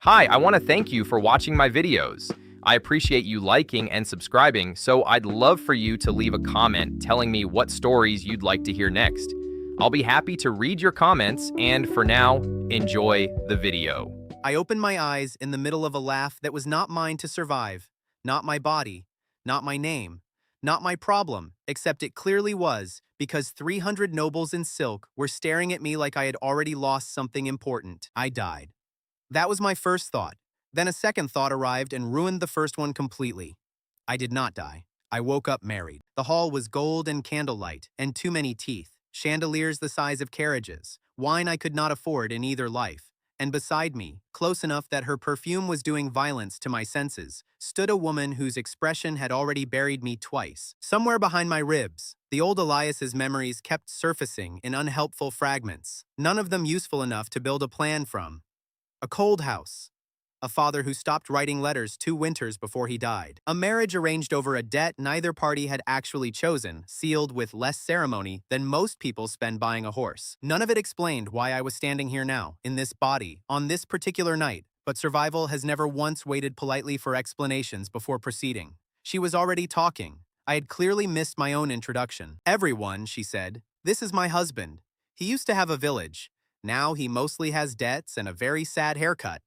Hi, I want to thank you for watching my videos. I appreciate you liking and subscribing, so I'd love for you to leave a comment telling me what stories you'd like to hear next. I'll be happy to read your comments, and for now, enjoy the video. I opened my eyes in the middle of a laugh that was not mine to survive, not my body, not my name, not my problem, except it clearly was, because 300 nobles in silk were staring at me like I had already lost something important. I died. That was my first thought. Then a second thought arrived and ruined the first one completely. I did not die. I woke up married. The hall was gold and candlelight, and too many teeth, chandeliers the size of carriages, wine I could not afford in either life. And beside me, close enough that her perfume was doing violence to my senses, stood a woman whose expression had already buried me twice. Somewhere behind my ribs, the old Elias's memories kept surfacing in unhelpful fragments, none of them useful enough to build a plan from. A cold house. A father who stopped writing letters 2 winters before he died. A marriage arranged over a debt neither party had actually chosen, sealed with less ceremony than most people spend buying a horse. None of it explained why I was standing here now, in this body, on this particular night, but survival has never once waited politely for explanations before proceeding. She was already talking. I had clearly missed my own introduction. Everyone, she said, this is my husband. He used to have a village. Now he mostly has debts and a very sad haircut.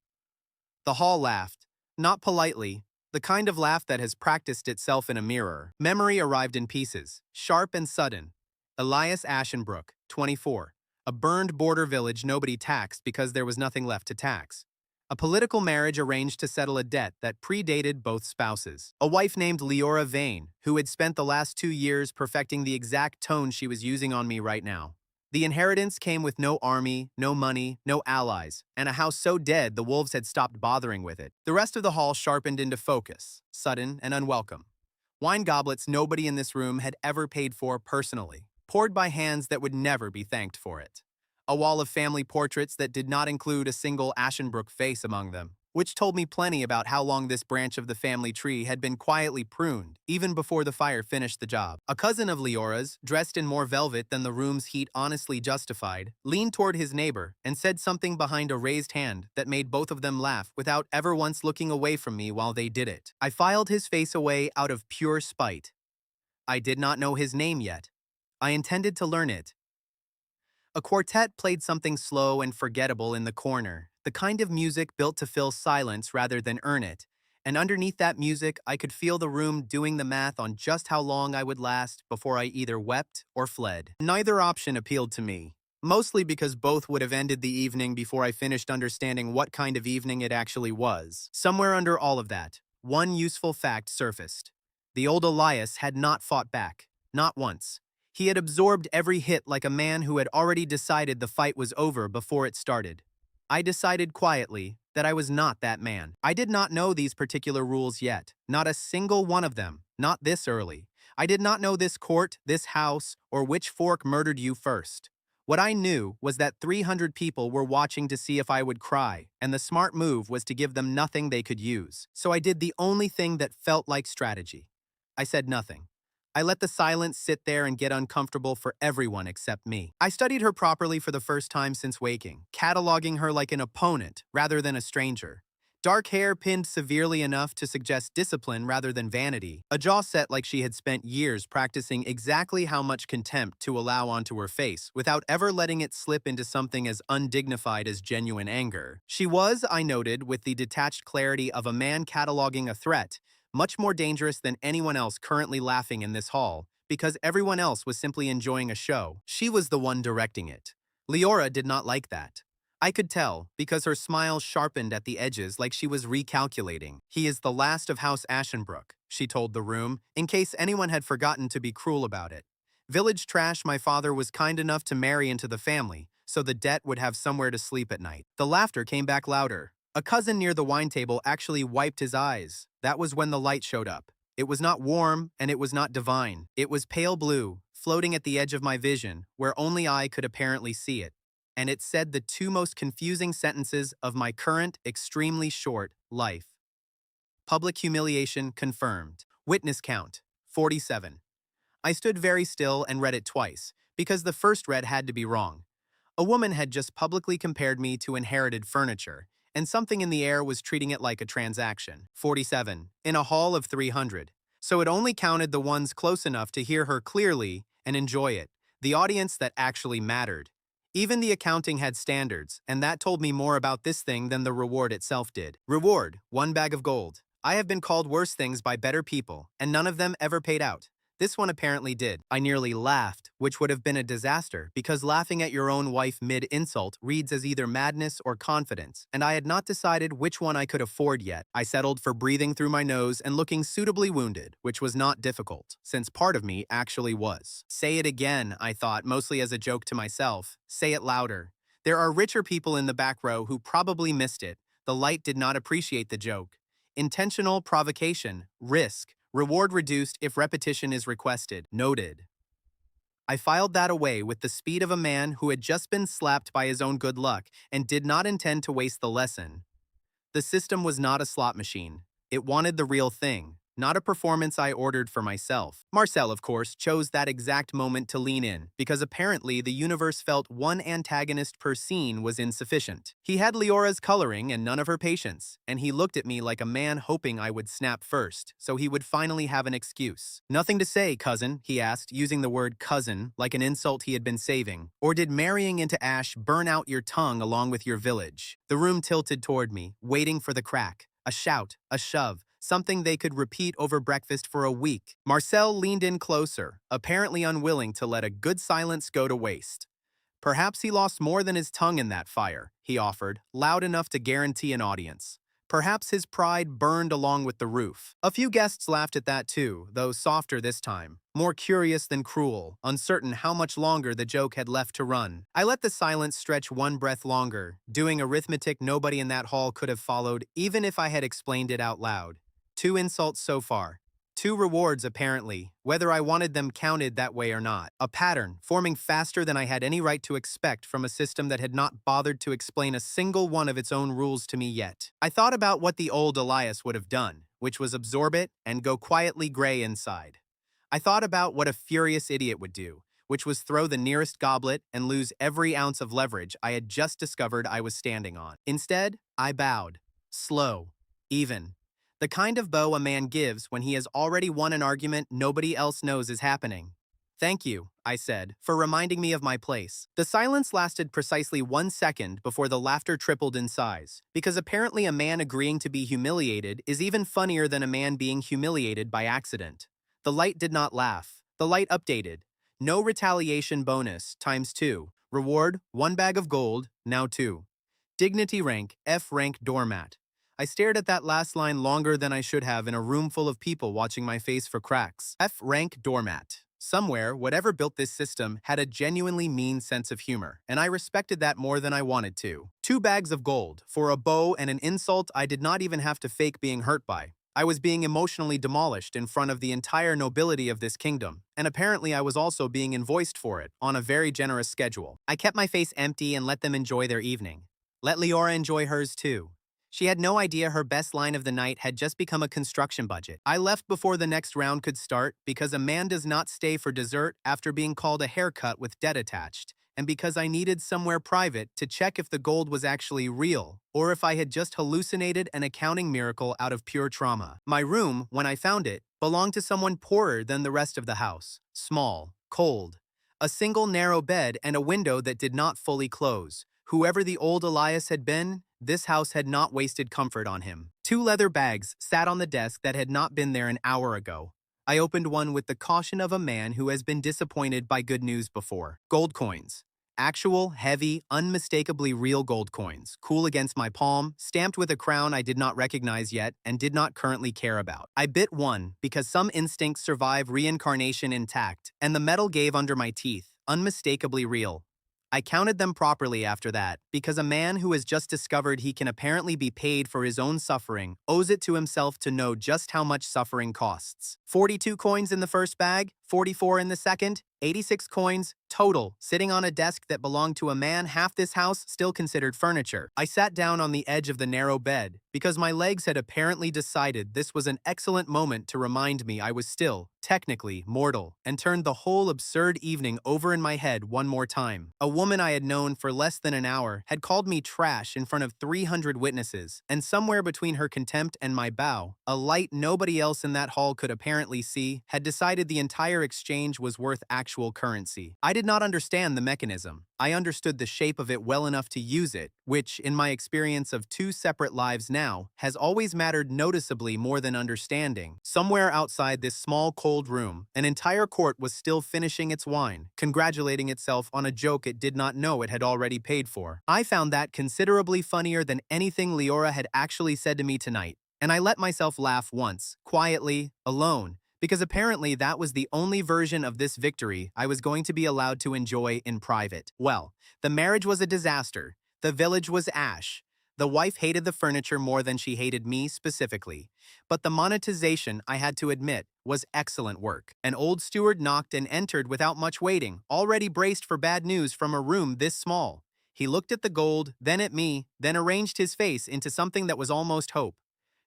The hall laughed, not politely, the kind of laugh that has practiced itself in a mirror. Memory arrived in pieces, sharp and sudden. Elias Ashenbrook, 24. A burned border village nobody taxed because there was nothing left to tax. A political marriage arranged to settle a debt that predated both spouses. A wife named Leora Vane, who had spent the last 2 years perfecting the exact tone she was using on me right now. The inheritance came with no army, no money, no allies, and a house so dead the wolves had stopped bothering with it. The rest of the hall sharpened into focus, sudden and unwelcome. Wine goblets nobody in this room had ever paid for personally, poured by hands that would never be thanked for it. A wall of family portraits that did not include a single Ashenbrook face among them, which told me plenty about how long this branch of the family tree had been quietly pruned, even before the fire finished the job. A cousin of Leora's, dressed in more velvet than the room's heat honestly justified, leaned toward his neighbor and said something behind a raised hand that made both of them laugh without ever once looking away from me while they did it. I filed his face away out of pure spite. I did not know his name yet. I intended to learn it. A quartet played something slow and forgettable in the corner, the kind of music built to fill silence rather than earn it, and underneath that music I could feel the room doing the math on just how long I would last before I either wept or fled. Neither option appealed to me, mostly because both would have ended the evening before I finished understanding what kind of evening it actually was. Somewhere under all of that, one useful fact surfaced. The old Elias had not fought back, not once. He had absorbed every hit like a man who had already decided the fight was over before it started. I decided quietly that I was not that man. I did not know these particular rules yet, not a single one of them, not this early. I did not know this court, this house, or which fork murdered you first. What I knew was that 300 people were watching to see if I would cry, and the smart move was to give them nothing they could use. So I did the only thing that felt like strategy. I said nothing. I let the silence sit there and get uncomfortable for everyone except me. I studied her properly for the first time since waking, cataloging her like an opponent rather than a stranger. Dark hair pinned severely enough to suggest discipline rather than vanity, a jaw set like she had spent years practicing exactly how much contempt to allow onto her face without ever letting it slip into something as undignified as genuine anger. She was, I noted, with the detached clarity of a man cataloging a threat, much more dangerous than anyone else currently laughing in this hall, because everyone else was simply enjoying a show. She was the one directing it. Leora did not like that. I could tell, because her smile sharpened at the edges like she was recalculating. He is the last of House Ashenbrook, she told the room, in case anyone had forgotten to be cruel about it. Village trash my father was kind enough to marry into the family, so the debt would have somewhere to sleep at night. The laughter came back louder. A cousin near the wine table actually wiped his eyes. That was when the light showed up. It was not warm, and it was not divine. It was pale blue, floating at the edge of my vision, where only I could apparently see it. And it said the two most confusing sentences of my current, extremely short life. Public humiliation confirmed. Witness count, 47. I stood very still and read it twice, because the first read had to be wrong. A woman had just publicly compared me to inherited furniture, and something in the air was treating it like a transaction. 47. In a hall of 300. So it only counted the ones close enough to hear her clearly and enjoy it, the audience that actually mattered. Even the accounting had standards, and that told me more about this thing than the reward itself did. Reward, 1 bag of gold. I have been called worse things by better people, and none of them ever paid out. This one apparently did. I nearly laughed, which would have been a disaster, because laughing at your own wife mid-insult reads as either madness or confidence, and I had not decided which one I could afford yet. I settled for breathing through my nose and looking suitably wounded, which was not difficult, since part of me actually was. Say it again, I thought, mostly as a joke to myself. Say it louder. There are richer people in the back row who probably missed it. The light did not appreciate the joke. Intentional provocation, risk, reward reduced if repetition is requested. Noted. I filed that away with the speed of a man who had just been slapped by his own good luck and did not intend to waste the lesson. The system was not a slot machine. It wanted the real thing, not a performance I ordered for myself. Marcel, of course, chose that exact moment to lean in, because apparently the universe felt one antagonist per scene was insufficient. He had Leora's coloring and none of her patience, and he looked at me like a man hoping I would snap first, so he would finally have an excuse. Nothing to say, cousin, he asked, using the word cousin like an insult he had been saving. Or did marrying into Ash burn out your tongue along with your village? The room tilted toward me, waiting for the crack. A shout, a shove, something they could repeat over breakfast for a week. Marcel leaned in closer, apparently unwilling to let a good silence go to waste. Perhaps he lost more than his tongue in that fire, he offered, loud enough to guarantee an audience. Perhaps his pride burned along with the roof. A few guests laughed at that too, though softer this time, more curious than cruel, uncertain how much longer the joke had left to run. I let the silence stretch one breath longer, doing arithmetic nobody in that hall could have followed, even if I had explained it out loud. 2 insults so far. 2 rewards, apparently, whether I wanted them counted that way or not. A pattern, forming faster than I had any right to expect from a system that had not bothered to explain a single one of its own rules to me yet. I thought about what the old Elias would have done, which was absorb it and go quietly gray inside. I thought about what a furious idiot would do, which was throw the nearest goblet and lose every ounce of leverage I had just discovered I was standing on. Instead, I bowed. Slow. Even. The kind of bow a man gives when he has already won an argument nobody else knows is happening. Thank you, I said, for reminding me of my place. The silence lasted precisely 1 second before the laughter tripled in size, because apparently a man agreeing to be humiliated is even funnier than a man being humiliated by accident. The light did not laugh. The light updated. No retaliation bonus, ×2. Reward, 1 bag of gold, now 2. Dignity rank, F rank doormat. I stared at that last line longer than I should have in a room full of people watching my face for cracks. F rank doormat. Somewhere, whatever built this system had a genuinely mean sense of humor, and I respected that more than I wanted to. 2 bags of gold, for a bow and an insult I did not even have to fake being hurt by. I was being emotionally demolished in front of the entire nobility of this kingdom, and apparently I was also being invoiced for it, on a very generous schedule. I kept my face empty and let them enjoy their evening. Let Leora enjoy hers too. She had no idea her best line of the night had just become a construction budget. I left before the next round could start because a man does not stay for dessert after being called a haircut with debt attached, and because I needed somewhere private to check if the gold was actually real, or if I had just hallucinated an accounting miracle out of pure trauma. My room, when I found it, belonged to someone poorer than the rest of the house. Small, cold. A single narrow bed and a window that did not fully close. Whoever the old Elias had been, this house had not wasted comfort on him. 2 leather bags sat on the desk that had not been there an hour ago. I opened one with the caution of a man who has been disappointed by good news before. Gold coins. Actual, heavy, unmistakably real gold coins, cool against my palm, stamped with a crown I did not recognize yet and did not currently care about. I bit one because some instincts survive reincarnation intact, and the metal gave under my teeth, unmistakably real. I counted them properly after that, because a man who has just discovered he can apparently be paid for his own suffering owes it to himself to know just how much suffering costs. 42 coins in the first bag, 44 in the second, 86 coins, total, sitting on a desk that belonged to a man half this house still considered furniture. I sat down on the edge of the narrow bed, because my legs had apparently decided this was an excellent moment to remind me I was still, technically, mortal, and turned the whole absurd evening over in my head one more time. A woman I had known for less than an hour had called me trash in front of 300 witnesses, and somewhere between her contempt and my bow, a light nobody else in that hall could apparently see, had decided the entire exchange was worth actual currency. I did not understand the mechanism. I understood the shape of it well enough to use it, which, in my experience of 2 separate lives now, has always mattered noticeably more than understanding. Somewhere outside this small cold room, an entire court was still finishing its wine, congratulating itself on a joke it did not know it had already paid for. I found that considerably funnier than anything Leora had actually said to me tonight, and I let myself laugh once, quietly, alone, because apparently that was the only version of this victory I was going to be allowed to enjoy in private. Well, the marriage was a disaster. The village was ash. The wife hated the furniture more than she hated me specifically. But the monetization, I had to admit, was excellent work. An old steward knocked and entered without much waiting, already braced for bad news from a room this small. He looked at the gold, then at me, then arranged his face into something that was almost hope.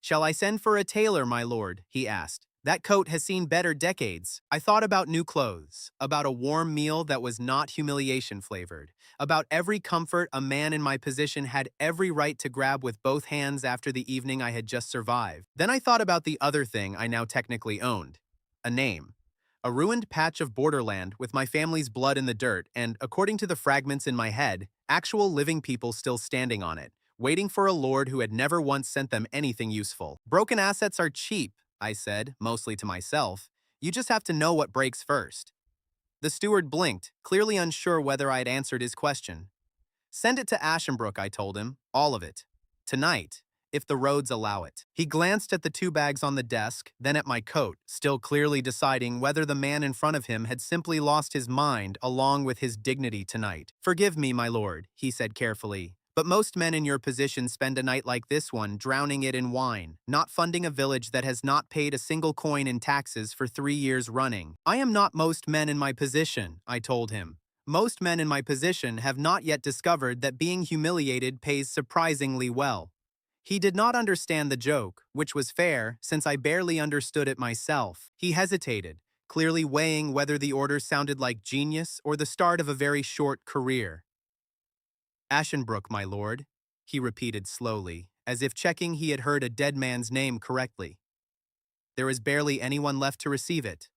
"Shall I send for a tailor, my lord?" he asked. "That coat has seen better decades." I thought about new clothes, about a warm meal that was not humiliation flavored, about every comfort a man in my position had every right to grab with both hands after the evening I had just survived. Then I thought about the other thing I now technically owned: a name. A ruined patch of borderland with my family's blood in the dirt and, according to the fragments in my head, actual living people still standing on it, waiting for a lord who had never once sent them anything useful. "Broken assets are cheap," I said, mostly to myself. "You just have to know what breaks first." The steward blinked, clearly unsure whether I had answered his question. "Send it to Ashenbrook," I told him. "All of it. Tonight, if the roads allow it." He glanced at the 2 bags on the desk, then at my coat, still clearly deciding whether the man in front of him had simply lost his mind along with his dignity tonight. "Forgive me, my lord," he said carefully, "but most men in your position spend a night like this one drowning it in wine, not funding a village that has not paid a single coin in taxes for 3 years running." "I am not most men in my position," I told him. "Most men in my position have not yet discovered that being humiliated pays surprisingly well." He did not understand the joke, which was fair since I barely understood it myself. He hesitated, clearly weighing whether the order sounded like genius or the start of a very short career. "Ashenbrook, my lord," he repeated slowly, as if checking he had heard a dead man's name correctly. "There is barely anyone left to receive it."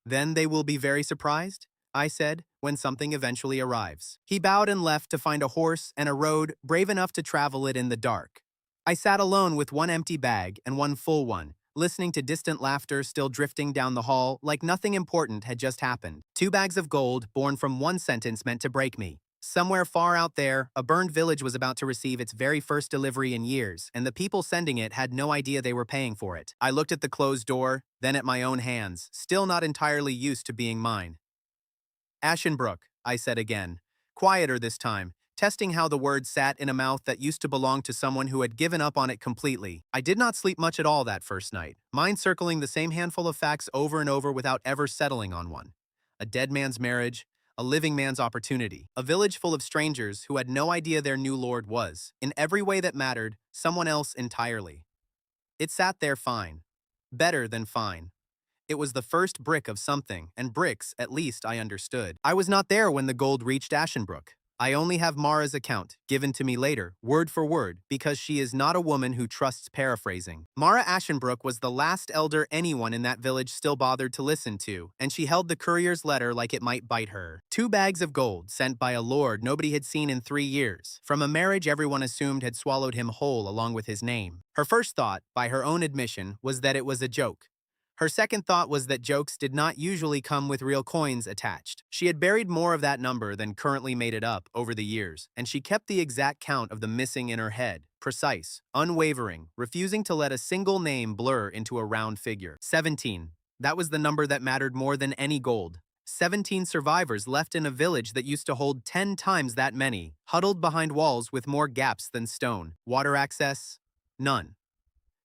"Then they will be very surprised?" I said, "when something eventually arrives." He bowed and left to find a horse and a road brave enough to travel it in the dark. I sat alone with 1 empty bag and 1 full one, listening to distant laughter still drifting down the hall like nothing important had just happened. 2 bags of gold born from 1 sentence meant to break me. Somewhere far out there, a burned village was about to receive its very first delivery in years, and the people sending it had no idea they were paying for it. I looked at the closed door, then at my own hands, still not entirely used to being mine. "Ashenbrook," I said again, quieter this time, testing how the word sat in a mouth that used to belong to someone who had given up on it completely. I did not sleep much at all that first night, mind circling the same handful of facts over and over without ever settling on one. A dead man's marriage, a living man's opportunity, a village full of strangers who had no idea their new lord was, in every way that mattered, someone else entirely. It sat there fine. Better than fine. It was the first brick of something, and bricks, at least, I understood. I was not there when the gold reached Ashenbrook. I only have Mara's account, given to me later, word for word, because she is not a woman who trusts paraphrasing. Mara Ashenbrook was the last elder anyone in that village still bothered to listen to, and she held the courier's letter like it might bite her. 2 bags of gold, sent by a lord nobody had seen in 3 years, from a marriage everyone assumed had swallowed him whole along with his name. Her first thought, by her own admission, was that it was a joke. Her second thought was that jokes did not usually come with real coins attached. She had buried more of that number than currently made it up over the years, and she kept the exact count of the missing in her head, precise, unwavering, refusing to let a single name blur into a round figure. 17. That was the number that mattered more than any gold. 17 survivors left in a village that used to hold 10 times that many, huddled behind walls with more gaps than stone. Water access? None.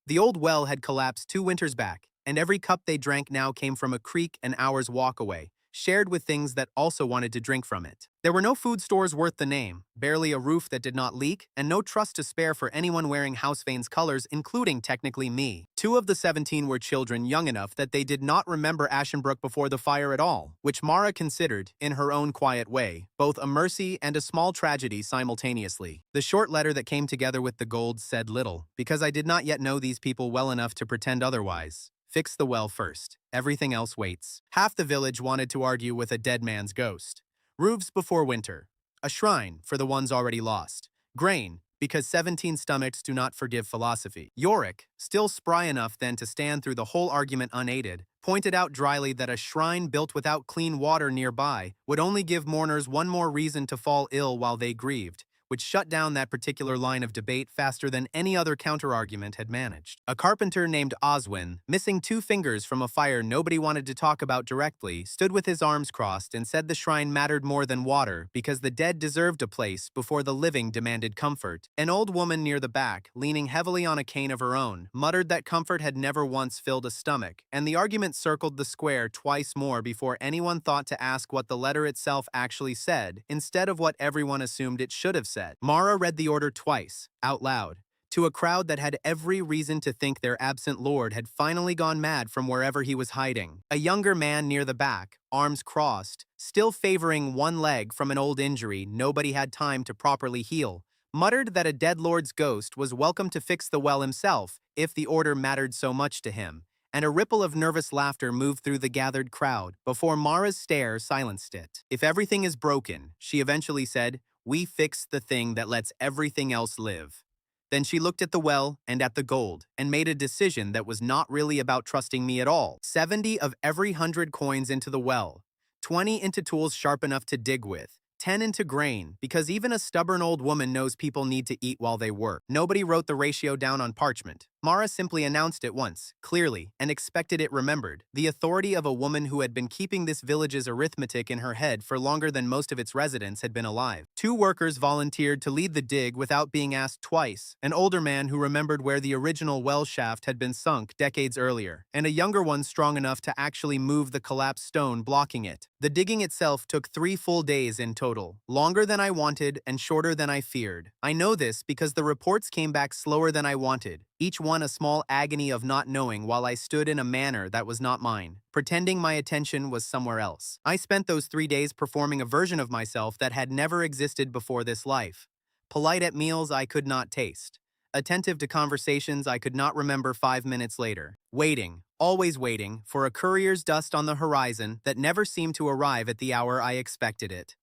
The old well had collapsed 2 winters back, and every cup they drank now came from a creek an hour's walk away, shared with things that also wanted to drink from it. There were no food stores worth the name, barely a roof that did not leak, and no trust to spare for anyone wearing Housevane's colors, including technically me. 2 of the 17 were children young enough that they did not remember Ashenbrook before the fire at all, which Mara considered, in her own quiet way, both a mercy and a small tragedy simultaneously. The short letter that came together with the gold said little, because I did not yet know these people well enough to pretend otherwise. Fix the well first. Everything else waits. Half the village wanted to argue with a dead man's ghost. Roofs before winter. A shrine for the ones already lost. Grain, because 17 stomachs do not forgive philosophy. Yorick, still spry enough then to stand through the whole argument unaided, pointed out dryly that a shrine built without clean water nearby would only give mourners one more reason to fall ill while they grieved, which shut down that particular line of debate faster than any other counter-argument had managed. A carpenter named Oswin, missing 2 fingers from a fire nobody wanted to talk about directly, stood with his arms crossed and said the shrine mattered more than water because the dead deserved a place before the living demanded comfort. An old woman near the back, leaning heavily on a cane of her own, muttered that comfort had never once filled a stomach, and the argument circled the square twice more before anyone thought to ask what the letter itself actually said, instead of what everyone assumed it should have said. Mara read the order twice, out loud, to a crowd that had every reason to think their absent lord had finally gone mad from wherever he was hiding. A younger man near the back, arms crossed, still favoring one leg from an old injury nobody had time to properly heal, muttered that a dead lord's ghost was welcome to fix the well himself if the order mattered so much to him, and a ripple of nervous laughter moved through the gathered crowd before Mara's stare silenced it. If everything is broken, she eventually said, we fix the thing that lets everything else live. Then she looked at the well and at the gold and made a decision that was not really about trusting me at all. 70 of every 100 coins into the well, 20 into tools sharp enough to dig with, 10 into grain, because even a stubborn old woman knows people need to eat while they work. Nobody wrote the ratio down on parchment. Mara simply announced it once, clearly, and expected it remembered. The authority of a woman who had been keeping this village's arithmetic in her head for longer than most of its residents had been alive. 2 workers volunteered to lead the dig without being asked twice, an older man who remembered where the original well shaft had been sunk decades earlier, and a younger one strong enough to actually move the collapsed stone blocking it. The digging itself took 3 full days in total, longer than I wanted and shorter than I feared. I know this because the reports came back slower than I wanted, each one a small agony of not knowing while I stood in a manner that was not mine, pretending my attention was somewhere else. I spent those 3 days performing a version of myself that had never existed before this life. Polite at meals I could not taste. Attentive to conversations I could not remember 5 minutes later. Waiting, always waiting, for a courier's dust on the horizon that never seemed to arrive at the hour I expected it.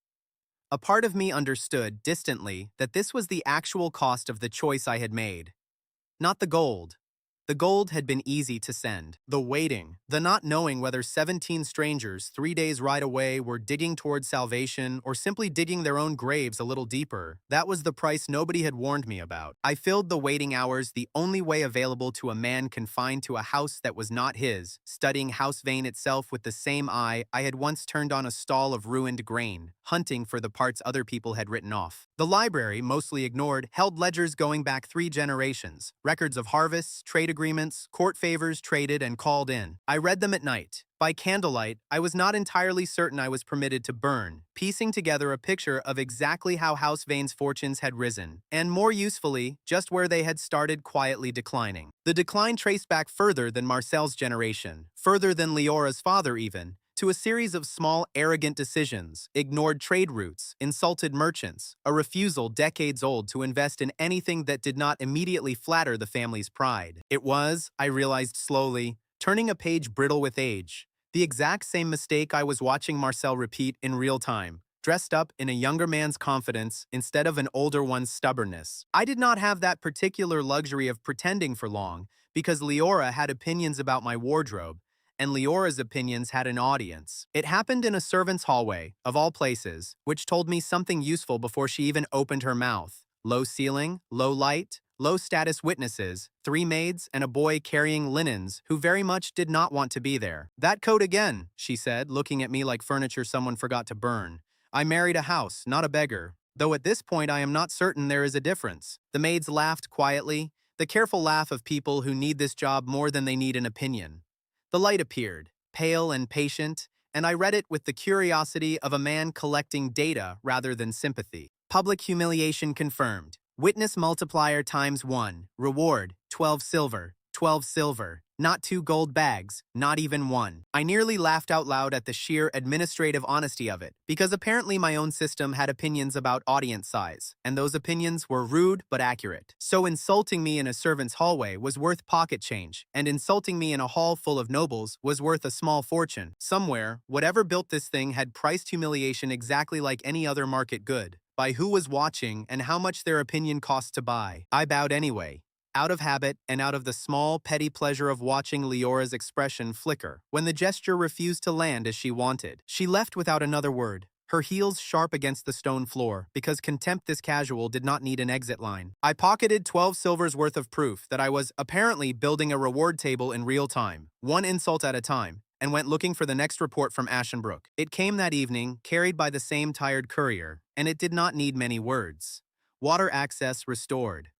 A part of me understood, distantly, that this was the actual cost of the choice I had made. Not the gold. The gold had been easy to send. The waiting, the not knowing whether 17 strangers 3 days' ride away were digging towards salvation or simply digging their own graves a little deeper, that was the price nobody had warned me about. I filled the waiting hours the only way available to a man confined to a house that was not his, studying Housevane itself with the same eye I had once turned on a stall of ruined grain, hunting for the parts other people had written off. The library, mostly ignored, held ledgers going back 3 generations, records of harvests, trade agreements, court favors traded and called in. I read them at night. By candlelight, I was not entirely certain I was permitted to burn, piecing together a picture of exactly how Housevane's fortunes had risen, and more usefully, just where they had started quietly declining. The decline traced back further than Marcel's generation, further than Leora's father even, to a series of small, arrogant decisions, ignored trade routes, insulted merchants, a refusal decades old to invest in anything that did not immediately flatter the family's pride. It was, I realized slowly, turning a page brittle with age, the exact same mistake I was watching Marcel repeat in real time, dressed up in a younger man's confidence instead of an older one's stubbornness. I did not have that particular luxury of pretending for long, because Leora had opinions about my wardrobe, and Leora's opinions had an audience. It happened in a servant's hallway, of all places, which told me something useful before she even opened her mouth. Low ceiling, low light, low-status witnesses, 3 maids, and a boy carrying linens who very much did not want to be there. "That coat again," she said, looking at me like furniture someone forgot to burn. "I married a house, not a beggar. Though at this point I am not certain there is a difference." The maids laughed quietly, the careful laugh of people who need this job more than they need an opinion. The light appeared, pale and patient, and I read it with the curiosity of a man collecting data rather than sympathy. Public humiliation confirmed. Witness multiplier times 1. Reward, 12 silver. 12 silver. Not 2 gold bags, not even 1. I nearly laughed out loud at the sheer administrative honesty of it, because apparently my own system had opinions about audience size, and those opinions were rude but accurate. So insulting me in a servant's hallway was worth pocket change, and insulting me in a hall full of nobles was worth a small fortune. Somewhere, whatever built this thing had priced humiliation exactly like any other market good, by who was watching and how much their opinion cost to buy. I bowed anyway, out of habit and out of the small, petty pleasure of watching Leora's expression flicker when the gesture refused to land as she wanted. She left without another word, her heels sharp against the stone floor, because contempt this casual did not need an exit line. I pocketed 12 silvers worth of proof that I was apparently building a reward table in real time, one insult at a time, and went looking for the next report from Ashenbrook. It came that evening, carried by the same tired courier, and it did not need many words. Water access restored.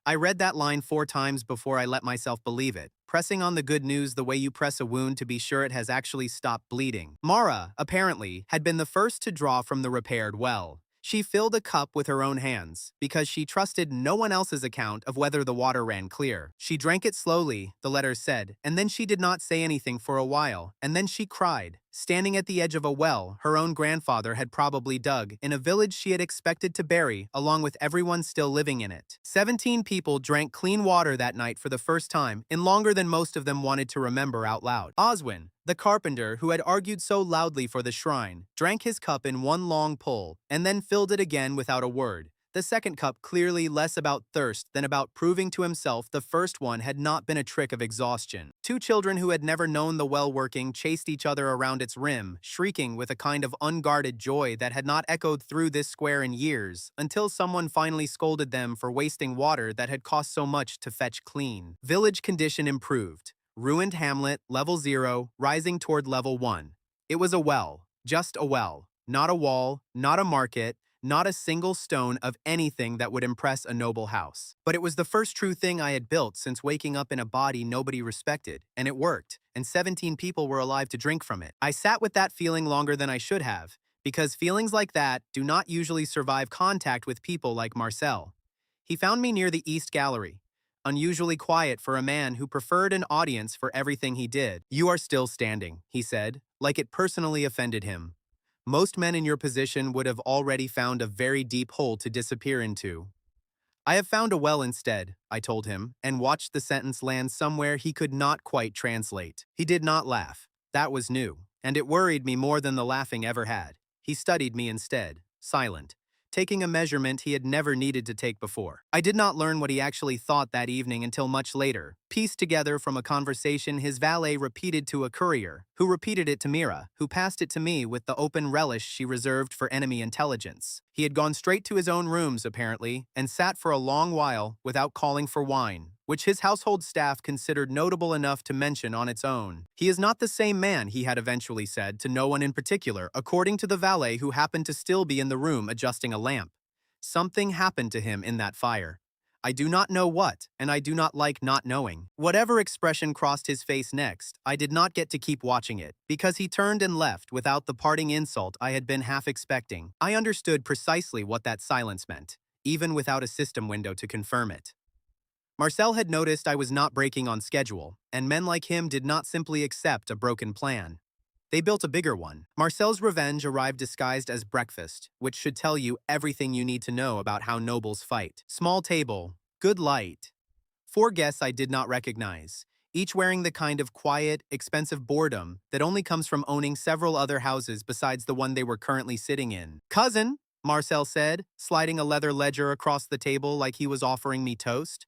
I read that line 4 times before I let myself believe it, pressing on the good news the way you press a wound to be sure it has actually stopped bleeding. Mara, apparently, had been the first to draw from the repaired well. She filled a cup with her own hands, because she trusted no one else's account of whether the water ran clear. She drank it slowly, the letter said, and then she did not say anything for a while, and then she cried, standing at the edge of a well her own grandfather had probably dug, in a village she had expected to bury, along with everyone still living in it. 17 people drank clean water that night for the first time, in longer than most of them wanted to remember out loud. Oswin, the carpenter who had argued so loudly for the shrine, drank his cup in one long pull, and then filled it again without a word. The second cup clearly less about thirst than about proving to himself the first one had not been a trick of exhaustion. 2 children who had never known the well working chased each other around its rim, shrieking with a kind of unguarded joy that had not echoed through this square in years, until someone finally scolded them for wasting water that had cost so much to fetch clean. Village condition improved. Ruined hamlet, level 0, rising toward level 1. It was a well, just a well, not a wall, not a market, not a single stone of anything that would impress a noble house. But it was the first true thing I had built since waking up in a body nobody respected, and it worked, and 17 people were alive to drink from it. I sat with that feeling longer than I should have, because feelings like that do not usually survive contact with people like Marcel. He found me near the East Gallery, unusually quiet for a man who preferred an audience for everything he did. "You are still standing," he said, like it personally offended him. "Most men in your position would have already found a very deep hole to disappear into." "I have found a well instead," I told him, and watched the sentence land somewhere he could not quite translate. He did not laugh. That was new, and it worried me more than the laughing ever had. He studied me instead, silent, taking a measurement he had never needed to take before. I did not learn what he actually thought that evening until much later, pieced together from a conversation his valet repeated to a courier, who repeated it to Mira, who passed it to me with the open relish she reserved for enemy intelligence. He had gone straight to his own rooms, apparently, and sat for a long while without calling for wine, which his household staff considered notable enough to mention on its own. "He is not the same man," he had eventually said, to no one in particular, according to the valet who happened to still be in the room adjusting a lamp. "Something happened to him in that fire. I do not know what, and I do not like not knowing." Whatever expression crossed his face next, I did not get to keep watching it, because he turned and left without the parting insult I had been half expecting. I understood precisely what that silence meant, even without a system window to confirm it. Marcel had noticed I was not breaking on schedule, and men like him did not simply accept a broken plan. They built a bigger one. Marcel's revenge arrived disguised as breakfast, which should tell you everything you need to know about how nobles fight. Small table, good light. 4 guests I did not recognize, each wearing the kind of quiet, expensive boredom that only comes from owning several other houses besides the one they were currently sitting in. "Cousin," Marcel said, sliding a leather ledger across the table like he was offering me toast.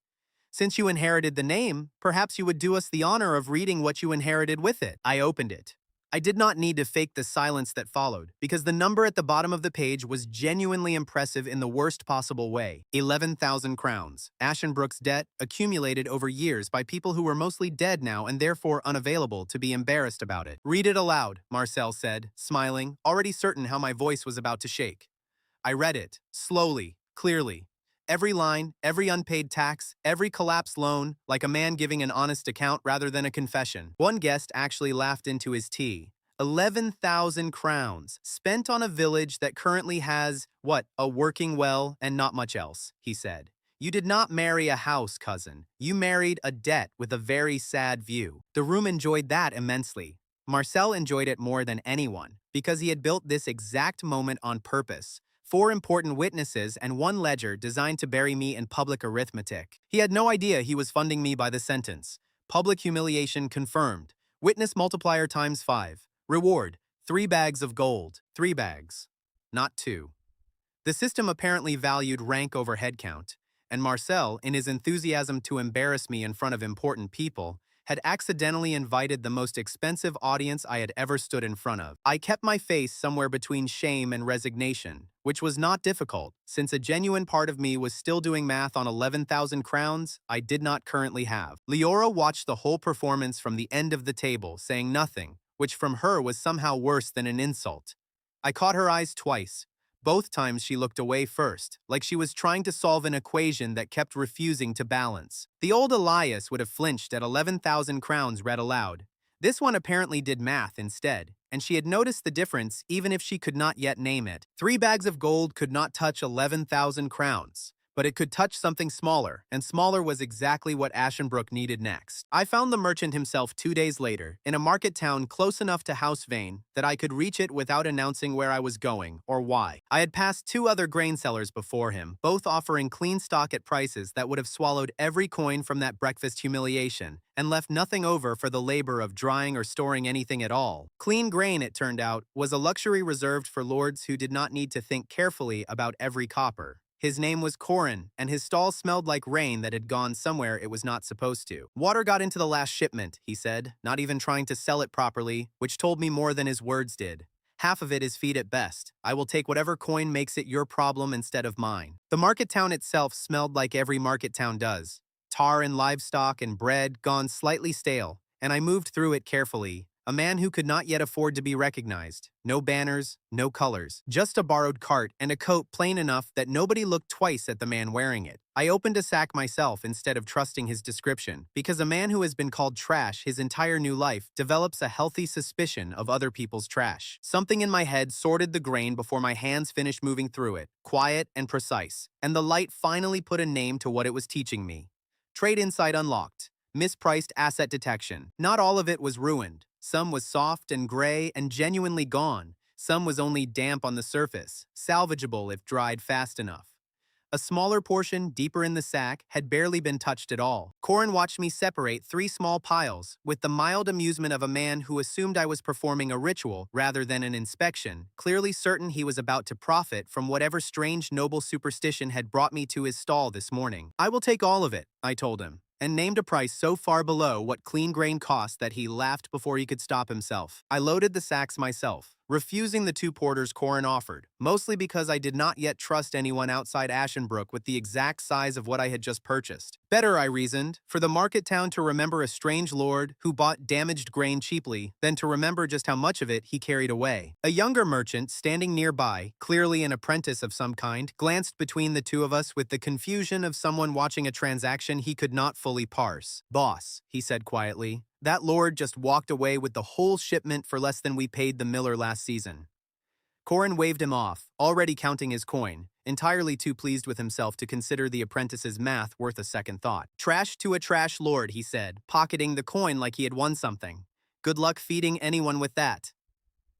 "Since you inherited the name, perhaps you would do us the honor of reading what you inherited with it." I opened it. I did not need to fake the silence that followed, because the number at the bottom of the page was genuinely impressive in the worst possible way. 11,000 crowns. Ashenbrook's debt, accumulated over years by people who were mostly dead now and therefore unavailable to be embarrassed about it. "Read it aloud," Marcel said, smiling, already certain how my voice was about to shake. I read it, slowly, clearly. Every line, every unpaid tax, every collapsed loan, like a man giving an honest account rather than a confession. One guest actually laughed into his tea. 11,000 crowns, spent on a village that currently has, what, a working well and not much else, he said. You did not marry a house, cousin. You married a debt with a very sad view. The room enjoyed that immensely. Marcel enjoyed it more than anyone, because he had built this exact moment on purpose. 4 important witnesses and 1 ledger designed to bury me in public arithmetic. He had no idea he was funding me by the sentence. Public humiliation confirmed. Witness multiplier times 5. Reward, 3 bags of gold. 3 bags, not 2. The system apparently valued rank over head count, and Marcel, in his enthusiasm to embarrass me in front of important people, had accidentally invited the most expensive audience I had ever stood in front of. I kept my face somewhere between shame and resignation, which was not difficult, since a genuine part of me was still doing math on 11,000 crowns I did not currently have. Leora watched the whole performance from the end of the table, saying nothing, which from her was somehow worse than an insult. I caught her eyes twice. Both times she looked away first, like she was trying to solve an equation that kept refusing to balance. The old Elias would have flinched at 11,000 crowns read aloud. This one apparently did math instead, and she had noticed the difference even if she could not yet name it. 3 bags of gold could not touch 11,000 crowns. But it could touch something smaller, and smaller was exactly what Ashenbrook needed next. I found the merchant himself 2 days later, in a market town close enough to House Vane that I could reach it without announcing where I was going or why. I had passed 2 other grain sellers before him, both offering clean stock at prices that would have swallowed every coin from that breakfast humiliation, and left nothing over for the labor of drying or storing anything at all. Clean grain, it turned out, was a luxury reserved for lords who did not need to think carefully about every copper. His name was Corin, and his stall smelled like rain that had gone somewhere it was not supposed to. Water got into the last shipment, he said, not even trying to sell it properly, which told me more than his words did. Half of it is feed at best. I will take whatever coin makes it your problem instead of mine. The market town itself smelled like every market town does. Tar and livestock and bread gone slightly stale, and I moved through it carefully. A man who could not yet afford to be recognized. No banners, no colors. Just a borrowed cart and a coat plain enough that nobody looked twice at the man wearing it. I opened a sack myself instead of trusting his description, because a man who has been called trash his entire new life develops a healthy suspicion of other people's trash. Something in my head sorted the grain before my hands finished moving through it, quiet and precise, and the light finally put a name to what it was teaching me. Trade insight unlocked. Mispriced asset detection. Not all of it was ruined. Some was soft and gray and genuinely gone. Some was only damp on the surface, salvageable if dried fast enough. A smaller portion, deeper in the sack, had barely been touched at all. Corin watched me separate 3 small piles, with the mild amusement of a man who assumed I was performing a ritual rather than an inspection, clearly certain he was about to profit from whatever strange noble superstition had brought me to his stall this morning. I will take all of it, I told him, and named a price so far below what clean grain cost that he laughed before he could stop himself. I loaded the sacks myself, refusing the 2 porters Corin offered, mostly because I did not yet trust anyone outside Ashenbrook with the exact size of what I had just purchased. Better, I reasoned, for the market town to remember a strange lord who bought damaged grain cheaply than to remember just how much of it he carried away. A younger merchant, standing nearby, clearly an apprentice of some kind, glanced between the 2 of us with the confusion of someone watching a transaction he could not fully parse. "Boss," he said quietly, "that lord just walked away with the whole shipment for less than we paid the miller last season." Corin waved him off, already counting his coin, entirely too pleased with himself to consider the apprentice's math worth a second thought. "Trash to a trash lord," he said, pocketing the coin like he had won something. "Good luck feeding anyone with that."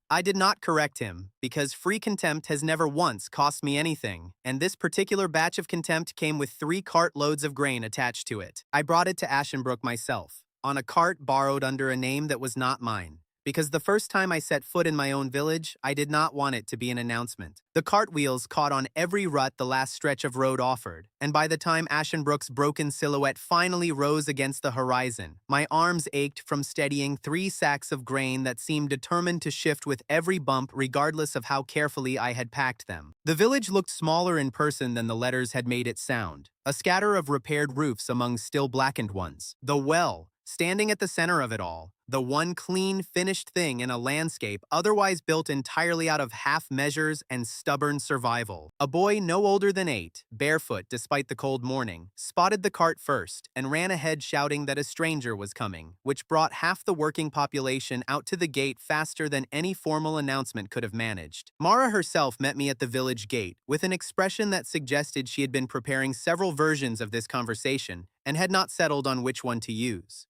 I did not correct him, because free contempt has never once cost me anything, and this particular batch of contempt came with 3 cartloads of grain attached to it. I brought it to Ashenbrook myself, on a cart borrowed under a name that was not mine, because the first time I set foot in my own village, I did not want it to be an announcement. The cartwheels caught on every rut the last stretch of road offered, and by the time Ashenbrook's broken silhouette finally rose against the horizon, my arms ached from steadying 3 sacks of grain that seemed determined to shift with every bump regardless of how carefully I had packed them. The village looked smaller in person than the letters had made it sound, a scatter of repaired roofs among still blackened ones. The well, standing at the center of it all, the one clean, finished thing in a landscape otherwise built entirely out of half measures and stubborn survival. A boy no older than 8, barefoot despite the cold morning, spotted the cart first and ran ahead shouting that a stranger was coming, which brought half the working population out to the gate faster than any formal announcement could have managed. Mara herself met me at the village gate with an expression that suggested she had been preparing several versions of this conversation and had not settled on which one to use.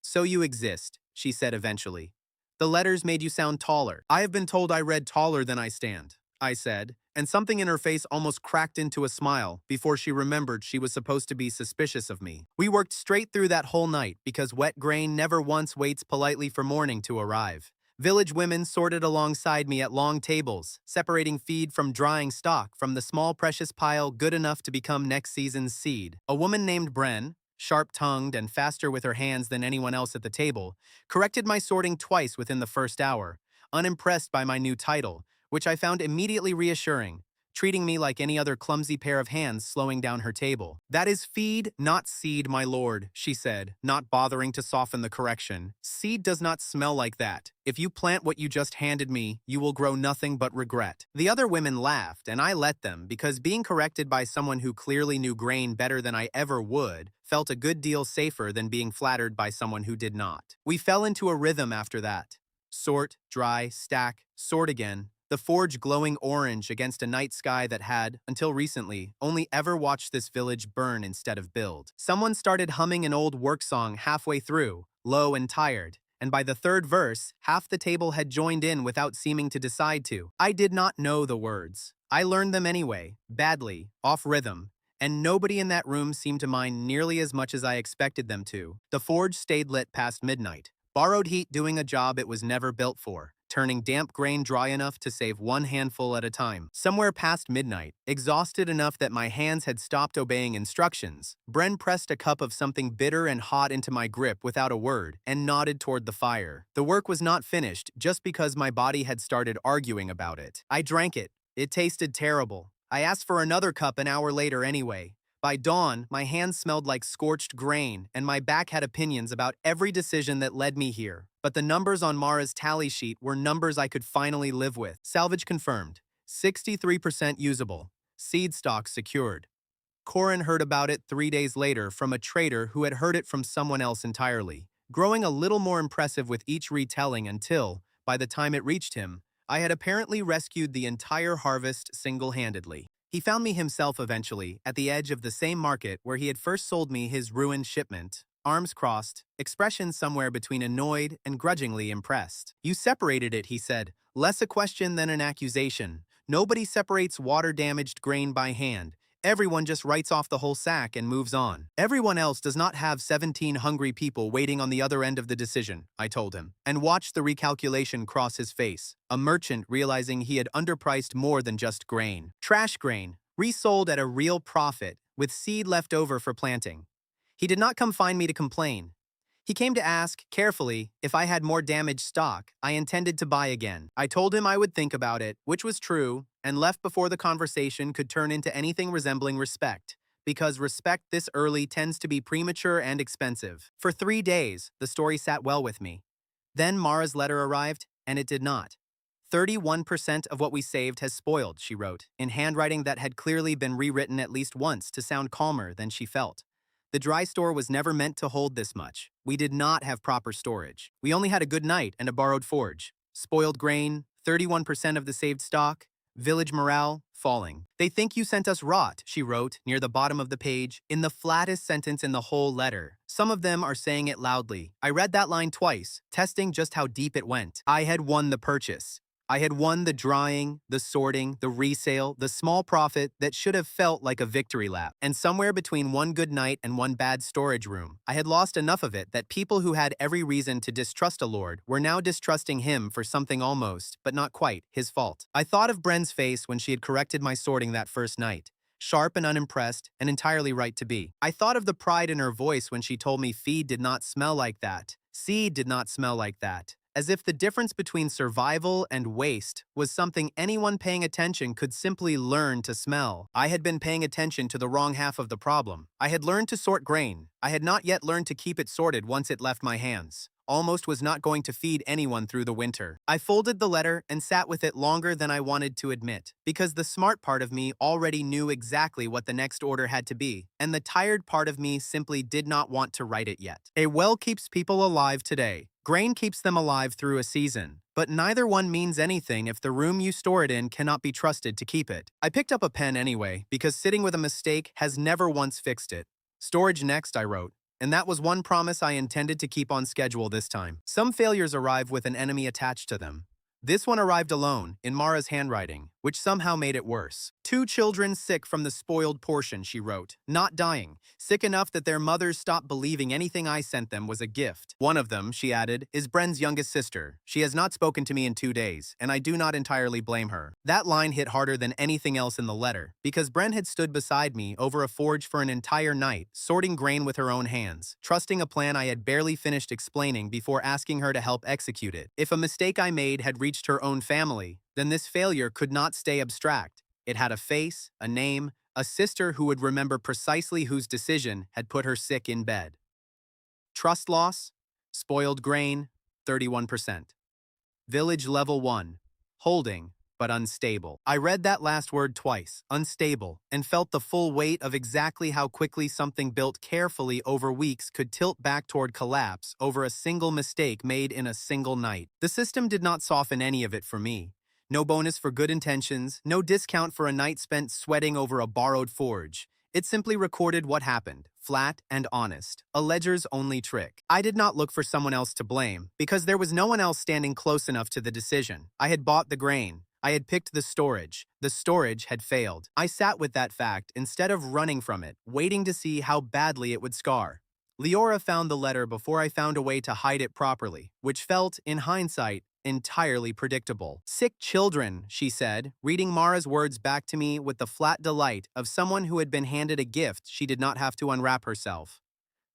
"So you exist," she said eventually. "The letters made you sound taller." "I have been told I read taller than I stand," I said, and something in her face almost cracked into a smile before she remembered she was supposed to be suspicious of me. We worked straight through that whole night because wet grain never once waits politely for morning to arrive. Village women sorted alongside me at long tables, separating feed from drying stock from the small precious pile good enough to become next season's seed. A woman named Bren, sharp-tongued and faster with her hands than anyone else at the table, corrected my sorting twice within the first hour, unimpressed by my new title, which I found immediately reassuring, treating me like any other clumsy pair of hands slowing down her table. "That is feed, not seed, my lord," she said, not bothering to soften the correction. "Seed does not smell like that. If you plant what you just handed me, you will grow nothing but regret." The other women laughed, and I let them, because being corrected by someone who clearly knew grain better than I ever would felt a good deal safer than being flattered by someone who did not. We fell into a rhythm after that. Sort, dry, stack, sort again. The forge glowing orange against a night sky that had, until recently, only ever watched this village burn instead of build. Someone started humming an old work song halfway through, low and tired, and by the third verse, half the table had joined in without seeming to decide to. I did not know the words. I learned them anyway, badly, off rhythm, and nobody in that room seemed to mind nearly as much as I expected them to. The forge stayed lit past midnight, borrowed heat doing a job it was never built for, turning damp grain dry enough to save one handful at a time. Somewhere past midnight, exhausted enough that my hands had stopped obeying instructions, Bren pressed a cup of something bitter and hot into my grip without a word and nodded toward the fire. The work was not finished just because my body had started arguing about it. I drank it. It tasted terrible. I asked for another cup an hour later anyway. By dawn, my hands smelled like scorched grain, and my back had opinions about every decision that led me here. But the numbers on Mara's tally sheet were numbers I could finally live with. Salvage confirmed. 63% usable. Seed stock secured. Corin heard about it 3 days later from a trader who had heard it from someone else entirely, growing a little more impressive with each retelling until, by the time it reached him, I had apparently rescued the entire harvest single-handedly. He found me himself eventually at the edge of the same market where he had first sold me his ruined shipment, arms crossed, expression somewhere between annoyed and grudgingly impressed. "You separated it," he said, "less a question than an accusation. Nobody separates water-damaged grain by hand. Everyone just writes off the whole sack and moves on. Everyone else does not have 17 hungry people waiting on the other end of the decision," I told him, and watched the recalculation cross his face, a merchant realizing he had underpriced more than just grain. Trash grain, resold at a real profit, with seed left over for planting. He did not come find me to complain. He came to ask, carefully, if I had more damaged stock I intended to buy again. I told him I would think about it, which was true, and left before the conversation could turn into anything resembling respect, because respect this early tends to be premature and expensive. For 3 days, the story sat well with me. Then Mara's letter arrived, and it did not. 31% of what we saved has spoiled, she wrote, in handwriting that had clearly been rewritten at least once to sound calmer than she felt. The dry store was never meant to hold this much. We did not have proper storage. We only had a good night and a borrowed forge. Spoiled grain, 31% of the saved stock, village morale falling. "They think you sent us rot," she wrote near the bottom of the page, in the flattest sentence in the whole letter. Some of them are saying it loudly. I read that line twice, testing just how deep it went. I had won the purchase. I had won the drying, the sorting, the resale, the small profit that should have felt like a victory lap. And somewhere between one good night and one bad storage room, I had lost enough of it that people who had every reason to distrust a lord were now distrusting him for something almost, but not quite, his fault. I thought of Bren's face when she had corrected my sorting that first night. Sharp and unimpressed, and entirely right to be. I thought of the pride in her voice when she told me feed did not smell like that. Seed did not smell like that. As if the difference between survival and waste was something anyone paying attention could simply learn to smell. I had been paying attention to the wrong half of the problem. I had learned to sort grain. I had not yet learned to keep it sorted once it left my hands. almost was not going to feed anyone through the winter. I folded the letter and sat with it longer than I wanted to admit, because the smart part of me already knew exactly what the next order had to be, and the tired part of me simply did not want to write it yet. A well keeps people alive today. Grain keeps them alive through a season, but neither one means anything if the room you store it in cannot be trusted to keep it. I picked up a pen anyway, because sitting with a mistake has never once fixed it. Storage next, I wrote. And that was one promise I intended to keep on schedule this time. Some failures arrive with an enemy attached to them. This one arrived alone, in Mara's handwriting, which somehow made it worse. 2 children sick from the spoiled portion, she wrote. Not dying, sick enough that their mothers stopped believing anything I sent them was a gift. One of them, she added, is Bren's youngest sister. She has not spoken to me in 2 days, and I do not entirely blame her. That line hit harder than anything else in the letter, because Bren had stood beside me over a forge for an entire night, sorting grain with her own hands, trusting a plan I had barely finished explaining before asking her to help execute it. If a mistake I made had reached her own family, then this failure could not stay abstract. It had a face, a name, a sister who would remember precisely whose decision had put her sick in bed. Trust loss, spoiled grain, 31%. Village level 1, holding, but unstable. I read that last word twice, unstable, and felt the full weight of exactly how quickly something built carefully over weeks could tilt back toward collapse over a single mistake made in a single night. The system did not soften any of it for me. No bonus for good intentions, no discount for a night spent sweating over a borrowed forge. It simply recorded what happened, flat and honest, a ledger's only trick. I did not look for someone else to blame, because there was no one else standing close enough to the decision. I had bought the grain. I had picked the storage. The storage had failed. I sat with that fact instead of running from it, waiting to see how badly it would scar. Leora found the letter before I found a way to hide it properly, which felt, in hindsight, entirely predictable. Sick children, she said, reading Mara's words back to me with the flat delight of someone who had been handed a gift she did not have to unwrap herself.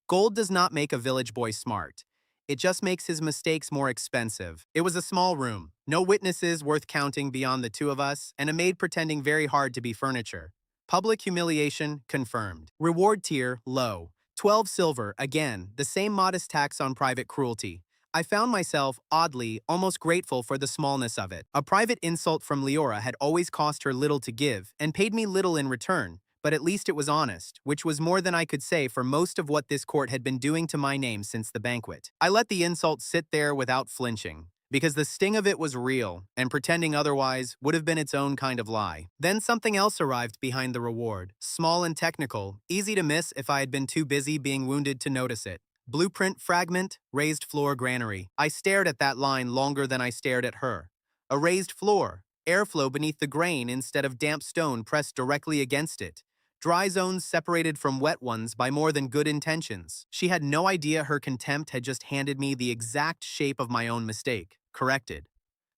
Gold does not make a village boy smart. It just makes his mistakes more expensive. It was a small room, no witnesses worth counting beyond the 2 of us, and a maid pretending very hard to be furniture. Public humiliation confirmed. Reward tier low. 12 silver, again, the same modest tax on private cruelty. I found myself, oddly, almost grateful for the smallness of it. A private insult from Leora had always cost her little to give, and paid me little in return, but at least it was honest, which was more than I could say for most of what this court had been doing to my name since the banquet. I let the insult sit there without flinching, because the sting of it was real, and pretending otherwise would have been its own kind of lie. Then something else arrived behind the reward, small and technical, easy to miss if I had been too busy being wounded to notice it. Blueprint fragment, raised floor granary. I stared at that line longer than I stared at her. A raised floor, airflow beneath the grain instead of damp stone pressed directly against it. Dry zones separated from wet ones by more than good intentions. She had no idea her contempt had just handed me the exact shape of my own mistake, corrected.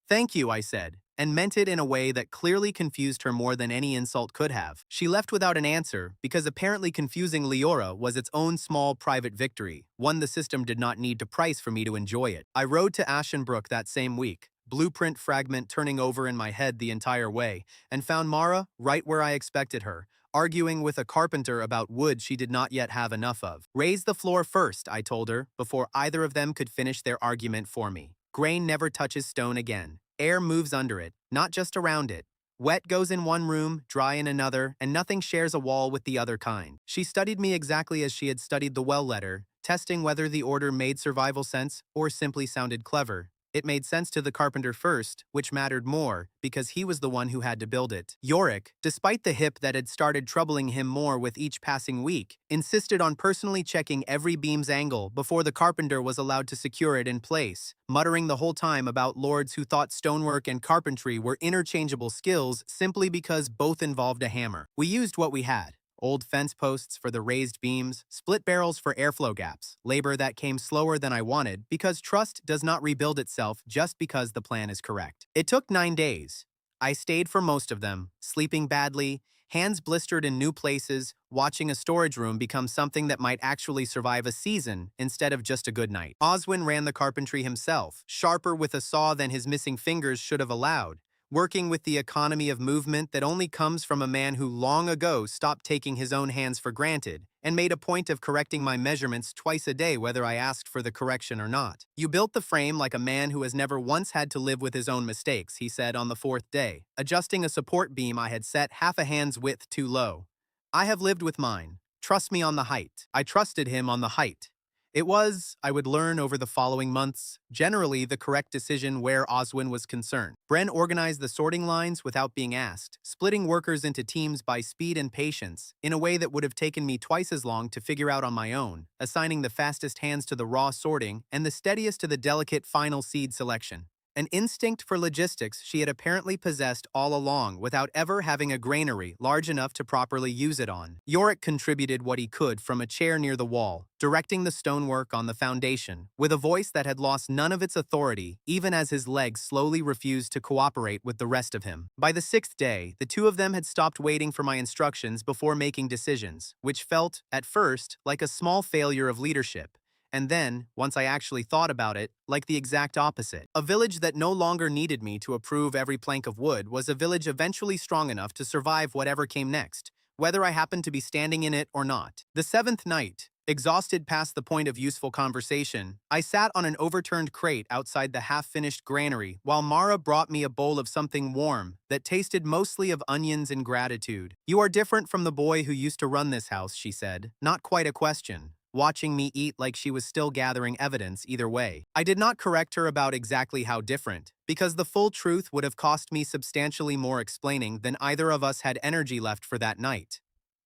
Thank you, I said, and meant it in a way that clearly confused her more than any insult could have. She left without an answer, because apparently confusing Leora was its own small private victory, one the system did not need to price for me to enjoy it. I rode to Ashenbrook that same week, blueprint fragment turning over in my head the entire way, and found Mara right where I expected her, arguing with a carpenter about wood she did not yet have enough of. Raise the floor first, I told her, before either of them could finish their argument for me. Grain never touches stone again. Air moves under it, not just around it. Wet goes in one room, dry in another, and nothing shares a wall with the other kind. She studied me exactly as she had studied the well letter, testing whether the order made survival sense or simply sounded clever. It made sense to the carpenter first, which mattered more, because he was the one who had to build it. Yorick, despite the hip that had started troubling him more with each passing week, insisted on personally checking every beam's angle before the carpenter was allowed to secure it in place, muttering the whole time about lords who thought stonework and carpentry were interchangeable skills simply because both involved a hammer. We used what we had. Old fence posts for the raised beams, split barrels for airflow gaps, labor that came slower than I wanted because trust does not rebuild itself just because the plan is correct. It took 9 days. I stayed for most of them, sleeping badly, hands blistered in new places, watching a storage room become something that might actually survive a season instead of just a good night. Oswin ran the carpentry himself, sharper with a saw than his missing fingers should have allowed. working with the economy of movement that only comes from a man who long ago stopped taking his own hands for granted and made a point of correcting my measurements twice a day whether I asked for the correction or not. You built the frame like a man who has never once had to live with his own mistakes, he said on the fourth day, adjusting a support beam I had set half a hand's width too low. I have lived with mine. Trust me on the height. I trusted him on the height. It was, I would learn over the following months, generally the correct decision where Oswin was concerned. Bren organized the sorting lines without being asked, splitting workers into teams by speed and patience, in a way that would have taken me twice as long to figure out on my own, assigning the fastest hands to the raw sorting and the steadiest to the delicate final seed selection. An instinct for logistics she had apparently possessed all along without ever having a granary large enough to properly use it on. Yorick contributed what he could from a chair near the wall, directing the stonework on the foundation, with a voice that had lost none of its authority even as his legs slowly refused to cooperate with the rest of him. By the sixth day, the two of them had stopped waiting for my instructions before making decisions, which felt, at first, like a small failure of leadership. And then, once I actually thought about it, like the exact opposite. A village that no longer needed me to approve every plank of wood was a village eventually strong enough to survive whatever came next, whether I happened to be standing in it or not. The seventh night, exhausted past the point of useful conversation, I sat on an overturned crate outside the half-finished granary while Mara brought me a bowl of something warm that tasted mostly of onions and gratitude. "You are different from the boy who used to run this house," she said. Not quite a question, watching me eat like she was still gathering evidence either way. I did not correct her about exactly how different, because the full truth would have cost me substantially more explaining than either of us had energy left for that night.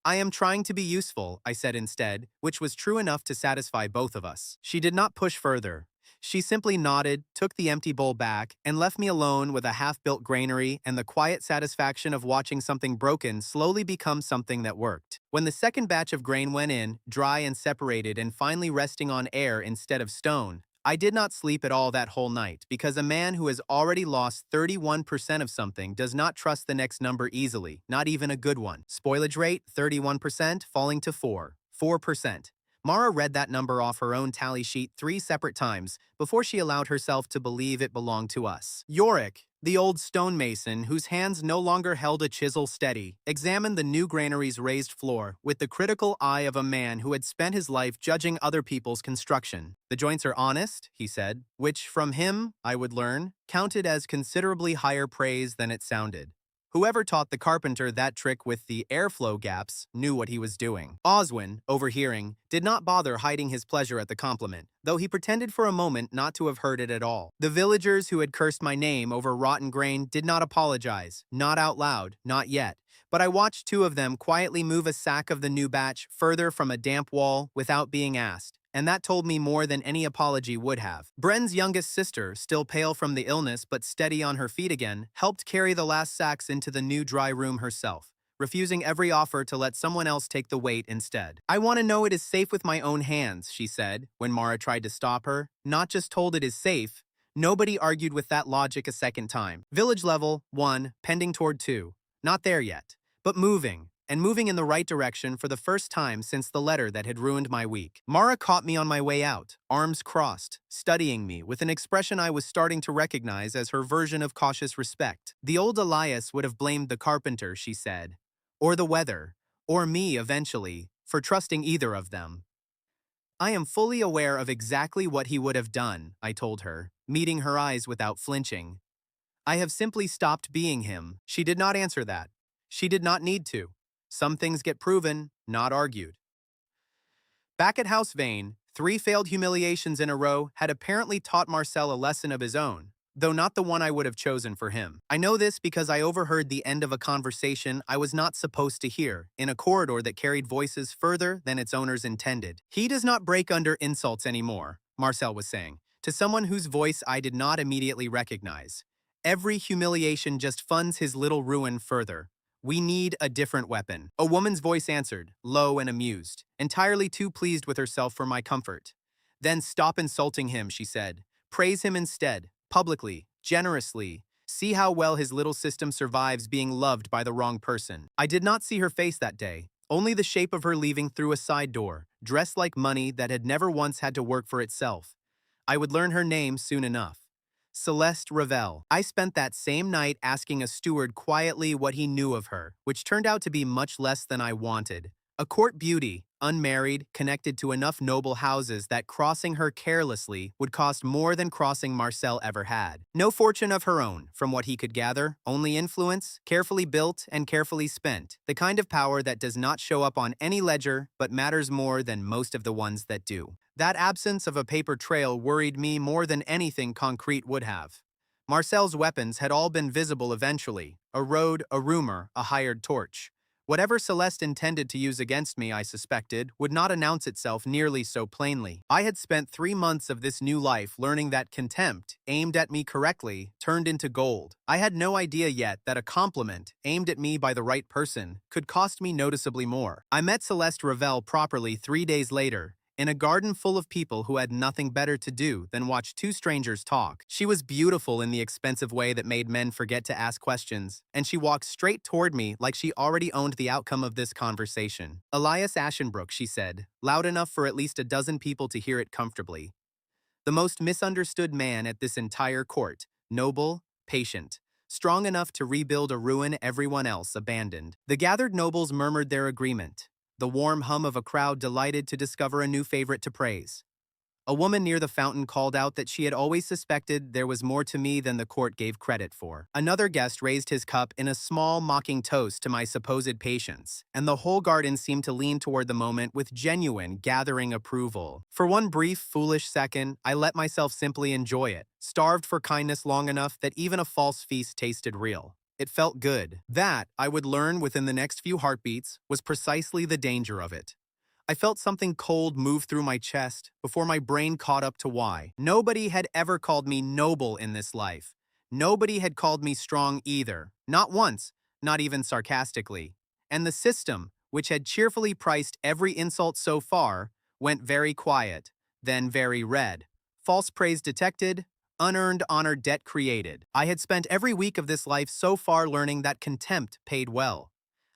"I am trying to be useful," I said instead, which was true enough to satisfy both of us. She did not push further. She simply nodded, took the empty bowl back, and left me alone with a half-built granary and the quiet satisfaction of watching something broken slowly become something that worked. When the second batch of grain went in, dry and separated and finally resting on air instead of stone, I did not sleep at all that whole night because a man who has already lost 31% of something does not trust the next number easily, not even a good one. Spoilage rate, 31%, falling to 4%. Mara read that number off her own tally sheet 3 separate times before she allowed herself to believe it belonged to us. Yorick, the old stonemason whose hands no longer held a chisel steady, examined the new granary's raised floor with the critical eye of a man who had spent his life judging other people's construction. "The joints are honest," he said, which from him, I would learn, counted as considerably higher praise than it sounded. Whoever taught the carpenter that trick with the airflow gaps knew what he was doing. Oswin, overhearing, did not bother hiding his pleasure at the compliment, though he pretended for a moment not to have heard it at all. The villagers who had cursed my name over rotten grain did not apologize, not out loud, not yet, but I watched 2 of them quietly move a sack of the new batch further from a damp wall without being asked, and that told me more than any apology would have. Bren's youngest sister, still pale from the illness but steady on her feet again, helped carry the last sacks into the new dry room herself, refusing every offer to let someone else take the weight instead. "I want to know it is safe with my own hands," she said, when Mara tried to stop her. "Not just told it is safe." Nobody argued with that logic a second time. Village level, 1, pending toward 2. Not there yet, but moving. And moving in the right direction for the first time since the letter that had ruined my week. Mara caught me on my way out, arms crossed, studying me with an expression I was starting to recognize as her version of cautious respect. "The old Elias would have blamed the carpenter," she said, "or the weather, or me eventually, for trusting either of them. I am fully aware of exactly what he would have done," I told her, meeting her eyes without flinching. "I have simply stopped being him." She did not answer that. She did not need to. Some things get proven, not argued. Back at House Vane, 3 failed humiliations in a row had apparently taught Marcel a lesson of his own, though not the one I would have chosen for him. I know this because I overheard the end of a conversation I was not supposed to hear, in a corridor that carried voices further than its owners intended. "He does not break under insults anymore," Marcel was saying, to someone whose voice I did not immediately recognize. "Every humiliation just funds his little ruin further. We need a different weapon." A woman's voice answered, low and amused, entirely too pleased with herself for my comfort. "Then stop insulting him," she said. "Praise him instead, publicly, generously. See how well his little system survives being loved by the wrong person." I did not see her face that day, only the shape of her leaving through a side door, dressed like money that had never once had to work for itself. I would learn her name soon enough. Celeste Ravel. I spent that same night asking a steward quietly what he knew of her, which turned out to be much less than I wanted. A court beauty, unmarried, connected to enough noble houses that crossing her carelessly would cost more than crossing Marcel ever had. No fortune of her own, from what he could gather, only influence, carefully built and carefully spent, the kind of power that does not show up on any ledger but matters more than most of the ones that do. That absence of a paper trail worried me more than anything concrete would have. Marcel's weapons had all been visible eventually, a road, a rumor, a hired torch. Whatever Celeste intended to use against me, I suspected, would not announce itself nearly so plainly. I had spent 3 months of this new life learning that contempt, aimed at me correctly, turned into gold. I had no idea yet that a compliment, aimed at me by the right person, could cost me noticeably more. I met Celeste Ravel properly 3 days later, in a garden full of people who had nothing better to do than watch two strangers talk. She was beautiful in the expensive way that made men forget to ask questions, and she walked straight toward me like she already owned the outcome of this conversation. "Elias Ashenbrook," she said, loud enough for at least a dozen people to hear it comfortably. The most misunderstood man at this entire court, noble, patient, strong enough to rebuild a ruin everyone else abandoned. The gathered nobles murmured their agreement, the warm hum of a crowd delighted to discover a new favorite to praise. A woman near the fountain called out that she had always suspected there was more to me than the court gave credit for. Another guest raised his cup in a small, mocking toast to my supposed patience, and the whole garden seemed to lean toward the moment with genuine, gathering approval. For one brief, foolish second, I let myself simply enjoy it, starved for kindness long enough that even a false feast tasted real. It felt good. That, I would learn within the next few heartbeats, was precisely the danger of it. I felt something cold move through my chest before my brain caught up to why. Nobody had ever called me noble in this life. Nobody had called me strong either. Not once, not even sarcastically. And the system, which had cheerfully priced every insult so far, went very quiet, then very red. False praise detected, unearned honor debt created. I had spent every week of this life so far learning that contempt paid well.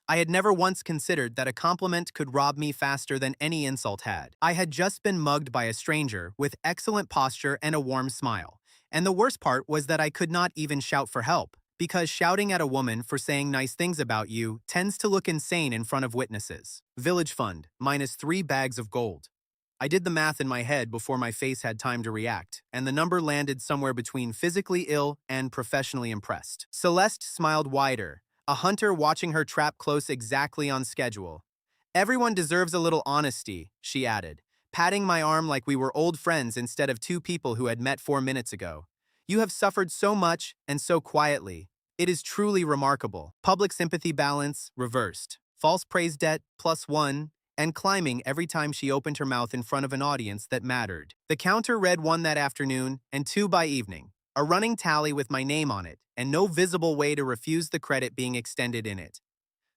I had never once considered that a compliment could rob me faster than any insult had. I had just been mugged by a stranger with excellent posture and a warm smile. And the worst part was that I could not even shout for help, because shouting at a woman for saying nice things about you tends to look insane in front of witnesses. Village fund, -3 bags of gold. I did the math in my head before my face had time to react, and the number landed somewhere between physically ill and professionally impressed. Celeste smiled wider, a hunter watching her trap close exactly on schedule. "Everyone deserves a little honesty," she added, patting my arm like we were old friends instead of two people who had met 4 minutes ago. "You have suffered so much and so quietly. It is truly remarkable." Public sympathy balance reversed. False praise debt +1, and climbing every time she opened her mouth in front of an audience that mattered. The counter read 1 that afternoon and 2 by evening, a running tally with my name on it, and no visible way to refuse the credit being extended in it.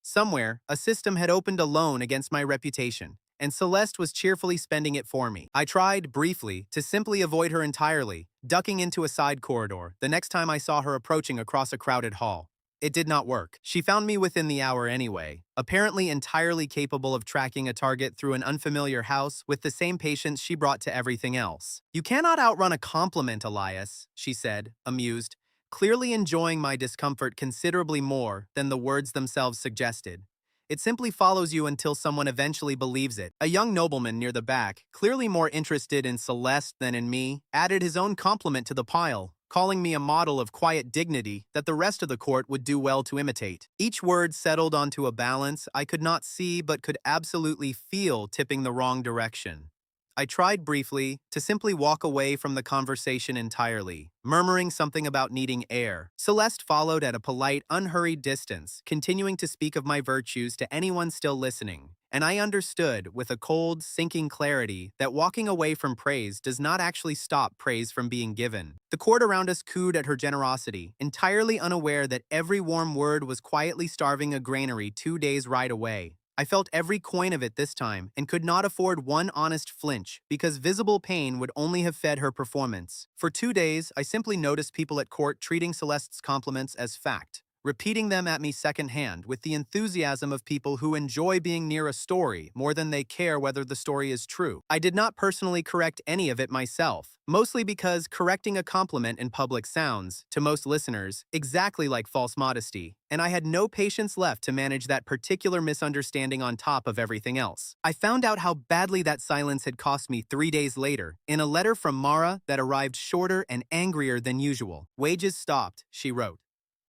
Somewhere, a system had opened a loan against my reputation, and Celeste was cheerfully spending it for me. I tried, briefly, to simply avoid her entirely, ducking into a side corridor the next time I saw her approaching across a crowded hall. It did not work. She found me within the hour anyway, apparently entirely capable of tracking a target through an unfamiliar house with the same patience she brought to everything else. "You cannot outrun a compliment, Elias," she said, amused, clearly enjoying my discomfort considerably more than the words themselves suggested. "It simply follows you until someone eventually believes it." A young nobleman near the back, clearly more interested in Celeste than in me, added his own compliment to the pile, calling me a model of quiet dignity that the rest of the court would do well to imitate. Each word settled onto a balance I could not see but could absolutely feel tipping the wrong direction. I tried briefly to simply walk away from the conversation entirely, murmuring something about needing air. Celeste followed at a polite, unhurried distance, continuing to speak of my virtues to anyone still listening. And I understood, with a cold, sinking clarity, that walking away from praise does not actually stop praise from being given. The court around us cooed at her generosity, entirely unaware that every warm word was quietly starving a granary 2 days' ride away. I felt every coin of it this time and could not afford one honest flinch because visible pain would only have fed her performance. For 2 days, I simply noticed people at court treating Celeste's compliments as fact, repeating them at me secondhand with the enthusiasm of people who enjoy being near a story more than they care whether the story is true. I did not personally correct any of it myself, mostly because correcting a compliment in public sounds, to most listeners, exactly like false modesty, and I had no patience left to manage that particular misunderstanding on top of everything else. I found out how badly that silence had cost me 3 days later, in a letter from Mara that arrived shorter and angrier than usual. Wages stopped, she wrote.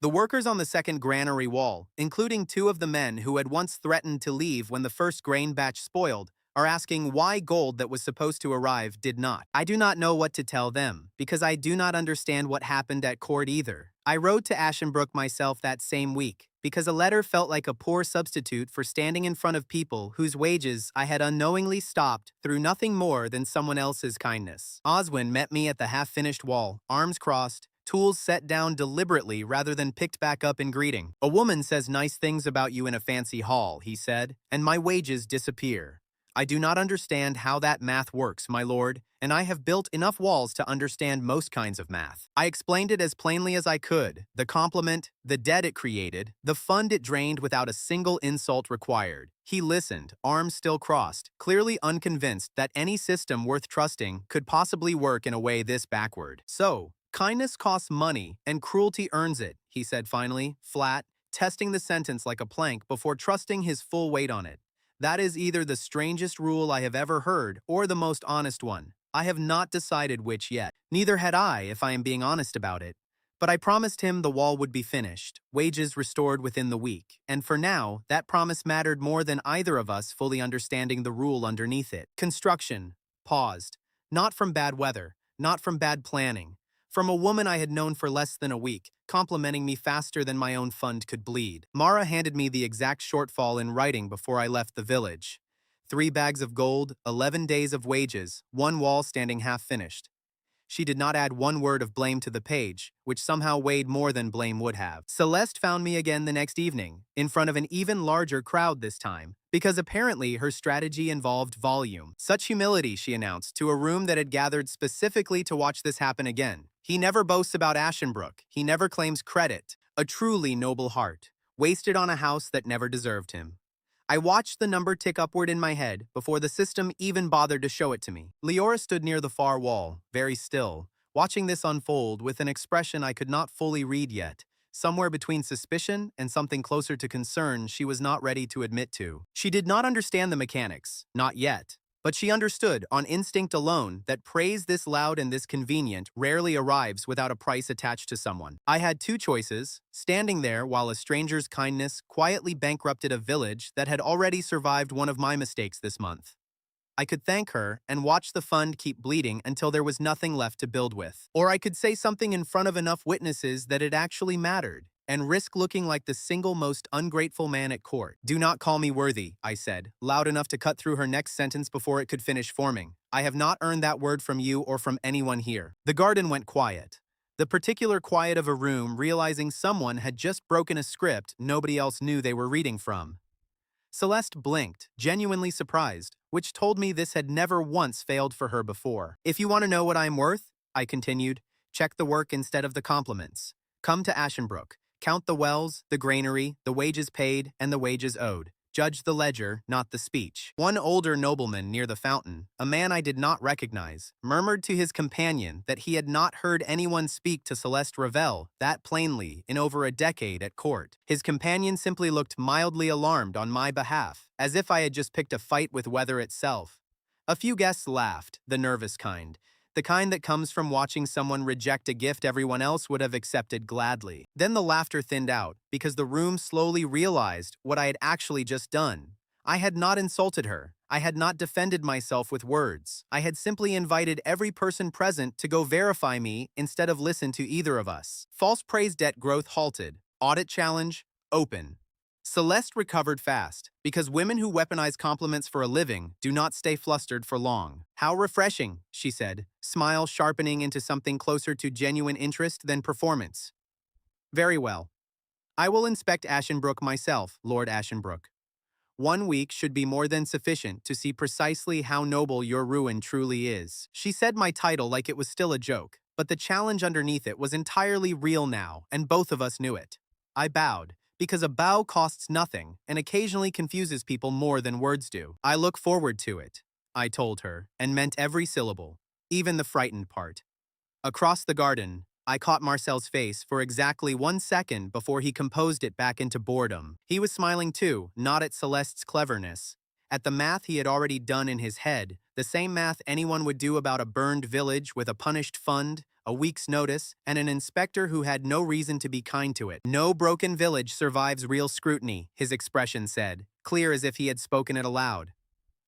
The workers on the second granary wall, including 2 of the men who had once threatened to leave when the first grain batch spoiled, are asking why gold that was supposed to arrive did not. I do not know what to tell them, because I do not understand what happened at court either. I wrote to Ashenbrook myself that same week, because a letter felt like a poor substitute for standing in front of people whose wages I had unknowingly stopped through nothing more than someone else's kindness. Oswin met me at the half-finished wall, arms crossed, tools set down deliberately rather than picked back up in greeting. A woman says nice things about you in a fancy hall, he said, and my wages disappear. I do not understand how that math works, my lord, and I have built enough walls to understand most kinds of math. I explained it as plainly as I could, the compliment, the debt it created, the fund it drained without a single insult required. He listened, arms still crossed, clearly unconvinced that any system worth trusting could possibly work in a way this backward. So, kindness costs money, and cruelty earns it, he said finally, flat, testing the sentence like a plank before trusting his full weight on it. That is either the strangest rule I have ever heard or the most honest one. I have not decided which yet. Neither had I, if I am being honest about it. But I promised him the wall would be finished, wages restored within the week, and for now, that promise mattered more than either of us fully understanding the rule underneath it. Construction paused, not from bad weather, not from bad planning, from a woman I had known for less than a week, complimenting me faster than my own fund could bleed. Mara handed me the exact shortfall in writing before I left the village. 3 bags of gold, 11 days of wages, 1 wall standing half-finished. She did not add one word of blame to the page, which somehow weighed more than blame would have. Celeste found me again the next evening, in front of an even larger crowd this time, because apparently her strategy involved volume. Such humility, she announced, to a room that had gathered specifically to watch this happen again. He never boasts about Ashenbrook. He never claims credit. A truly noble heart, wasted on a house that never deserved him. I watched the number tick upward in my head before the system even bothered to show it to me. Leora stood near the far wall, very still, watching this unfold with an expression I could not fully read yet, somewhere between suspicion and something closer to concern she was not ready to admit to. She did not understand the mechanics, not yet. But she understood, on instinct alone, that praise this loud and this convenient rarely arrives without a price attached to someone. I had 2 choices, standing there while a stranger's kindness quietly bankrupted a village that had already survived one of my mistakes this month. I could thank her and watch the fund keep bleeding until there was nothing left to build with. Or I could say something in front of enough witnesses that it actually mattered, and risk looking like the single most ungrateful man at court. Do not call me worthy, I said, loud enough to cut through her next sentence before it could finish forming. I have not earned that word from you or from anyone here. The garden went quiet. The particular quiet of a room realizing someone had just broken a script nobody else knew they were reading from. Celeste blinked, genuinely surprised, which told me this had never once failed for her before. If you want to know what I'm worth, I continued, check the work instead of the compliments. Come to Ashenbrook. Count the wells, the granary, the wages paid, and the wages owed. Judge the ledger, not the speech. One older nobleman near the fountain, a man I did not recognize, murmured to his companion that he had not heard anyone speak to Celeste Ravel that plainly in over a decade at court. His companion simply looked mildly alarmed on my behalf, as if I had just picked a fight with weather itself. A few guests laughed, the nervous kind, the kind that comes from watching someone reject a gift everyone else would have accepted gladly. Then the laughter thinned out, because the room slowly realized what I had actually just done. I had not insulted her. I had not defended myself with words. I had simply invited every person present to go verify me instead of listen to either of us. False praise debt growth halted. Audit challenge, open. Celeste recovered fast, because women who weaponize compliments for a living do not stay flustered for long. How refreshing, she said, smile sharpening into something closer to genuine interest than performance. Very well. I will inspect Ashenbrook myself, Lord Ashenbrook. 1 week should be more than sufficient to see precisely how noble your ruin truly is. She said my title like it was still a joke, but the challenge underneath it was entirely real now, and both of us knew it. I bowed, because a bow costs nothing and occasionally confuses people more than words do. I look forward to it, I told her, and meant every syllable, even the frightened part. Across the garden, I caught Marcel's face for exactly 1 second before he composed it back into boredom. He was smiling too, not at Celeste's cleverness. At the math he had already done in his head, the same math anyone would do about a burned village with a punished fund, a week's notice, and an inspector who had no reason to be kind to it. No broken village survives real scrutiny, his expression said, clear as if he had spoken it aloud.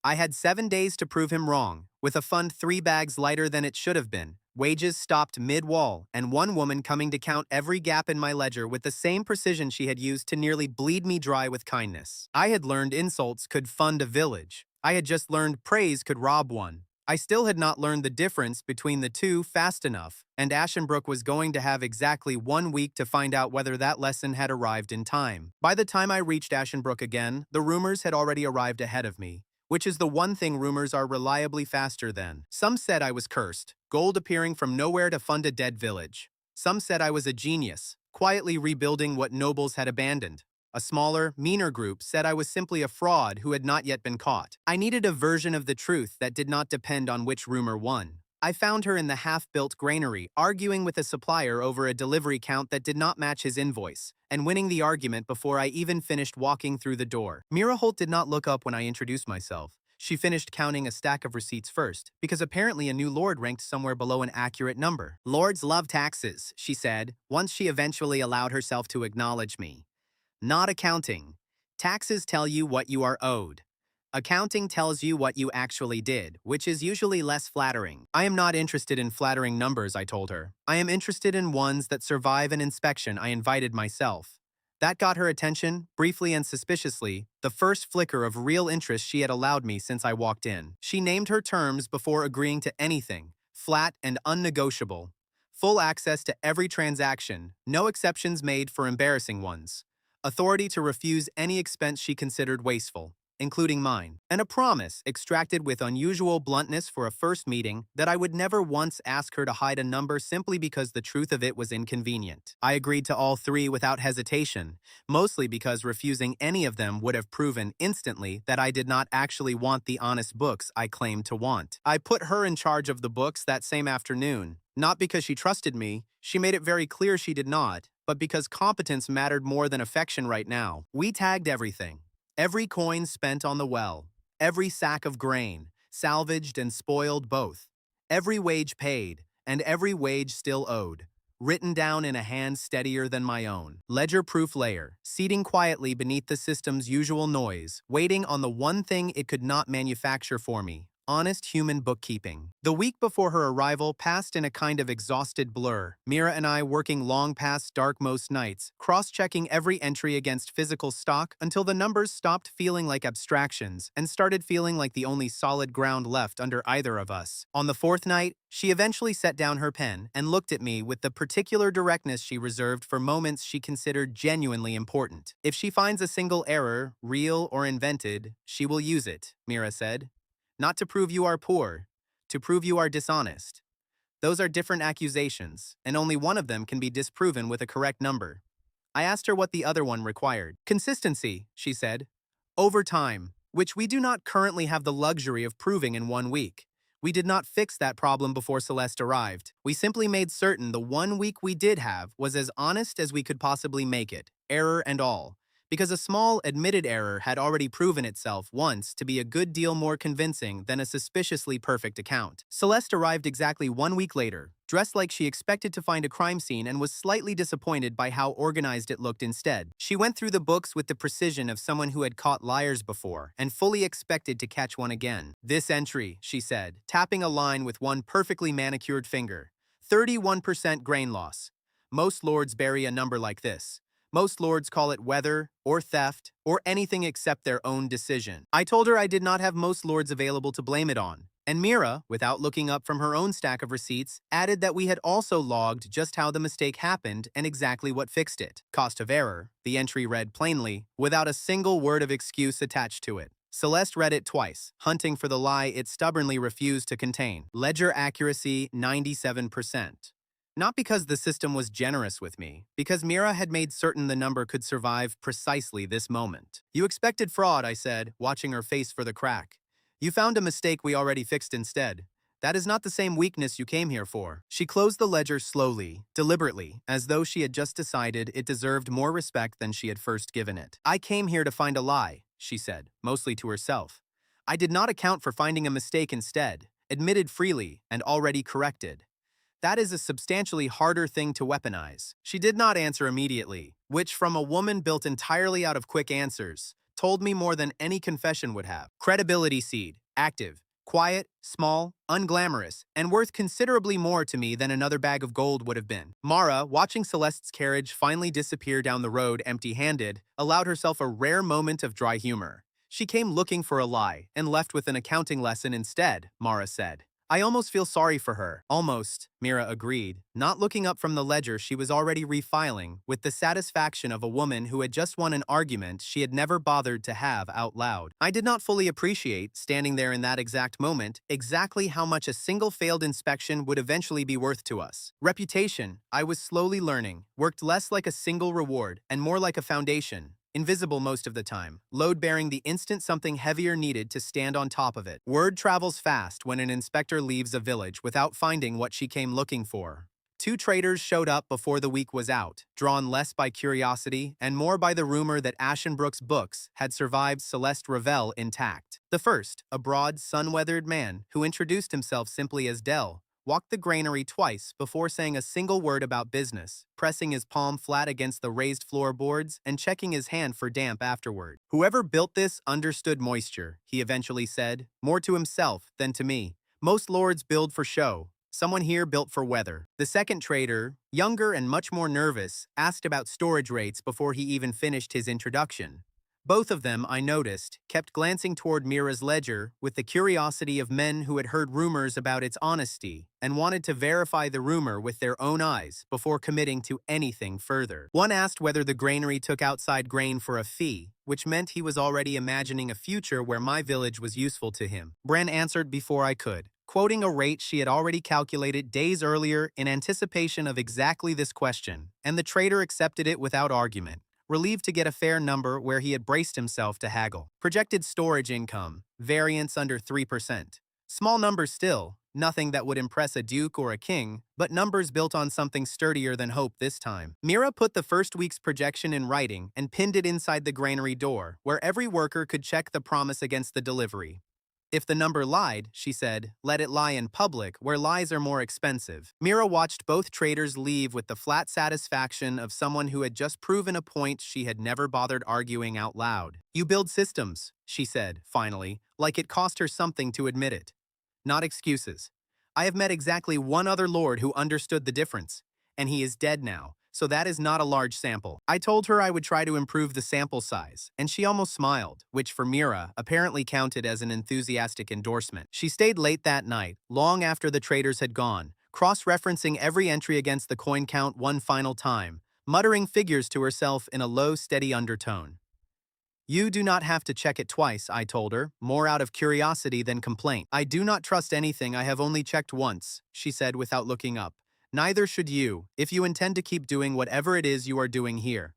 I had 7 days to prove him wrong, with a fund 3 bags lighter than it should have been, wages stopped mid-wall, and one woman coming to count every gap in my ledger with the same precision she had used to nearly bleed me dry with kindness. I had learned insults could fund a village. I had just learned praise could rob one. I still had not learned the difference between the two fast enough, and Ashenbrook was going to have exactly 1 week to find out whether that lesson had arrived in time. By the time I reached Ashenbrook again, the rumors had already arrived ahead of me, which is the one thing rumors are reliably faster than. Some said I was cursed, gold appearing from nowhere to fund a dead village. Some said I was a genius, quietly rebuilding what nobles had abandoned. A smaller, meaner group said I was simply a fraud who had not yet been caught. I needed a version of the truth that did not depend on which rumor won. I found her in the half-built granary, arguing with a supplier over a delivery count that did not match his invoice, and winning the argument before I even finished walking through the door. Mira Holt did not look up when I introduced myself. She finished counting a stack of receipts first, because apparently a new lord ranked somewhere below an accurate number. Lords love taxes, she said, once she eventually allowed herself to acknowledge me. Not accounting. Taxes tell you what you are owed. Accounting tells you what you actually did, which is usually less flattering. I am not interested in flattering numbers, I told her. I am interested in ones that survive an inspection I invited myself. That got her attention, briefly and suspiciously, the first flicker of real interest she had allowed me since I walked in. She named her terms before agreeing to anything, flat and unnegotiable. Full access to every transaction, no exceptions made for embarrassing ones. Authority to refuse any expense she considered wasteful, including mine, and a promise extracted with unusual bluntness for a first meeting that I would never once ask her to hide a number simply because the truth of it was inconvenient. I agreed to all 3 without hesitation, mostly because refusing any of them would have proven instantly that I did not actually want the honest books I claimed to want. I put her in charge of the books that same afternoon, not because she trusted me, she made it very clear she did not, but because competence mattered more than affection right now. We tagged everything. Every coin spent on the well, every sack of grain, salvaged and spoiled both, every wage paid, and every wage still owed, written down in a hand steadier than my own. Ledger-proof layer, seating quietly beneath the system's usual noise, waiting on the one thing it could not manufacture for me. Honest human bookkeeping. The week before her arrival passed in a kind of exhausted blur, Mira and I working long past dark most nights, cross-checking every entry against physical stock until the numbers stopped feeling like abstractions and started feeling like the only solid ground left under either of us. On the 4th night, she eventually set down her pen and looked at me with the particular directness she reserved for moments she considered genuinely important. If she finds a single error, real or invented, she will use it, Mira said. Not to prove you are poor, to prove you are dishonest. Those are different accusations, and only one of them can be disproven with a correct number. I asked her what the other one required. Consistency, she said. Over time, which we do not currently have the luxury of proving in 1 week. We did not fix that problem before Celeste arrived. We simply made certain the 1 week we did have was as honest as we could possibly make it, error and all. Because a small, admitted error had already proven itself once to be a good deal more convincing than a suspiciously perfect account. Celeste arrived exactly 1 week later, dressed like she expected to find a crime scene and was slightly disappointed by how organized it looked instead. She went through the books with the precision of someone who had caught liars before and fully expected to catch one again. This entry, she said, tapping a line with one perfectly manicured finger. 31% grain loss. Most lords bury a number like this. Most lords call it weather, or theft, or anything except their own decision. I told her I did not have most lords available to blame it on, and Mira, without looking up from her own stack of receipts, added that we had also logged just how the mistake happened and exactly what fixed it. Cost of error, the entry read plainly, without a single word of excuse attached to it. Celeste read it twice, hunting for the lie it stubbornly refused to contain. Ledger accuracy, 97%. Not because the system was generous with me, because Mira had made certain the number could survive precisely this moment. You expected fraud, I said, watching her face for the crack. You found a mistake we already fixed instead. That is not the same weakness you came here for. She closed the ledger slowly, deliberately, as though she had just decided it deserved more respect than she had first given it. I came here to find a lie, she said, mostly to herself. I did not account for finding a mistake instead, admitted freely and already corrected. That is a substantially harder thing to weaponize. She did not answer immediately, which from a woman built entirely out of quick answers, told me more than any confession would have. Credibility seed, active, quiet, small, unglamorous, and worth considerably more to me than another bag of gold would have been. Mara, watching Celeste's carriage finally disappear down the road empty-handed, allowed herself a rare moment of dry humor. She came looking for a lie and left with an accounting lesson instead, Mara said. I almost feel sorry for her. Almost, Mira agreed, not looking up from the ledger she was already refiling, with the satisfaction of a woman who had just won an argument she had never bothered to have out loud. I did not fully appreciate, standing there in that exact moment, exactly how much a single failed inspection would eventually be worth to us. Reputation, I was slowly learning, worked less like a single reward and more like a foundation. Invisible most of the time, load-bearing the instant something heavier needed to stand on top of it. Word travels fast when an inspector leaves a village without finding what she came looking for. Two traders showed up before the week was out, drawn less by curiosity and more by the rumor that Ashenbrook's books had survived Celeste Ravel intact. The first, a broad, sun-weathered man who introduced himself simply as Dell, walked the granary twice before saying a single word about business, pressing his palm flat against the raised floorboards and checking his hand for damp afterward. Whoever built this understood moisture, he eventually said, more to himself than to me. Most lords build for show. Someone here built for weather. The second trader, younger and much more nervous, asked about storage rates before he even finished his introduction. Both of them, I noticed, kept glancing toward Mira's ledger with the curiosity of men who had heard rumors about its honesty and wanted to verify the rumor with their own eyes before committing to anything further. One asked whether the granary took outside grain for a fee, which meant he was already imagining a future where my village was useful to him. Bren answered before I could, quoting a rate she had already calculated days earlier in anticipation of exactly this question, and the trader accepted it without argument, relieved to get a fair number where he had braced himself to haggle. Projected storage income, variance under 3%. Small numbers still, nothing that would impress a duke or a king, but numbers built on something sturdier than hope this time. Mira put the first week's projection in writing and pinned it inside the granary door, where every worker could check the promise against the delivery. If the number lied, she said, let it lie in public, where lies are more expensive. Mira watched both traders leave with the flat satisfaction of someone who had just proven a point she had never bothered arguing out loud. You build systems, she said, finally, like it cost her something to admit it. Not excuses. I have met exactly one other lord who understood the difference, and he is dead now. So that is not a large sample. I told her I would try to improve the sample size, and she almost smiled, which for Mira apparently counted as an enthusiastic endorsement. She stayed late that night, long after the traders had gone, cross-referencing every entry against the coin count one final time, muttering figures to herself in a low, steady undertone. You do not have to check it twice, I told her, more out of curiosity than complaint. I do not trust anything I have only checked once, she said without looking up. Neither should you, if you intend to keep doing whatever it is you are doing here.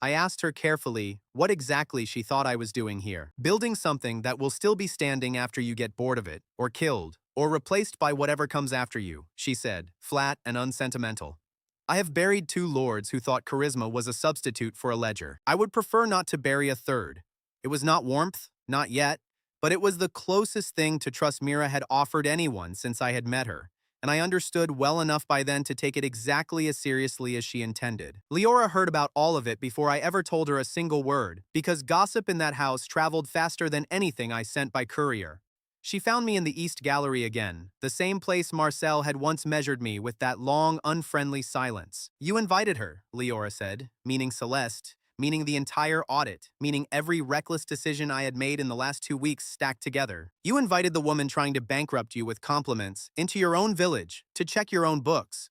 I asked her carefully what exactly she thought I was doing here. Building something that will still be standing after you get bored of it, or killed, or replaced by whatever comes after you, she said, flat and unsentimental. I have buried two lords who thought charisma was a substitute for a ledger. I would prefer not to bury a third. It was not warmth, not yet, but it was the closest thing to trust Mira had offered anyone since I had met her, and I understood well enough by then to take it exactly as seriously as she intended. Leora heard about all of it before I ever told her a single word, because gossip in that house traveled faster than anything I sent by courier. She found me in the East Gallery again, the same place Marcel had once measured me with that long, unfriendly silence. You invited her, Leora said, meaning Celeste, meaning the entire audit, meaning every reckless decision I had made in the last 2 weeks stacked together. You invited the woman trying to bankrupt you with compliments into your own village to check your own books.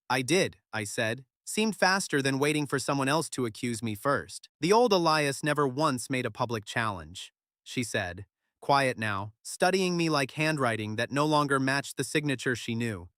I did, I said. Seemed faster than waiting for someone else to accuse me first. The old Elias never once made a public challenge, she said, quiet now, studying me like handwriting that no longer matched the signature she knew.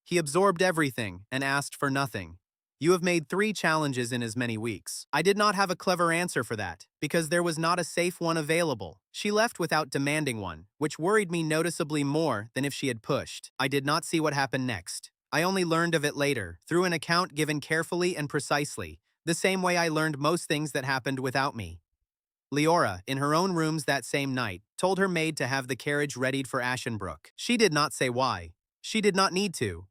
He absorbed everything and asked for nothing. You have made 3 challenges in as many weeks. I did not have a clever answer for that, because there was not a safe one available. She left without demanding one, which worried me noticeably more than if she had pushed. I did not see what happened next. I only learned of it later, through an account given carefully and precisely, the same way I learned most things that happened without me. Leora, in her own rooms that same night, told her maid to have the carriage readied for Ashenbrook. She did not say why. She did not need to.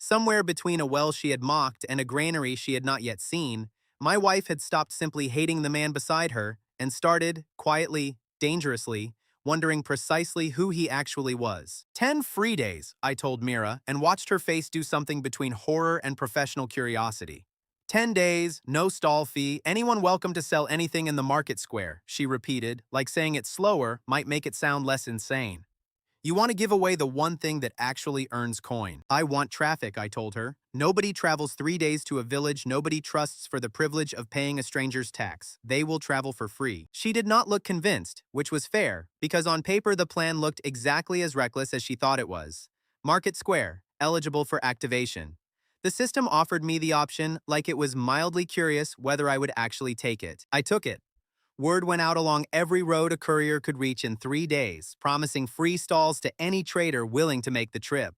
Somewhere between a well she had mocked and a granary she had not yet seen, my wife had stopped simply hating the man beside her and started, quietly, dangerously, wondering precisely who he actually was. 10 free days, I told Mira, and watched her face do something between horror and professional curiosity. 10 days, no stall fee, anyone welcome to sell anything in the market square, she repeated, like saying it slower might make it sound less insane. You want to give away the one thing that actually earns coin. I want traffic, I told her. Nobody travels 3 days to a village nobody trusts for the privilege of paying a stranger's tax. They will travel for free. She did not look convinced, which was fair, because on paper the plan looked exactly as reckless as she thought it was. Market Square, eligible for activation. The system offered me the option like it was mildly curious whether I would actually take it. I took it. Word went out along every road a courier could reach in 3 days, promising free stalls to any trader willing to make the trip.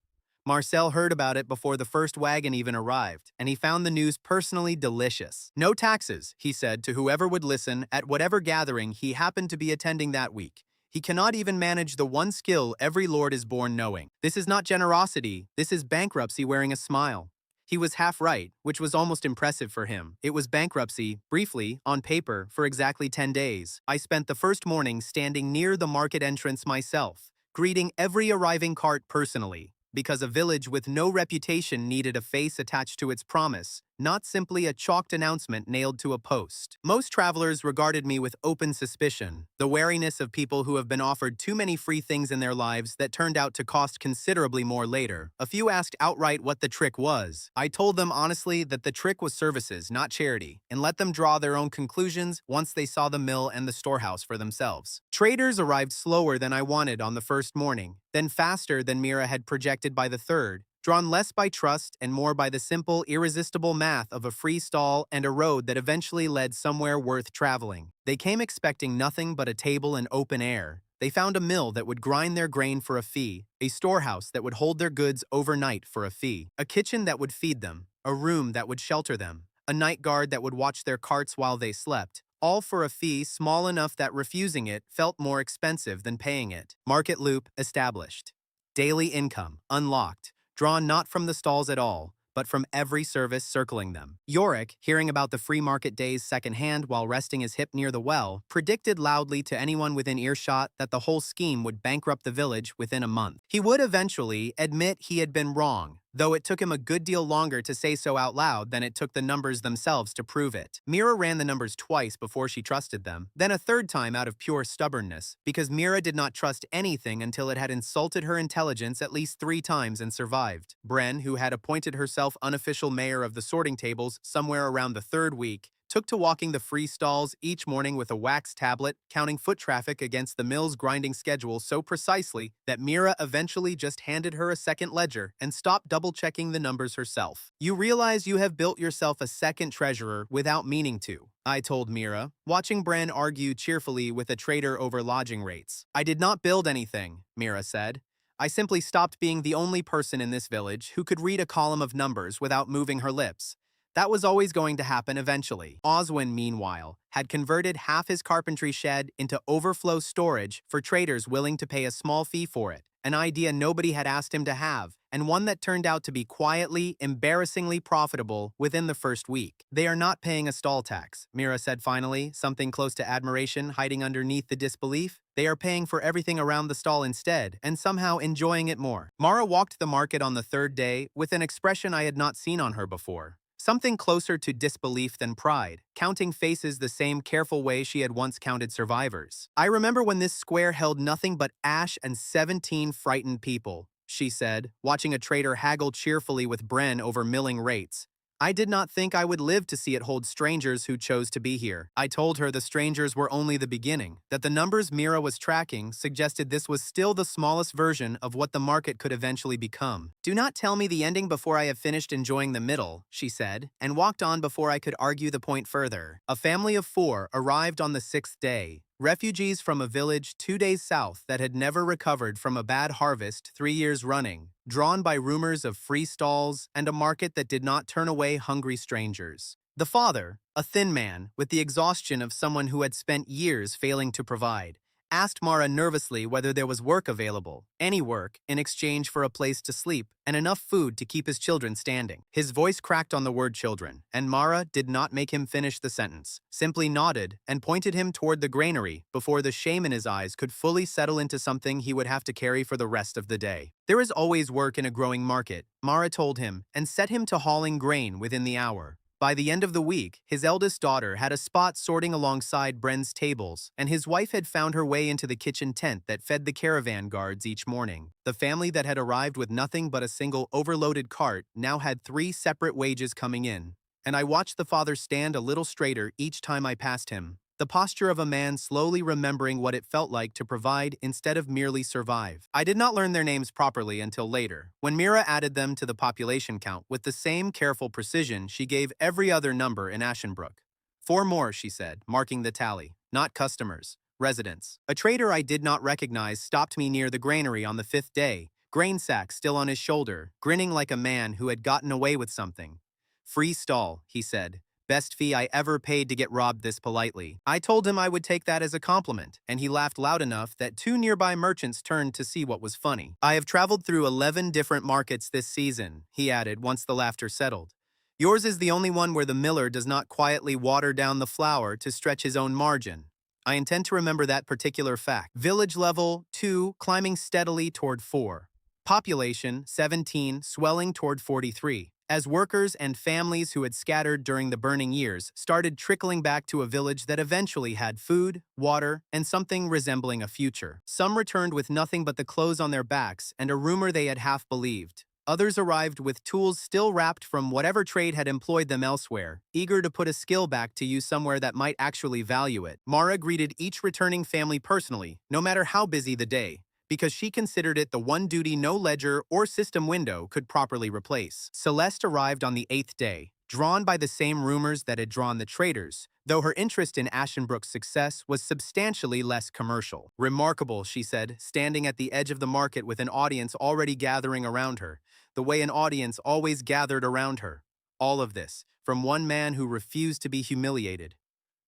Marcel heard about it before the first wagon even arrived, and he found the news personally delicious. No taxes, he said to whoever would listen at whatever gathering he happened to be attending that week. He cannot even manage the one skill every lord is born knowing. This is not generosity, this is bankruptcy wearing a smile. He was half right, which was almost impressive for him. It was bankruptcy, briefly, on paper, for exactly 10 days. I spent the first morning standing near the market entrance myself, greeting every arriving cart personally, because a village with no reputation needed a face attached to its promise, not simply a chalked announcement nailed to a post. Most travelers regarded me with open suspicion, the wariness of people who have been offered too many free things in their lives that turned out to cost considerably more later. A few asked outright what the trick was. I told them honestly that the trick was services, not charity, and let them draw their own conclusions once they saw the mill and the storehouse for themselves. Traders arrived slower than I wanted on the first morning, then faster than Mira had projected by the third, drawn less by trust and more by the simple, irresistible math of a free stall and a road that eventually led somewhere worth traveling. They came expecting nothing but a table and open air. They found a mill that would grind their grain for a fee, a storehouse that would hold their goods overnight for a fee, a kitchen that would feed them, a room that would shelter them, a night guard that would watch their carts while they slept, all for a fee small enough that refusing it felt more expensive than paying it. Market loop established. Daily income unlocked. Drawn not from the stalls at all, but from every service circling them. Yorick, hearing about the free market days secondhand while resting his hip near the well, predicted loudly to anyone within earshot that the whole scheme would bankrupt the village within a month. He would eventually admit he had been wrong, though it took him a good deal longer to say so out loud than it took the numbers themselves to prove it. Mira ran the numbers twice before she trusted them, then a third time out of pure stubbornness, because Mira did not trust anything until it had insulted her intelligence at least 3 times and survived. Bren, who had appointed herself unofficial mayor of the sorting tables somewhere around the 3rd week, took to walking the free stalls each morning with a wax tablet, counting foot traffic against the mill's grinding schedule so precisely that Mira eventually just handed her a second ledger and stopped double-checking the numbers herself. You realize you have built yourself a second treasurer without meaning to, I told Mira, watching Bren argue cheerfully with a trader over lodging rates. I did not build anything, Mira said. I simply stopped being the only person in this village who could read a column of numbers without moving her lips. That was always going to happen eventually. Oswin, meanwhile, had converted half his carpentry shed into overflow storage for traders willing to pay a small fee for it, an idea nobody had asked him to have, and one that turned out to be quietly, embarrassingly profitable within the first week. They are not paying a stall tax, Mira said finally, something close to admiration hiding underneath the disbelief. They are paying for everything around the stall instead, and somehow enjoying it more. Mara walked the market on the 3rd day with an expression I had not seen on her before. Something closer to disbelief than pride, counting faces the same careful way she had once counted survivors. I remember when this square held nothing but ash and 17 frightened people, she said, watching a trader haggle cheerfully with Bren over milling rates. I did not think I would live to see it hold strangers who chose to be here. I told her the strangers were only the beginning, that the numbers Mira was tracking suggested this was still the smallest version of what the market could eventually become. Do not tell me the ending before I have finished enjoying the middle, she said, and walked on before I could argue the point further. A family of 4 arrived on the 6th day. Refugees from a village 2 days south that had never recovered from a bad harvest 3 years running, drawn by rumors of free stalls and a market that did not turn away hungry strangers. The father, a thin man with the exhaustion of someone who had spent years failing to provide, asked Mara nervously whether there was work available, any work, in exchange for a place to sleep and enough food to keep his children standing. His voice cracked on the word children, and Mara did not make him finish the sentence, simply nodded and pointed him toward the granary before the shame in his eyes could fully settle into something he would have to carry for the rest of the day. There is always work in a growing market, Mara told him, and set him to hauling grain within the hour. By the end of the week, his eldest daughter had a spot sorting alongside Bren's tables, and his wife had found her way into the kitchen tent that fed the caravan guards each morning. The family that had arrived with nothing but a single overloaded cart now had 3 separate wages coming in, and I watched the father stand a little straighter each time I passed him. The posture of a man slowly remembering what it felt like to provide instead of merely survive. I did not learn their names properly until later, when Mira added them to the population count with the same careful precision she gave every other number in Ashenbrook. 4 more, she said, marking the tally. Not customers, residents. A trader I did not recognize stopped me near the granary on the 5th day, grain sack still on his shoulder, grinning like a man who had gotten away with something. Free stall, he said. Best fee I ever paid to get robbed this politely. I told him I would take that as a compliment, and he laughed loud enough that 2 nearby merchants turned to see what was funny. I have traveled through 11 different markets this season, he added once the laughter settled. Yours is the only one where the miller does not quietly water down the flour to stretch his own margin. I intend to remember that particular fact. Village level, 2, climbing steadily toward 4. Population, 17, swelling toward 43. As workers and families who had scattered during the burning years started trickling back to a village that eventually had food, water, and something resembling a future. Some returned with nothing but the clothes on their backs and a rumor they had half believed. Others arrived with tools still wrapped from whatever trade had employed them elsewhere, eager to put a skill back to use somewhere that might actually value it. Mara greeted each returning family personally, no matter how busy the day, because she considered it the one duty no ledger or system window could properly replace. Celeste arrived on the 8th day, drawn by the same rumors that had drawn the traders, though her interest in Ashenbrook's success was substantially less commercial. Remarkable, she said, standing at the edge of the market with an audience already gathering around her, the way an audience always gathered around her. All of this, from one man who refused to be humiliated.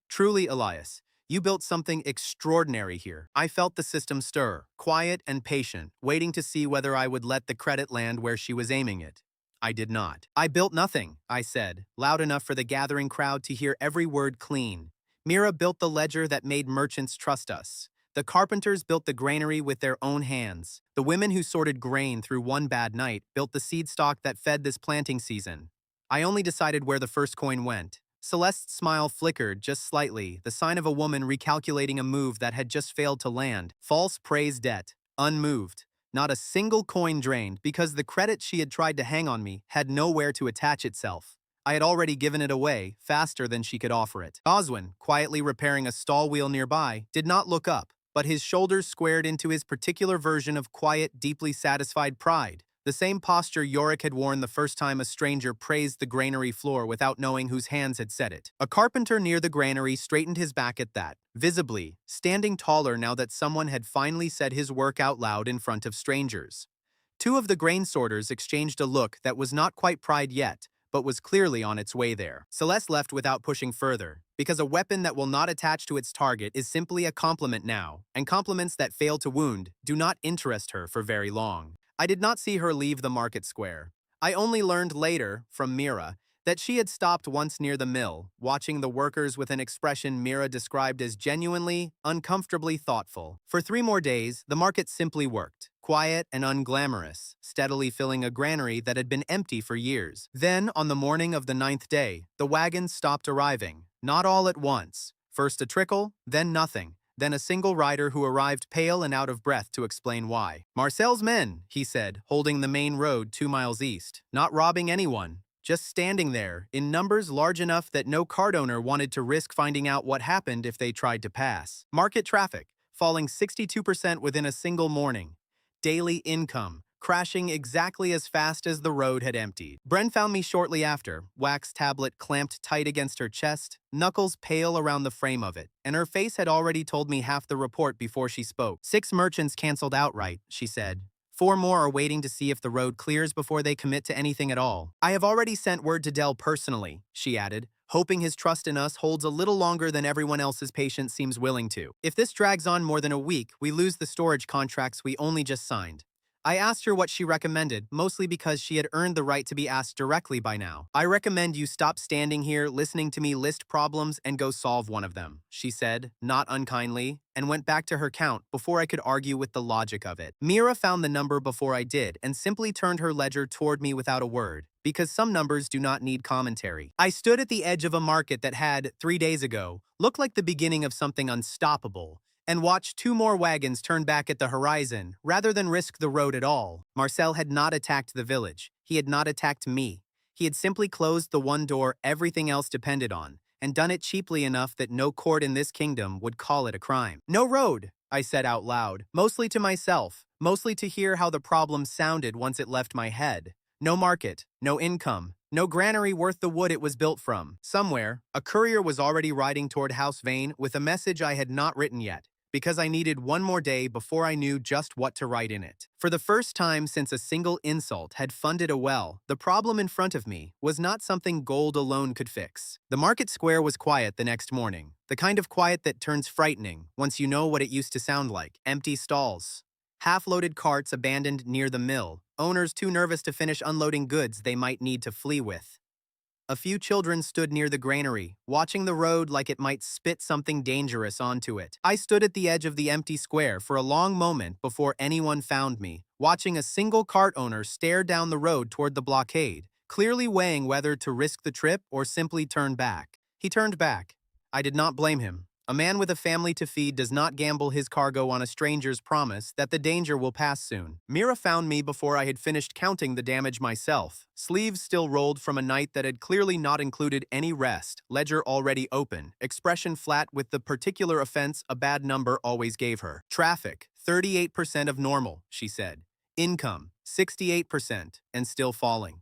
Truly, Elias, you built something extraordinary here. I felt the system stir, quiet and patient, waiting to see whether I would let the credit land where she was aiming it. I did not. I built nothing, I said, loud enough for the gathering crowd to hear every word clean. Mira built the ledger that made merchants trust us. The carpenters built the granary with their own hands. The women who sorted grain through one bad night built the seed stock that fed this planting season. I only decided where the first coin went. Celeste's smile flickered just slightly, the sign of a woman recalculating a move that had just failed to land. False praise debt. Unmoved. Not a single coin drained because the credit she had tried to hang on me had nowhere to attach itself. I had already given it away, faster than she could offer it. Oswin, quietly repairing a stall wheel nearby, did not look up, but his shoulders squared into his particular version of quiet, deeply satisfied pride. The same posture Yorick had worn the first time a stranger praised the granary floor without knowing whose hands had set it. A carpenter near the granary straightened his back at that, visibly, standing taller now that someone had finally said his work out loud in front of strangers. 2 of the grain sorters exchanged a look that was not quite pride yet, but was clearly on its way there. Celeste left without pushing further, because a weapon that will not attach to its target is simply a compliment now, and compliments that fail to wound do not interest her for very long. I did not see her leave the market square. I only learned later, from Mira, that she had stopped once near the mill, watching the workers with an expression Mira described as genuinely, uncomfortably thoughtful. For 3 more days, the market simply worked, quiet and unglamorous, steadily filling a granary that had been empty for years. Then, on the morning of the 9th day, the wagons stopped arriving, not all at once. First a trickle, then nothing. Then a single rider who arrived pale and out of breath to explain why. Marcel's men, he said, holding the main road 2 miles east. Not robbing anyone. just standing there, in numbers large enough that no cart owner wanted to risk finding out what happened if they tried to pass. Market traffic, falling 62% within a single morning. Daily income, crashing exactly as fast as the road had emptied. Bren found me shortly after, wax tablet clamped tight against her chest, knuckles pale around the frame of it, and her face had already told me half the report before she spoke. 6 merchants canceled outright, she said. 4 more are waiting to see if the road clears before they commit to anything at all. I have already sent word to Dell personally, she added, hoping his trust in us holds a little longer than everyone else's patience seems willing to. If this drags on more than a week, we lose the storage contracts we only just signed. I asked her what she recommended, mostly because she had earned the right to be asked directly by now. I recommend you stop standing here, listening to me list problems, and go solve one of them, she said, not unkindly, and went back to her count before I could argue with the logic of it. Mira found the number before I did and simply turned her ledger toward me without a word, because some numbers do not need commentary. I stood at the edge of a market that had, 3 days ago, looked like the beginning of something unstoppable, and watched 2 more wagons turn back at the horizon, rather than risk the road at all. Marcel had not attacked the village. He had not attacked me. He had simply closed the one door everything else depended on, and done it cheaply enough that no court in this kingdom would call it a crime. No road, I said out loud, mostly to myself, mostly to hear how the problem sounded once it left my head. No market, no income, no granary worth the wood it was built from. Somewhere, a courier was already riding toward House Vane with a message I had not written yet, because I needed one more day before I knew just what to write in it. For the first time since a single insult had funded a well, the problem in front of me was not something gold alone could fix. The market square was quiet the next morning, the kind of quiet that turns frightening once you know what it used to sound like. Empty stalls, half-loaded carts abandoned near the mill, owners too nervous to finish unloading goods they might need to flee with. A few children stood near the granary, watching the road like it might spit something dangerous onto it. I stood at the edge of the empty square for a long moment before anyone found me, watching a single cart owner stare down the road toward the blockade, clearly weighing whether to risk the trip or simply turn back. He turned back. I did not blame him. A man with a family to feed does not gamble his cargo on a stranger's promise that the danger will pass soon. Mira found me before I had finished counting the damage myself. Sleeves still rolled from a night that had clearly not included any rest, ledger already open, expression flat with the particular offense a bad number always gave her. Traffic, 38% of normal, she said. Income, 68%, and still falling.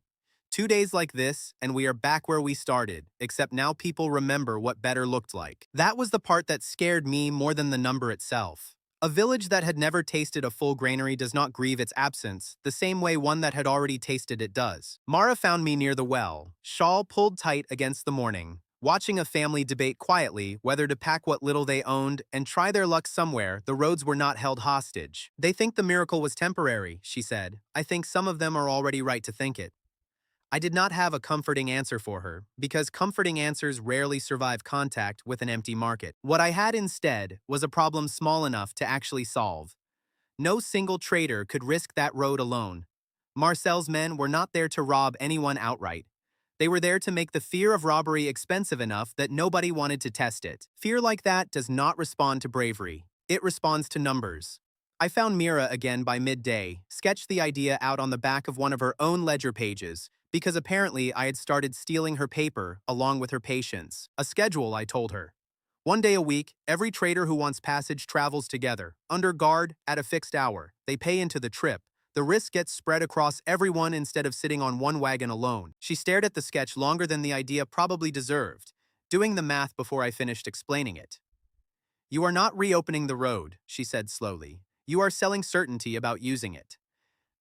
2 days like this, and we are back where we started, except now people remember what better looked like. That was the part that scared me more than the number itself. A village that had never tasted a full granary does not grieve its absence, the same way one that had already tasted it does. Mara found me near the well, shawl pulled tight against the morning, watching a family debate quietly whether to pack what little they owned and try their luck somewhere the roads were not held hostage. They think the miracle was temporary, she said. I think some of them are already right to think it. I did not have a comforting answer for her, because comforting answers rarely survive contact with an empty market. What I had instead was a problem small enough to actually solve. No single trader could risk that road alone. Marcel's men were not there to rob anyone outright. They were there to make the fear of robbery expensive enough that nobody wanted to test it. Fear like that does not respond to bravery. It responds to numbers. I found Mira again by midday, sketched the idea out on the back of one of her own ledger pages, because apparently I had started stealing her paper along with her patience. A schedule, I told her. 1 day a week, every trader who wants passage travels together, under guard, at a fixed hour. They pay into the trip. The risk gets spread across everyone instead of sitting on one wagon alone. She stared at the sketch longer than the idea probably deserved, doing the math before I finished explaining it. You are not reopening the road, she said slowly. You are selling certainty about using it.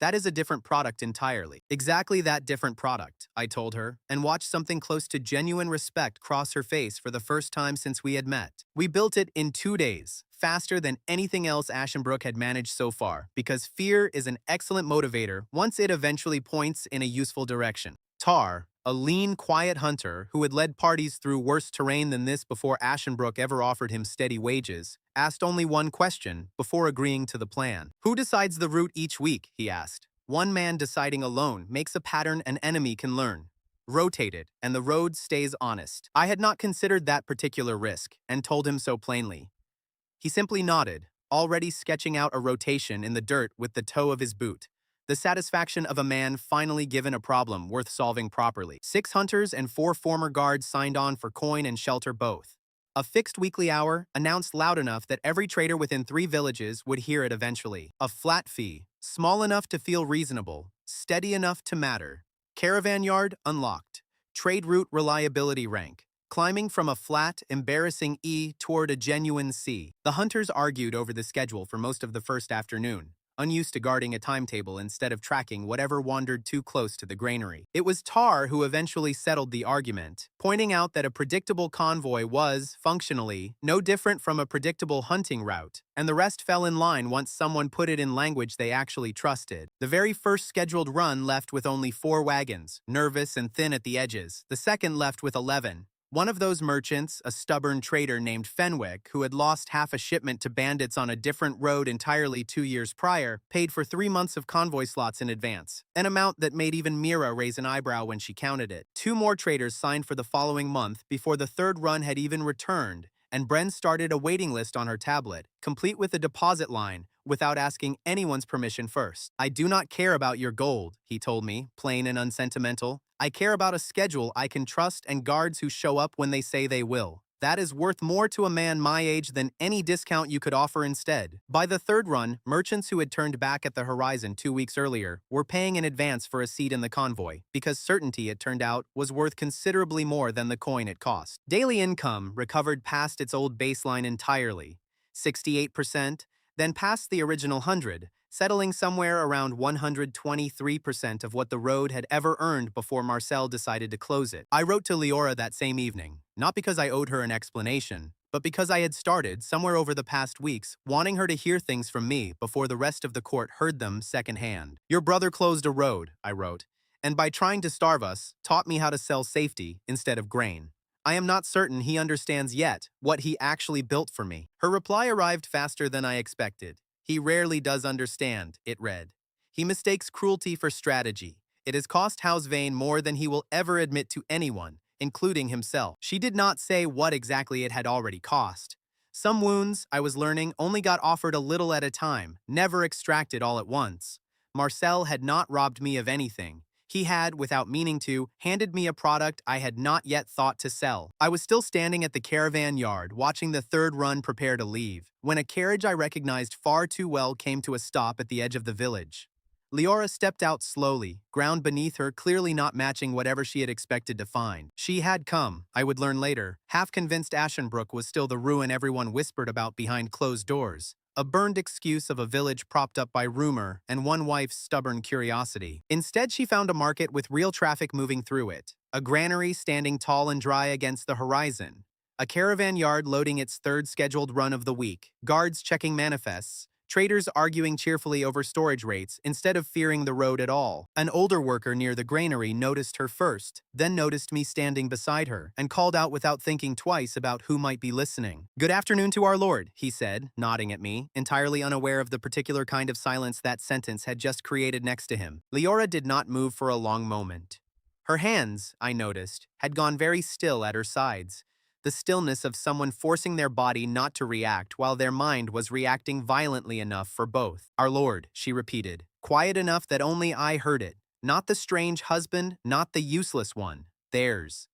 That is a different product entirely. Exactly that different product, I told her, and watched something close to genuine respect cross her face for the first time since we had met. We built it in 2 days, faster than anything else Ashenbrook had managed so far, because fear is an excellent motivator once it eventually points in a useful direction. Tar, a lean, quiet hunter who had led parties through worse terrain than this before Ashenbrook ever offered him steady wages, asked only one question before agreeing to the plan. Who decides the route each week, he asked. One man deciding alone makes a pattern an enemy can learn. Rotate it, and the road stays honest. I had not considered that particular risk, and told him so plainly. He simply nodded, already sketching out a rotation in the dirt with the toe of his boot. The satisfaction of a man finally given a problem worth solving properly. 6 hunters and 4 former guards signed on for coin and shelter both. A fixed weekly hour, announced loud enough that every trader within 3 villages would hear it eventually. A flat fee, small enough to feel reasonable, steady enough to matter. Caravan yard unlocked. Trade route reliability rank. Climbing from a flat, embarrassing E toward a genuine C. The hunters argued over the schedule for most of the first afternoon, unused to guarding a timetable instead of tracking whatever wandered too close to the granary. It was Tar who eventually settled the argument, pointing out that a predictable convoy was, functionally, no different from a predictable hunting route, and the rest fell in line once someone put it in language they actually trusted. The very first scheduled run left with only 4 wagons, nervous and thin at the edges. The second left with 11. One of those merchants, a stubborn trader named Fenwick, who had lost half a shipment to bandits on a different road entirely 2 years prior, paid for 3 months of convoy slots in advance, an amount that made even Mira raise an eyebrow when she counted it. 2 more traders signed for the following month before the third run had even returned, and Bren started a waiting list on her tablet, complete with a deposit line, without asking anyone's permission first. "I do not care about your gold," he told me, plain and unsentimental. "I care about a schedule I can trust and guards who show up when they say they will. That is worth more to a man my age than any discount you could offer instead." By the third run, merchants who had turned back at the horizon 2 weeks earlier were paying in advance for a seat in the convoy, because certainty, it turned out, was worth considerably more than the coin it cost. Daily income recovered past its old baseline entirely, 68%, then past the original 100, settling somewhere around 123% of what the road had ever earned before Marcel decided to close it. I wrote to Leora that same evening, not because I owed her an explanation, but because I had started, somewhere over the past weeks, wanting her to hear things from me before the rest of the court heard them secondhand. "Your brother closed a road," I wrote, "and by trying to starve us, taught me how to sell safety instead of grain. I am not certain he understands yet what he actually built for me." Her reply arrived faster than I expected. "He rarely does understand," it read. "He mistakes cruelty for strategy. It has cost House Vane more than he will ever admit to anyone, including himself." She did not say what exactly it had already cost. Some wounds, I was learning, only got offered a little at a time, never extracted all at once. Marcel had not robbed me of anything. He had, without meaning to, handed me a product I had not yet thought to sell. I was still standing at the caravan yard, watching the third run prepare to leave, when a carriage I recognized far too well came to a stop at the edge of the village. Leora stepped out slowly, ground beneath her clearly not matching whatever she had expected to find. She had come, I would learn later, half convinced Ashenbrook was still the ruin everyone whispered about behind closed doors. A burned excuse of a village propped up by rumor and one wife's stubborn curiosity. Instead, she found a market with real traffic moving through it, a granary standing tall and dry against the horizon, a caravan yard loading its third scheduled run of the week, guards checking manifests, traders arguing cheerfully over storage rates instead of fearing the road at all. An older worker near the granary noticed her first, then noticed me standing beside her, and called out without thinking twice about who might be listening. "Good afternoon to our Lord," he said, nodding at me, entirely unaware of the particular kind of silence that sentence had just created next to him. Leora did not move for a long moment. Her hands, I noticed, had gone very still at her sides, the stillness of someone forcing their body not to react while their mind was reacting violently enough for both. "Our Lord," she repeated, quiet enough that only I heard it. Not the strange husband, not the useless one. Theirs.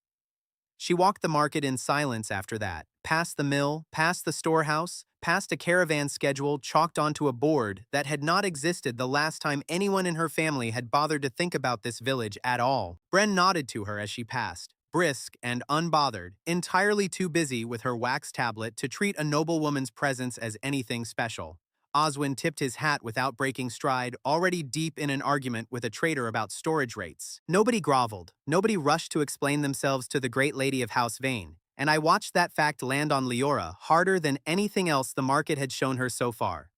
She walked the market in silence after that, past the mill, past the storehouse, past a caravan schedule chalked onto a board that had not existed the last time anyone in her family had bothered to think about this village at all. Bren nodded to her as she passed, brisk and unbothered, entirely too busy with her wax tablet to treat a noblewoman's presence as anything special. Oswin tipped his hat without breaking stride, already deep in an argument with a trader about storage rates. Nobody groveled, nobody rushed to explain themselves to the great lady of House Vane, and I watched that fact land on Leora harder than anything else the market had shown her so far.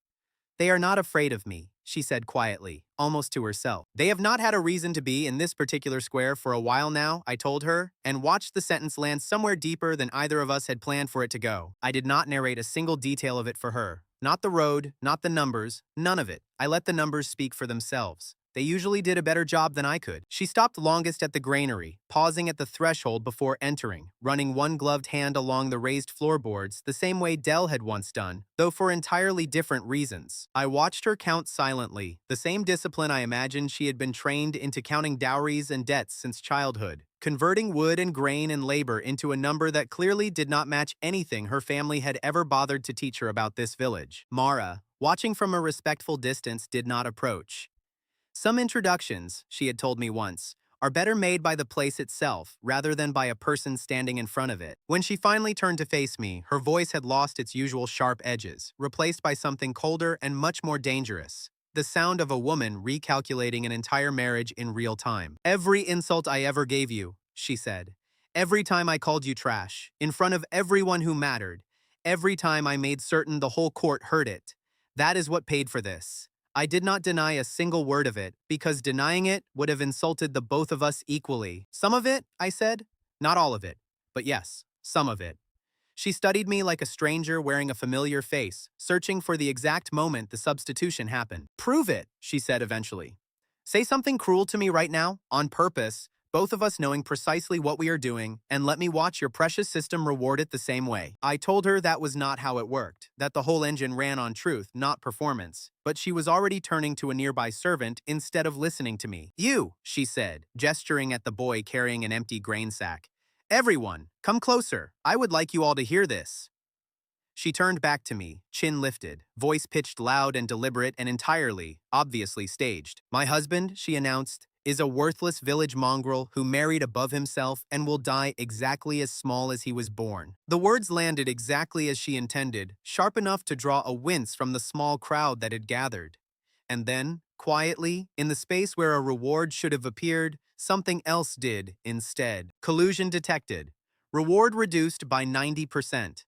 "They are not afraid of me," she said quietly, almost to herself. "They have not had a reason to be in this particular square for a while now," I told her, and watched the sentence land somewhere deeper than either of us had planned for it to go. I did not narrate a single detail of it for her. Not the road, not the numbers, none of it. I let the numbers speak for themselves. They usually did a better job than I could. She stopped longest at the granary, pausing at the threshold before entering, running one gloved hand along the raised floorboards the same way Dell had once done, though for entirely different reasons. I watched her count silently, the same discipline I imagined she had been trained into counting dowries and debts since childhood, converting wood and grain and labor into a number that clearly did not match anything her family had ever bothered to teach her about this village. Mara, watching from a respectful distance, did not approach. Some introductions, she had told me once, are better made by the place itself rather than by a person standing in front of it. When she finally turned to face me, her voice had lost its usual sharp edges, replaced by something colder and much more dangerous. The sound of a woman recalculating an entire marriage in real time. "Every insult I ever gave you," she said. "Every time I called you trash, in front of everyone who mattered. Every time I made certain the whole court heard it. That is what paid for this. I did not deny a single word of it, because denying it would have insulted the both of us equally." "Some of it," I said. "Not all of it, but yes, some of it." She studied me like a stranger wearing a familiar face, searching for the exact moment the substitution happened. "Prove it," she said eventually. "Say something cruel to me right now, on purpose, both of us knowing precisely what we are doing, and let me watch your precious system reward it the same way." I told her that was not how it worked, that the whole engine ran on truth, not performance, but she was already turning to a nearby servant instead of listening to me. "You," she said, gesturing at the boy carrying an empty grain sack. "Everyone, come closer. I would like you all to hear this." She turned back to me, chin lifted, voice pitched loud and deliberate and entirely, obviously staged. "My husband," she announced, "is a worthless village mongrel who married above himself and will die exactly as small as he was born." The words landed exactly as she intended, sharp enough to draw a wince from the small crowd that had gathered. And then, quietly, in the space where a reward should have appeared, something else did instead. Collusion detected. Reward reduced by 90%.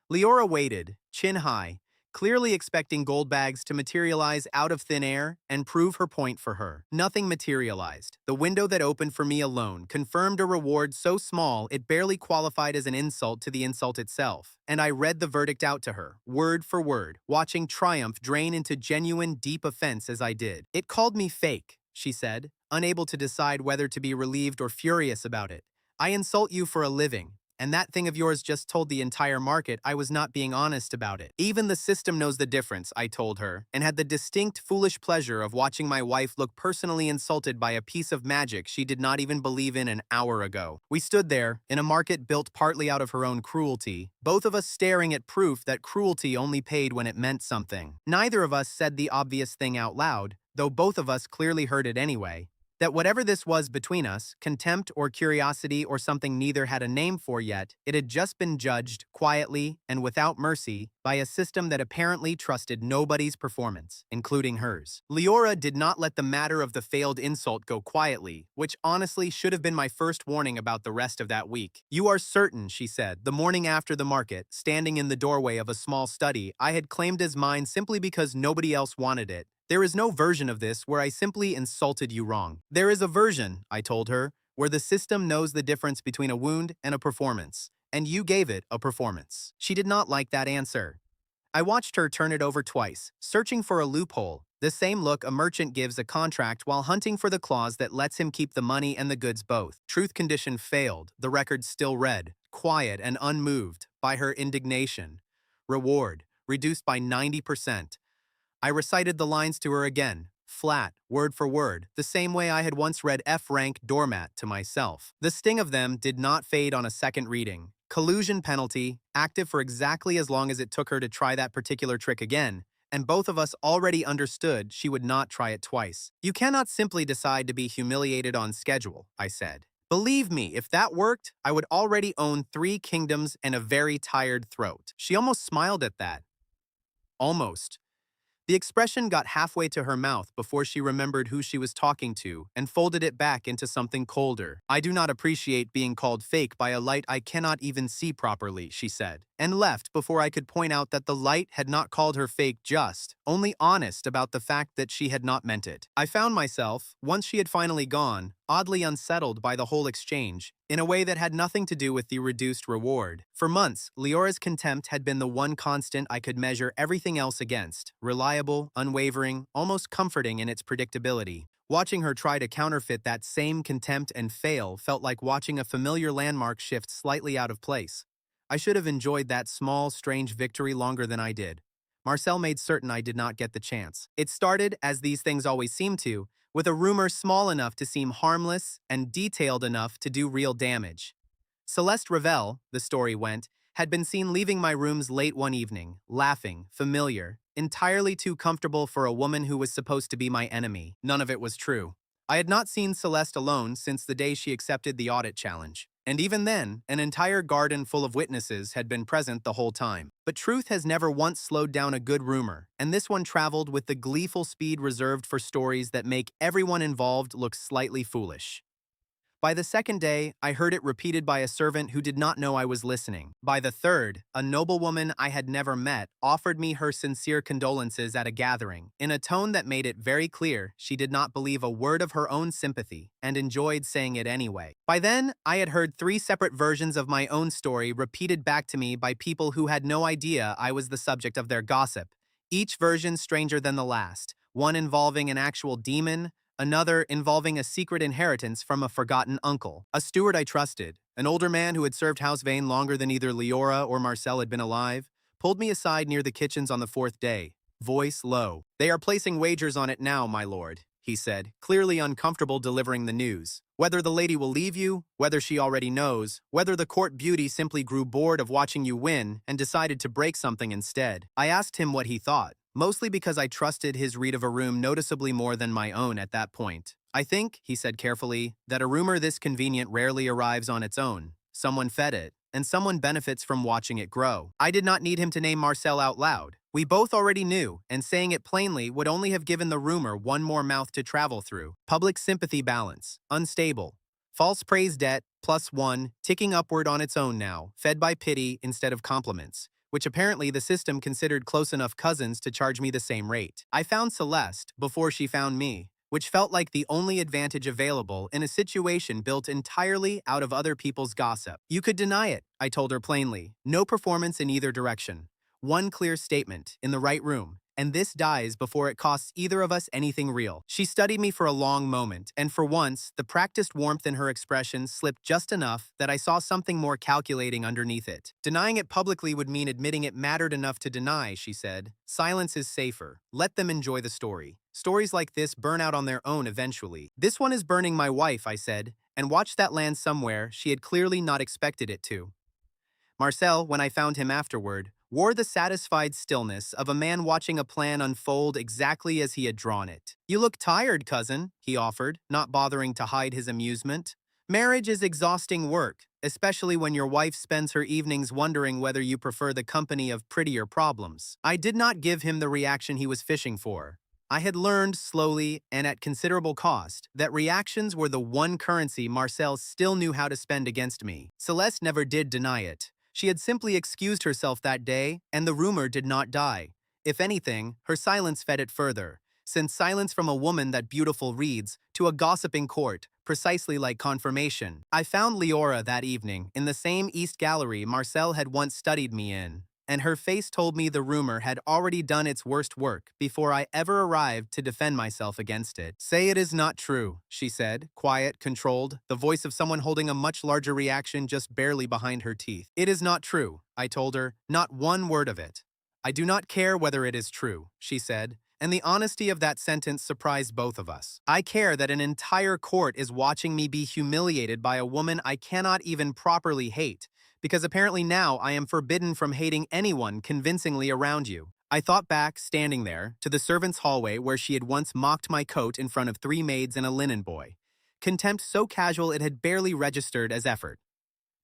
Leora waited, chin high, clearly expecting gold bags to materialize out of thin air and prove her point for her. Nothing materialized. The window that opened for me alone confirmed a reward so small it barely qualified as an insult to the insult itself. And I read the verdict out to her, word for word, watching triumph drain into genuine, deep offense as I did. "It called me fake," she said, unable to decide whether to be relieved or furious about it. "I insult you for a living. And that thing of yours just told the entire market I was not being honest about it. Even the system knows the difference," I told her, and had the distinct, foolish pleasure of watching my wife look personally insulted by a piece of magic she did not even believe in an hour ago. We stood there, in a market built partly out of her own cruelty, both of us staring at proof that cruelty only paid when it meant something. Neither of us said the obvious thing out loud, though both of us clearly heard it anyway. That whatever this was between us, contempt or curiosity or something neither had a name for yet, it had just been judged, quietly and without mercy, by a system that apparently trusted nobody's performance, including hers. Leora did not let the matter of the failed insult go quietly, which honestly should have been my first warning about the rest of that week. "You are certain," she said, the morning after the market, standing in the doorway of a small study I had claimed as mine simply because nobody else wanted it. "There is no version of this where I simply insulted you wrong." "There is a version," I told her, "where the system knows the difference between a wound and a performance, and you gave it a performance." She did not like that answer. I watched her turn it over twice, searching for a loophole, the same look a merchant gives a contract while hunting for the clause that lets him keep the money and the goods both. Truth condition failed, the record still read, quiet and unmoved by her indignation. Reward, reduced by 90%. I recited the lines to her again, flat, word for word, the same way I had once read F-rank doormat to myself. The sting of them did not fade on a second reading. Collusion penalty, active for exactly as long as it took her to try that particular trick again, and both of us already understood she would not try it twice. "You cannot simply decide to be humiliated on schedule," I said. "Believe me, if that worked, I would already own 3 kingdoms and a very tired throat." She almost smiled at that. Almost. The expression got halfway to her mouth before she remembered who she was talking to and folded it back into something colder. "I do not appreciate being called fake by a light I cannot even see properly," she said, and left before I could point out that the light had not called her fake just, only honest about the fact that she had not meant it. I found myself, once she had finally gone, oddly unsettled by the whole exchange, in a way that had nothing to do with the reduced reward. For months, Leora's contempt had been the one constant I could measure everything else against, reliable, unwavering, almost comforting in its predictability. Watching her try to counterfeit that same contempt and fail felt like watching a familiar landmark shift slightly out of place. I should have enjoyed that small, strange victory longer than I did. Marcel made certain I did not get the chance. It started, as these things always seem to, with a rumor small enough to seem harmless and detailed enough to do real damage. Celeste Ravel, the story went, had been seen leaving my rooms late one evening, laughing, familiar, entirely too comfortable for a woman who was supposed to be my enemy. None of it was true. I had not seen Celeste alone since the day she accepted the audit challenge. And even then, an entire garden full of witnesses had been present the whole time. But truth has never once slowed down a good rumor, and this one traveled with the gleeful speed reserved for stories that make everyone involved look slightly foolish. By the second day, I heard it repeated by a servant who did not know I was listening. By the third, a noblewoman I had never met offered me her sincere condolences at a gathering, in a tone that made it very clear she did not believe a word of her own sympathy and enjoyed saying it anyway. By then, I had heard 3 separate versions of my own story repeated back to me by people who had no idea I was the subject of their gossip, each version stranger than the last, one involving an actual demon, another involving a secret inheritance from a forgotten uncle. A steward I trusted, an older man who had served Housevane longer than either Leora or Marcel had been alive, pulled me aside near the kitchens on the 4th day, voice low. "They are placing wagers on it now, my lord," he said, clearly uncomfortable delivering the news. "Whether the lady will leave you, whether she already knows, whether the court beauty simply grew bored of watching you win and decided to break something instead." I asked him what he thought, mostly because I trusted his read of a room noticeably more than my own at that point. "I think," he said carefully, "that a rumor this convenient rarely arrives on its own. Someone fed it, and someone benefits from watching it grow." I did not need him to name Marcel out loud. We both already knew, and saying it plainly would only have given the rumor one more mouth to travel through. Public sympathy balance, unstable. False praise debt, +1, ticking upward on its own now, fed by pity instead of compliments, which apparently the system considered close enough cousins to charge me the same rate. I found Celeste before she found me, which felt like the only advantage available in a situation built entirely out of other people's gossip. "You could deny it," I told her plainly. "No performance in either direction. One clear statement, in the right room, and this dies before it costs either of us anything real." She studied me for a long moment, and for once, the practiced warmth in her expression slipped just enough that I saw something more calculating underneath it. "Denying it publicly would mean admitting it mattered enough to deny," she said. "Silence is safer. Let them enjoy the story. Stories like this burn out on their own eventually." "This one is burning my wife," I said, and watched that land somewhere she had clearly not expected it to. Marcel, when I found him afterward, wore the satisfied stillness of a man watching a plan unfold exactly as he had drawn it. "You look tired, cousin," he offered, not bothering to hide his amusement. "Marriage is exhausting work, especially when your wife spends her evenings wondering whether you prefer the company of prettier problems." I did not give him the reaction he was fishing for. I had learned slowly and at considerable cost that reactions were the one currency Marcel still knew how to spend against me. Celeste never did deny it. She had simply excused herself that day, and the rumor did not die. If anything, her silence fed it further, since silence from a woman that beautiful reads to a gossiping court, precisely like confirmation. I found Leora that evening in the same East Gallery Marcel had once studied me in, and her face told me the rumor had already done its worst work before I ever arrived to defend myself against it. "Say it is not true," she said, quiet, controlled, the voice of someone holding a much larger reaction just barely behind her teeth. "It is not true," I told her, "not one word of it." "I do not care whether it is true," she said, and the honesty of that sentence surprised both of us. "I care that an entire court is watching me be humiliated by a woman I cannot even properly hate, because apparently now I am forbidden from hating anyone convincingly around you." I thought back, standing there, to the servants' hallway where she had once mocked my coat in front of 3 maids and a linen boy. Contempt so casual it had barely registered as effort.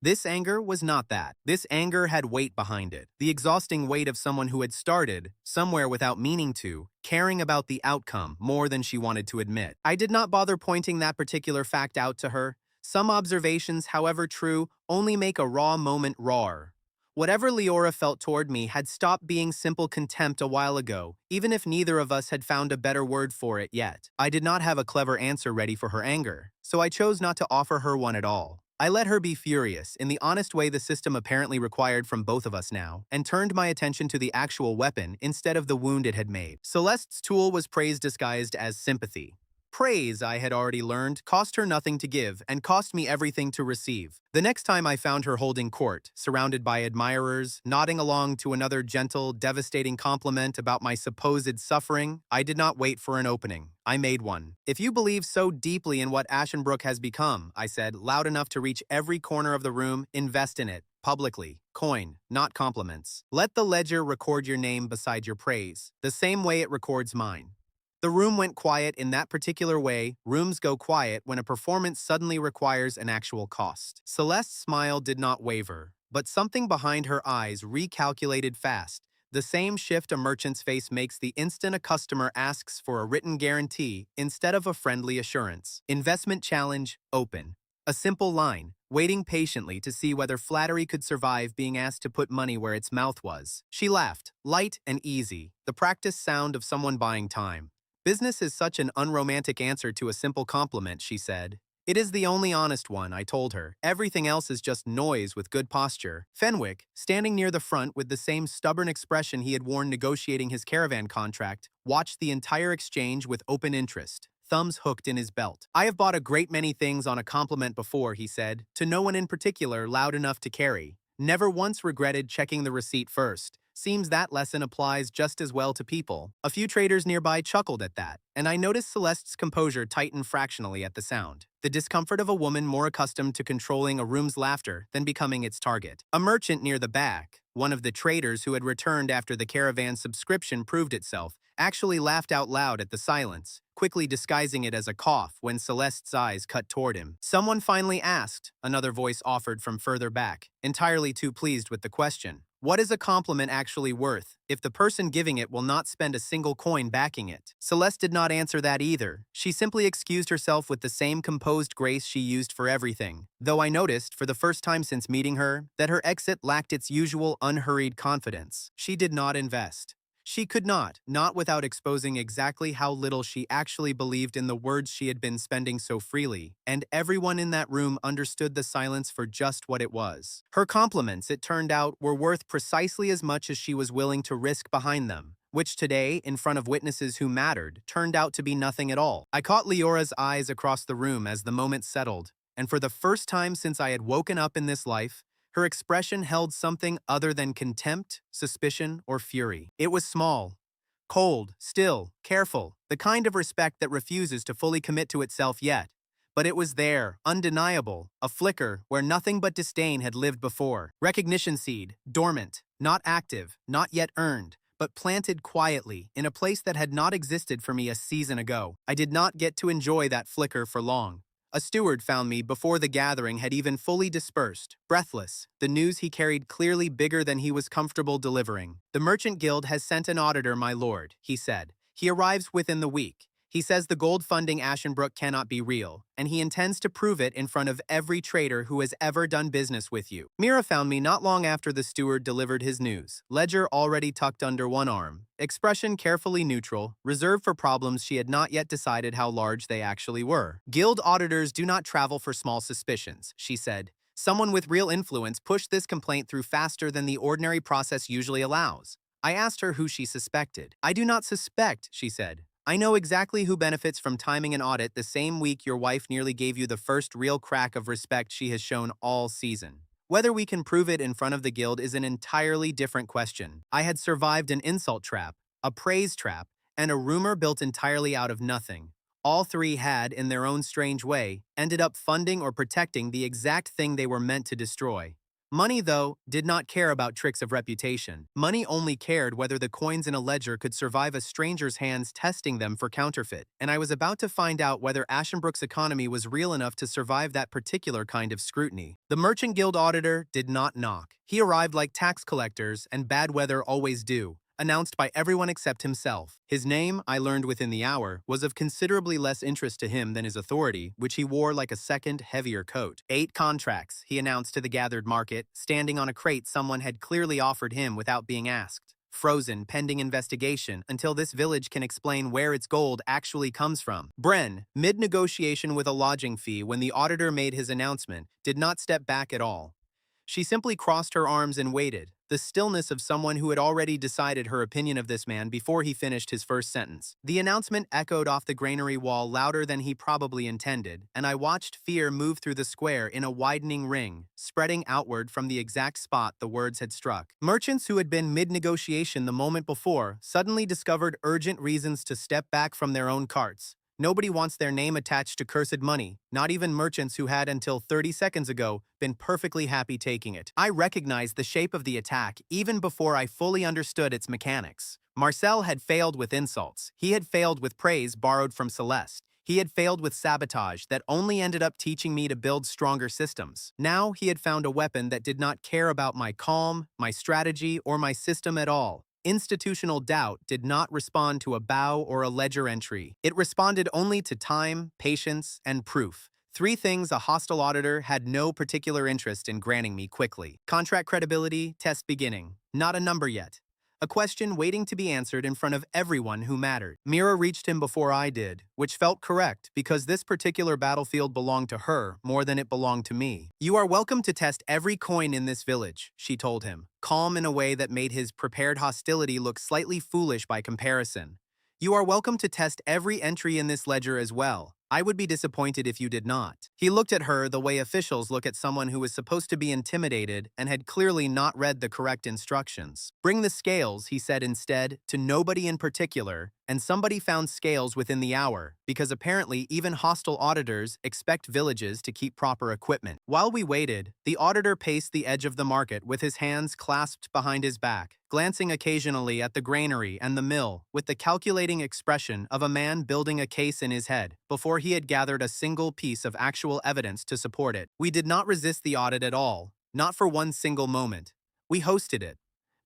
This anger was not that. This anger had weight behind it. The exhausting weight of someone who had started, somewhere without meaning to, caring about the outcome more than she wanted to admit. I did not bother pointing that particular fact out to her. Some observations, however true, only make a raw moment rawer. Whatever Leora felt toward me had stopped being simple contempt a while ago, even if neither of us had found a better word for it yet. I did not have a clever answer ready for her anger, so I chose not to offer her one at all. I let her be furious, in the honest way the system apparently required from both of us now, and turned my attention to the actual weapon instead of the wound it had made. Celeste's tool was praise disguised as sympathy. Praise, I had already learned, cost her nothing to give and cost me everything to receive. The next time I found her holding court, surrounded by admirers, nodding along to another gentle, devastating compliment about my supposed suffering, I did not wait for an opening. I made one. "If you believe so deeply in what Ashenbrook has become," I said, loud enough to reach every corner of the room, "invest in it. Publicly. Coin, not compliments. Let the ledger record your name beside your praise, the same way it records mine." The room went quiet in that particular way rooms go quiet when a performance suddenly requires an actual cost. Celeste's smile did not waver, but something behind her eyes recalculated fast. The same shift a merchant's face makes the instant a customer asks for a written guarantee instead of a friendly assurance. Investment challenge, open. A simple line, waiting patiently to see whether flattery could survive being asked to put money where its mouth was. She laughed, light and easy, the practiced sound of someone buying time. "Business is such an unromantic answer to a simple compliment," she said. "It is the only honest one," I told her. "Everything else is just noise with good posture." Fenwick, standing near the front with the same stubborn expression he had worn negotiating his caravan contract, watched the entire exchange with open interest, thumbs hooked in his belt. "I have bought a great many things on a compliment before," he said, to no one in particular loud enough to carry. "Never once regretted checking the receipt first. Seems that lesson applies just as well to people." A few traders nearby chuckled at that, and I noticed Celeste's composure tighten fractionally at the sound. The discomfort of a woman more accustomed to controlling a room's laughter than becoming its target. A merchant near the back, one of the traders who had returned after the caravan subscription proved itself, actually laughed out loud at the silence, quickly disguising it as a cough when Celeste's eyes cut toward him. "Someone finally asked," another voice offered from further back, entirely too pleased with the question. "What is a compliment actually worth, if the person giving it will not spend a single coin backing it?" Celeste did not answer that either. She simply excused herself with the same composed grace she used for everything, though I noticed, for the first time since meeting her, that her exit lacked its usual unhurried confidence. She did not invest. She could not without exposing exactly how little she actually believed in the words she had been spending so freely, and everyone in that room understood the silence for just what it was. Her compliments, it turned out, were worth precisely as much as she was willing to risk behind them, which today, in front of witnesses who mattered, turned out to be nothing at all. I caught Leora's eyes across the room as the moment settled, and for the first time since I had woken up in this life, her expression held something other than contempt, suspicion, or fury. It was small, cold, still, careful, the kind of respect that refuses to fully commit to itself yet. But it was there, undeniable, a flicker where nothing but disdain had lived before. Recognition seed, dormant, not active, not yet earned, but planted quietly in a place that had not existed for me a season ago. I did not get to enjoy that flicker for long. A steward found me before the gathering had even fully dispersed, breathless, the news he carried clearly bigger than he was comfortable delivering. "The Merchant Guild has sent an auditor, my lord," he said. "He arrives within the week. He says the gold funding Ashenbrook cannot be real, and he intends to prove it in front of every trader who has ever done business with you." Mira found me not long after the steward delivered his news, ledger already tucked under one arm, expression carefully neutral, reserved for problems she had not yet decided how large they actually were. "Guild auditors do not travel for small suspicions," she said. "Someone with real influence pushed this complaint through faster than the ordinary process usually allows." I asked her who she suspected. "I do not suspect," she said. "I know exactly who benefits from timing an audit the same week your wife nearly gave you the first real crack of respect she has shown all season. Whether we can prove it in front of the guild is an entirely different question. I had survived an insult trap, a praise trap, and a rumor built entirely out of nothing. All three had, in their own strange way, ended up funding or protecting the exact thing they were meant to destroy. Money, though, did not care about tricks of reputation. Money only cared whether the coins in a ledger could survive a stranger's hands testing them for counterfeit, and I was about to find out whether Ashenbrook's economy was real enough to survive that particular kind of scrutiny. The Merchant Guild auditor did not knock. He arrived like tax collectors and bad weather always do, announced by everyone except himself. His name, I learned within the hour, was of considerably less interest to him than his authority, which he wore like a second, heavier coat. 8 contracts, he announced to the gathered market, standing on a crate someone had clearly offered him without being asked. Frozen pending investigation until this village can explain where its gold actually comes from. Bren, mid-negotiation with a lodging fee when the auditor made his announcement, did not step back at all. She simply crossed her arms and waited, the stillness of someone who had already decided her opinion of this man before he finished his first sentence. The announcement echoed off the granary wall louder than he probably intended, and I watched fear move through the square in a widening ring, spreading outward from the exact spot the words had struck. Merchants who had been mid-negotiation the moment before suddenly discovered urgent reasons to step back from their own carts. Nobody wants their name attached to cursed money, not even merchants who had until 30 seconds ago been perfectly happy taking it. I recognized the shape of the attack even before I fully understood its mechanics. Marcel had failed with insults. He had failed with praise borrowed from Celeste. He had failed with sabotage that only ended up teaching me to build stronger systems. Now he had found a weapon that did not care about my calm, my strategy, or my system at all. Institutional doubt did not respond to a bow or a ledger entry. It responded only to time, patience, and proof. 3 things a hostile auditor had no particular interest in granting me quickly. Contract credibility, test beginning. Not a number yet. A question waiting to be answered in front of everyone who mattered. Mira reached him before I did, which felt correct because this particular battlefield belonged to her more than it belonged to me. You are welcome to test every coin in this village, she told him, calm in a way that made his prepared hostility look slightly foolish by comparison. You are welcome to test every entry in this ledger as well. I would be disappointed if you did not. He looked at her the way officials look at someone who was supposed to be intimidated and had clearly not read the correct instructions. Bring the scales, he said instead, to nobody in particular, and somebody found scales within the hour, because apparently even hostile auditors expect villages to keep proper equipment. While we waited, the auditor paced the edge of the market with his hands clasped behind his back, glancing occasionally at the granary and the mill with the calculating expression of a man building a case in his head before he had gathered a single piece of actual evidence to support it. We did not resist the audit at all, not for one single moment. We hosted it.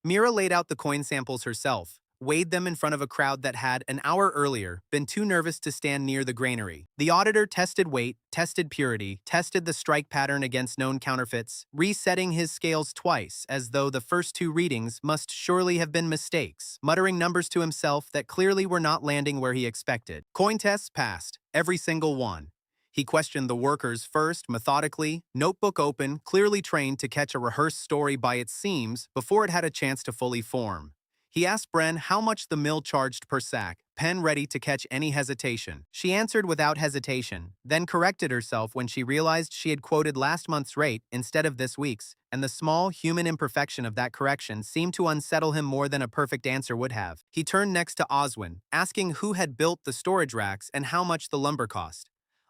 Mira laid out the coin samples herself, weighed them in front of a crowd that had, an hour earlier, been too nervous to stand near the granary. The auditor tested weight, tested purity, tested the strike pattern against known counterfeits, resetting his scales twice as though the first 2 readings must surely have been mistakes, muttering numbers to himself that clearly were not landing where he expected. Coin tests passed, every single one. He questioned the workers first, methodically, notebook open, clearly trained to catch a rehearsed story by its seams before it had a chance to fully form. He asked Bren how much the mill charged per sack, pen ready to catch any hesitation. She answered without hesitation, then corrected herself when she realized she had quoted last month's rate instead of this week's, and the small human imperfection of that correction seemed to unsettle him more than a perfect answer would have. He turned next to Oswin, asking who had built the storage racks and how much the lumber cost.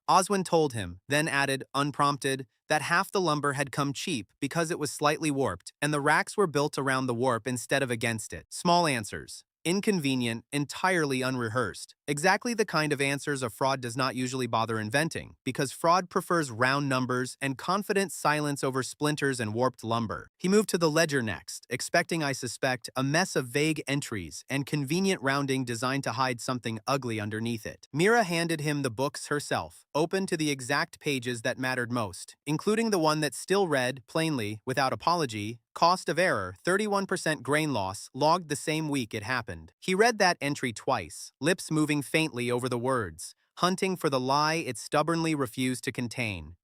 Oswin told him, then added, unprompted, that half the lumber had come cheap because it was slightly warped, and the racks were built around the warp instead of against it. Small answers. Inconvenient, entirely unrehearsed. Exactly the kind of answers a fraud does not usually bother inventing, because fraud prefers round numbers and confident silence over splinters and warped lumber. He moved to the ledger next, expecting, I suspect, a mess of vague entries and convenient rounding designed to hide something ugly underneath it. Mira handed him the books herself, open to the exact pages that mattered most, including the one that still read, plainly, without apology, cost of error, 31% grain loss, logged the same week it happened. He read that entry twice, lips moving faintly over the words, hunting for the lie it stubbornly refused to contain.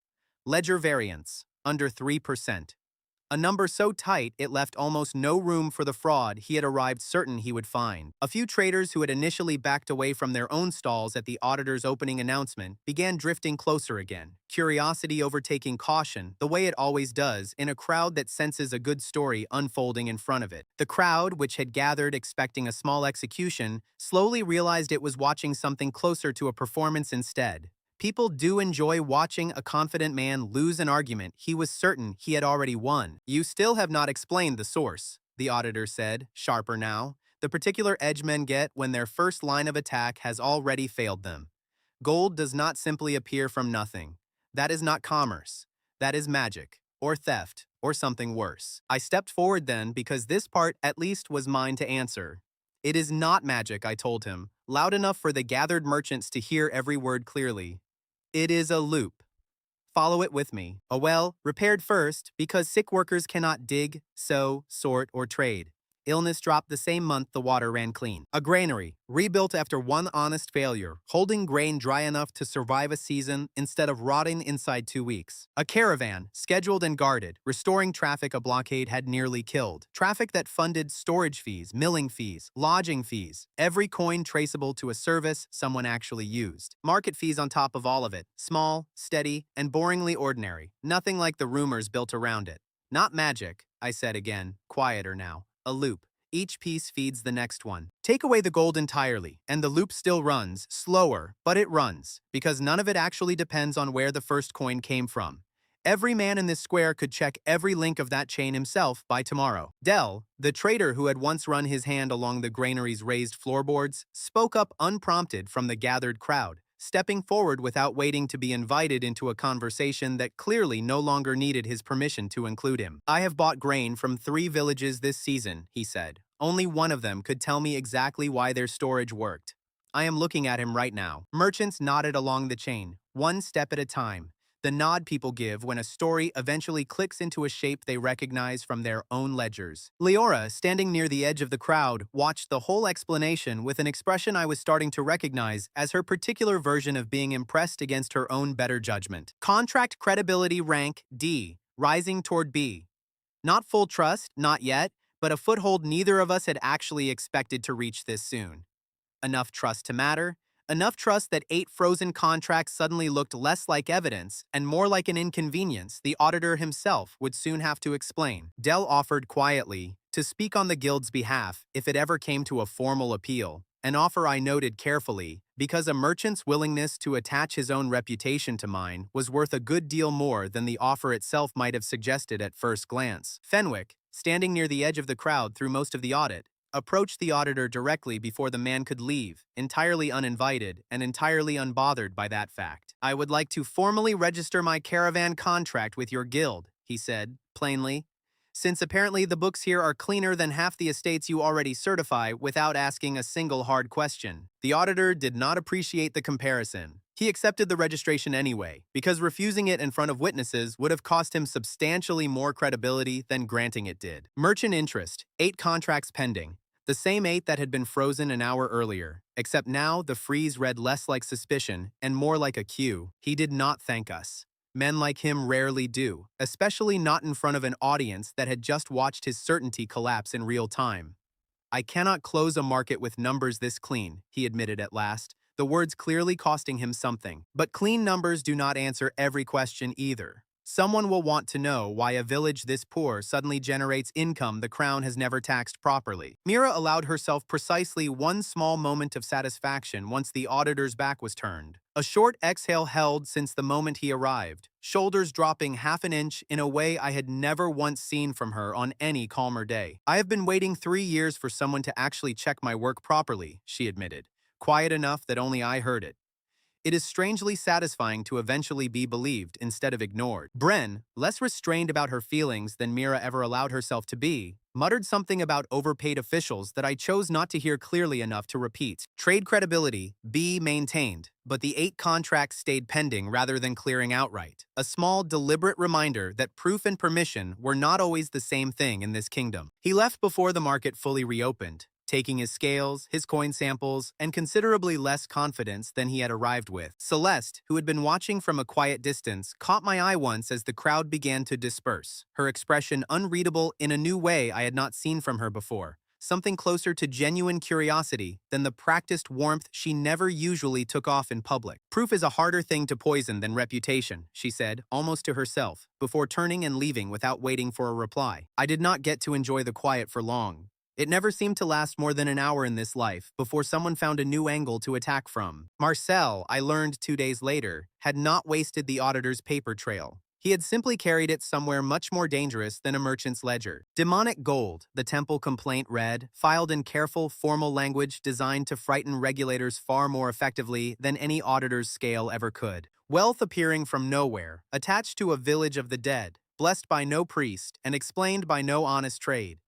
Ledger variance, under 3%. A number so tight it left almost no room for the fraud he had arrived certain he would find. A few traders who had initially backed away from their own stalls at the auditor's opening announcement began drifting closer again, curiosity overtaking caution the way it always does in a crowd that senses a good story unfolding in front of it. The crowd, which had gathered expecting a small execution, slowly realized it was watching something closer to a performance instead. People do enjoy watching a confident man lose an argument he was certain he had already won. You still have not explained the source, the auditor said, sharper now, the particular edge men get when their first line of attack has already failed them. Gold does not simply appear from nothing. That is not commerce. That is magic. or theft, or something worse. I stepped forward then because this part at least was mine to answer. It is not magic, I told him, loud enough for the gathered merchants to hear every word clearly. It is a loop. Follow it with me. A well, repaired first, because sick workers cannot dig, sow, sort, or trade. Illness dropped the same month the water ran clean. A granary, rebuilt after one honest failure, holding grain dry enough to survive a season instead of rotting inside 2 weeks. A caravan, scheduled and guarded, restoring traffic a blockade had nearly killed. Traffic that funded storage fees, milling fees, lodging fees, every coin traceable to a service someone actually used. Market fees on top of all of it, small, steady, and boringly ordinary, nothing like the rumors built around it. Not magic, I said again, quieter now. A loop. Each piece feeds the next one. Take away the gold entirely, and the loop still runs, slower, but it runs, because none of it actually depends on where the first coin came from. Every man in this square could check every link of that chain himself by tomorrow. Dell, the trader who had once run his hand along the granary's raised floorboards, spoke up unprompted from the gathered crowd, stepping forward without waiting to be invited into a conversation that clearly no longer needed his permission to include him. I have bought grain from 3 villages this season, he said. Only one of them could tell me exactly why their storage worked. I am looking at him right now. Merchants nodded along the chain, one step at a time. The nod people give when a story eventually clicks into a shape they recognize from their own ledgers. Leora, standing near the edge of the crowd, watched the whole explanation with an expression I was starting to recognize as her particular version of being impressed against her own better judgment. Contract credibility rank D, rising toward B. Not full trust, not yet, but a foothold neither of us had actually expected to reach this soon. Enough trust to matter. Enough trust that 8 frozen contracts suddenly looked less like evidence and more like an inconvenience the auditor himself would soon have to explain. Dell offered quietly to speak on the guild's behalf if it ever came to a formal appeal, an offer I noted carefully because a merchant's willingness to attach his own reputation to mine was worth a good deal more than the offer itself might have suggested at first glance. Fenwick, standing near the edge of the crowd through most of the audit, approached the auditor directly before the man could leave, entirely uninvited and entirely unbothered by that fact. I would like to formally register my caravan contract with your guild, he said, plainly, since apparently the books here are cleaner than half the estates you already certify without asking a single hard question. The auditor did not appreciate the comparison. He accepted the registration anyway, because refusing it in front of witnesses would have cost him substantially more credibility than granting it did. Merchant interest, 8 contracts pending. The same 8 that had been frozen an hour earlier, except now the freeze read less like suspicion and more like a cue. He did not thank us. Men like him rarely do, especially not in front of an audience that had just watched his certainty collapse in real time. I cannot close a market with numbers this clean, he admitted at last, the words clearly costing him something. But clean numbers do not answer every question either. Someone will want to know why a village this poor suddenly generates income the crown has never taxed properly. Mira allowed herself precisely one small moment of satisfaction once the auditor's back was turned. A short exhale held since the moment he arrived, shoulders dropping half an inch in a way I had never once seen from her on any calmer day. I have been waiting 3 years for someone to actually check my work properly, she admitted, quiet enough that only I heard it. It is strangely satisfying to eventually be believed instead of ignored. Bren, less restrained about her feelings than Mira ever allowed herself to be, muttered something about overpaid officials that I chose not to hear clearly enough to repeat. Trade credibility, B, maintained, but the 8 contracts stayed pending rather than clearing outright. A small, deliberate reminder that proof and permission were not always the same thing in this kingdom. He left before the market fully reopened, taking his scales, his coin samples, and considerably less confidence than he had arrived with. Celeste, who had been watching from a quiet distance, caught my eye once as the crowd began to disperse, her expression unreadable in a new way I had not seen from her before, something closer to genuine curiosity than the practiced warmth she never usually took off in public. Proof is a harder thing to poison than reputation, she said, almost to herself, before turning and leaving without waiting for a reply. I did not get to enjoy the quiet for long. It never seemed to last more than an hour in this life before someone found a new angle to attack from. Marcel, I learned 2 days later, had not wasted the auditor's paper trail. He had simply carried it somewhere much more dangerous than a merchant's ledger. Demonic gold, the temple complaint read, filed in careful, formal language designed to frighten regulators far more effectively than any auditor's scale ever could. Wealth appearing from nowhere, attached to a village of the dead, blessed by no priest and explained by no honest trade.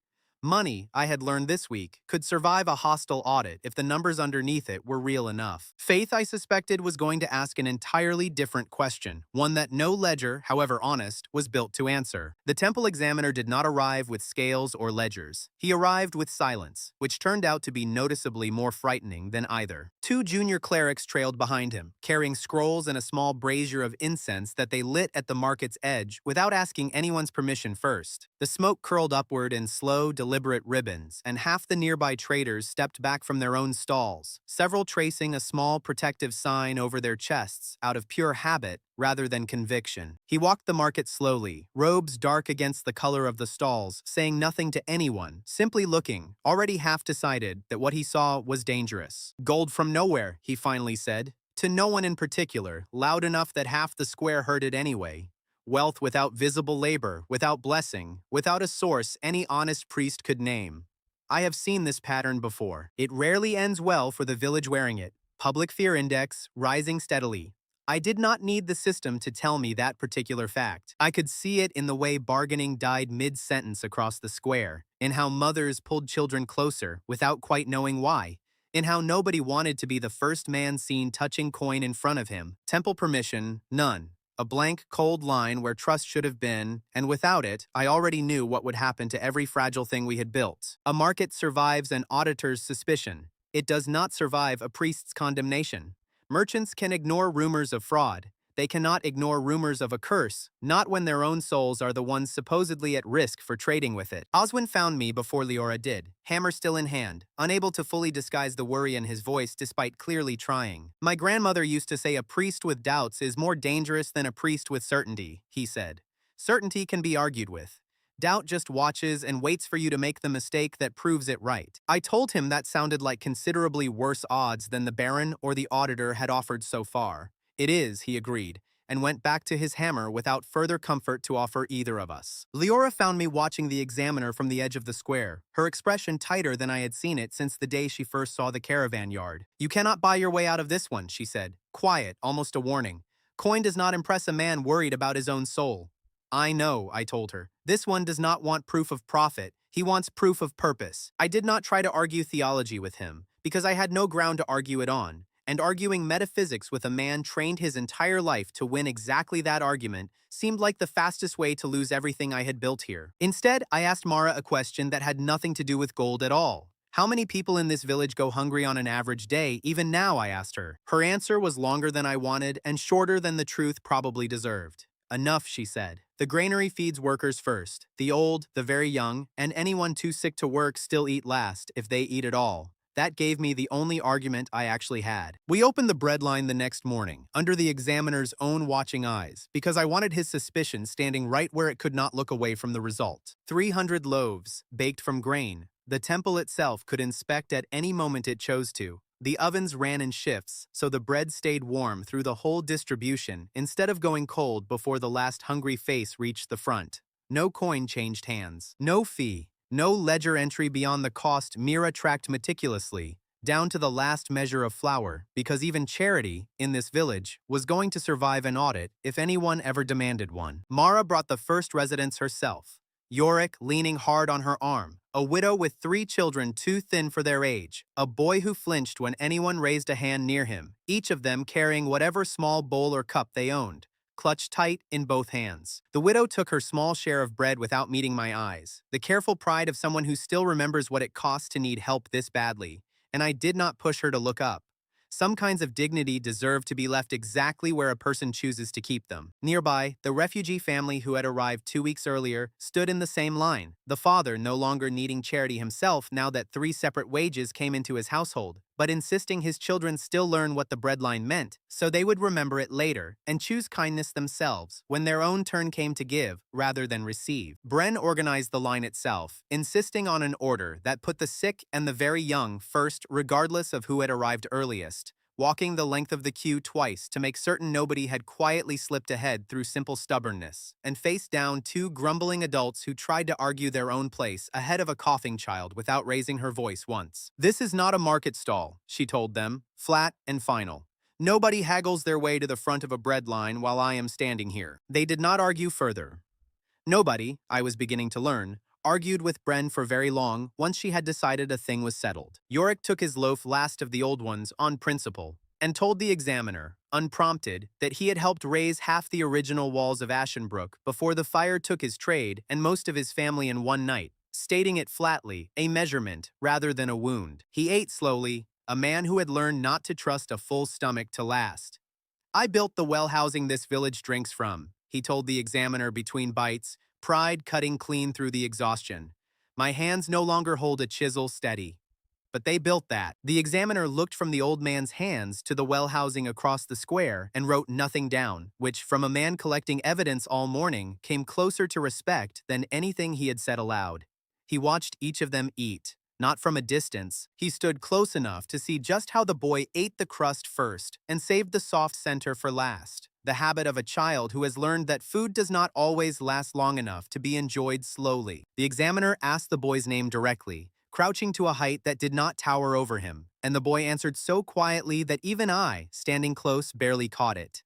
Money, I had learned this week, could survive a hostile audit if the numbers underneath it were real enough. Faith, I suspected, was going to ask an entirely different question, one that no ledger, however honest, was built to answer. The temple examiner did not arrive with scales or ledgers. He arrived with silence, which turned out to be noticeably more frightening than either. Two junior clerics trailed behind him, carrying scrolls and a small brazier of incense that they lit at the market's edge without asking anyone's permission first. The smoke curled upward in slow, deliberate ribbons, and half the nearby traders stepped back from their own stalls, several tracing a small protective sign over their chests out of pure habit rather than conviction. He walked the market slowly, robes dark against the color of the stalls, saying nothing to anyone, simply looking, already half decided that what he saw was dangerous. "Gold from nowhere," he finally said, to no one in particular, loud enough that half the square heard it anyway. Wealth without visible labor, without blessing, without a source any honest priest could name. I have seen this pattern before. It rarely ends well for the village wearing it. Public fear index rising steadily. I did not need the system to tell me that particular fact. I could see it in the way bargaining died mid-sentence across the square, in how mothers pulled children closer without quite knowing why, in how nobody wanted to be the first man seen touching coin in front of him. Temple permission, none. A blank, cold line where trust should have been, and without it, I already knew what would happen to every fragile thing we had built. A market survives an auditor's suspicion. It does not survive a priest's condemnation. Merchants can ignore rumors of fraud. They cannot ignore rumors of a curse, not when their own souls are the ones supposedly at risk for trading with it. Oswin found me before Leora did, hammer still in hand, unable to fully disguise the worry in his voice despite clearly trying. "My grandmother used to say a priest with doubts is more dangerous than a priest with certainty," he said. "Certainty can be argued with. Doubt just watches and waits for you to make the mistake that proves it right." I told him that sounded like considerably worse odds than the Baron or the Auditor had offered so far. "It is," he agreed, and went back to his hammer without further comfort to offer either of us. Leora found me watching the examiner from the edge of the square, her expression tighter than I had seen it since the day she first saw the caravan yard. "You cannot buy your way out of this one," she said, quiet, almost a warning. "Coin does not impress a man worried about his own soul." "I know," I told her. "This one does not want proof of profit. He wants proof of purpose." I did not try to argue theology with him, because I had no ground to argue it on. And arguing metaphysics with a man trained his entire life to win exactly that argument seemed like the fastest way to lose everything I had built here. Instead, I asked Mara a question that had nothing to do with gold at all. "How many people in this village go hungry on an average day, even now?" I asked her. Her answer was longer than I wanted and shorter than the truth probably deserved. "Enough," she said. "The granary feeds workers first. The old, the very young, and anyone too sick to work still eat last, if they eat at all." That gave me the only argument I actually had. We opened the bread line the next morning, under the examiner's own watching eyes, because I wanted his suspicion standing right where it could not look away from the result. 300 loaves, baked from grain. The temple itself could inspect at any moment it chose to. The ovens ran in shifts, so the bread stayed warm through the whole distribution instead of going cold before the last hungry face reached the front. No coin changed hands. No fee. No ledger entry beyond the cost Mira tracked meticulously, down to the last measure of flour, because even charity, in this village, was going to survive an audit if anyone ever demanded one. Mara brought the first residents herself, Yorick leaning hard on her arm, a widow with 3 children too thin for their age, a boy who flinched when anyone raised a hand near him, each of them carrying whatever small bowl or cup they owned, clutched tight in both hands. The widow took her small share of bread without meeting my eyes, the careful pride of someone who still remembers what it costs to need help this badly, and I did not push her to look up. Some kinds of dignity deserve to be left exactly where a person chooses to keep them. Nearby, the refugee family who had arrived 2 weeks earlier stood in the same line, the father no longer needing charity himself now that 3 separate wages came into his household, but insisting his children still learn what the breadline meant, so they would remember it later and choose kindness themselves when their own turn came to give rather than receive. Bren organized the line itself, insisting on an order that put the sick and the very young first regardless of who had arrived earliest, walking the length of the queue twice to make certain nobody had quietly slipped ahead through simple stubbornness, and faced down 2 grumbling adults who tried to argue their own place ahead of a coughing child without raising her voice once. "This is not a market stall," she told them, flat and final. "Nobody haggles their way to the front of a bread line while I am standing here." They did not argue further. Nobody, I was beginning to learn, argued with Bren for very long once she had decided a thing was settled. Yorick took his loaf last of the old ones on principle and told the examiner, unprompted, that he had helped raise half the original walls of Ashenbrook before the fire took his trade and most of his family in one night, stating it flatly, a measurement rather than a wound. He ate slowly, a man who had learned not to trust a full stomach to last. I built the well housing this village drinks from, he told the examiner between bites, pride cutting clean through the exhaustion. My hands no longer hold a chisel steady. But they built that. The examiner looked from the old man's hands to the well housing across the square and wrote nothing down, which, from a man collecting evidence all morning, came closer to respect than anything he had said aloud. He watched each of them eat. Not from a distance, he stood close enough to see just how the boy ate the crust first and saved the soft center for last. The habit of a child who has learned that food does not always last long enough to be enjoyed slowly. The examiner asked the boy's name directly, crouching to a height that did not tower over him, and the boy answered so quietly that even I, standing close, barely caught it.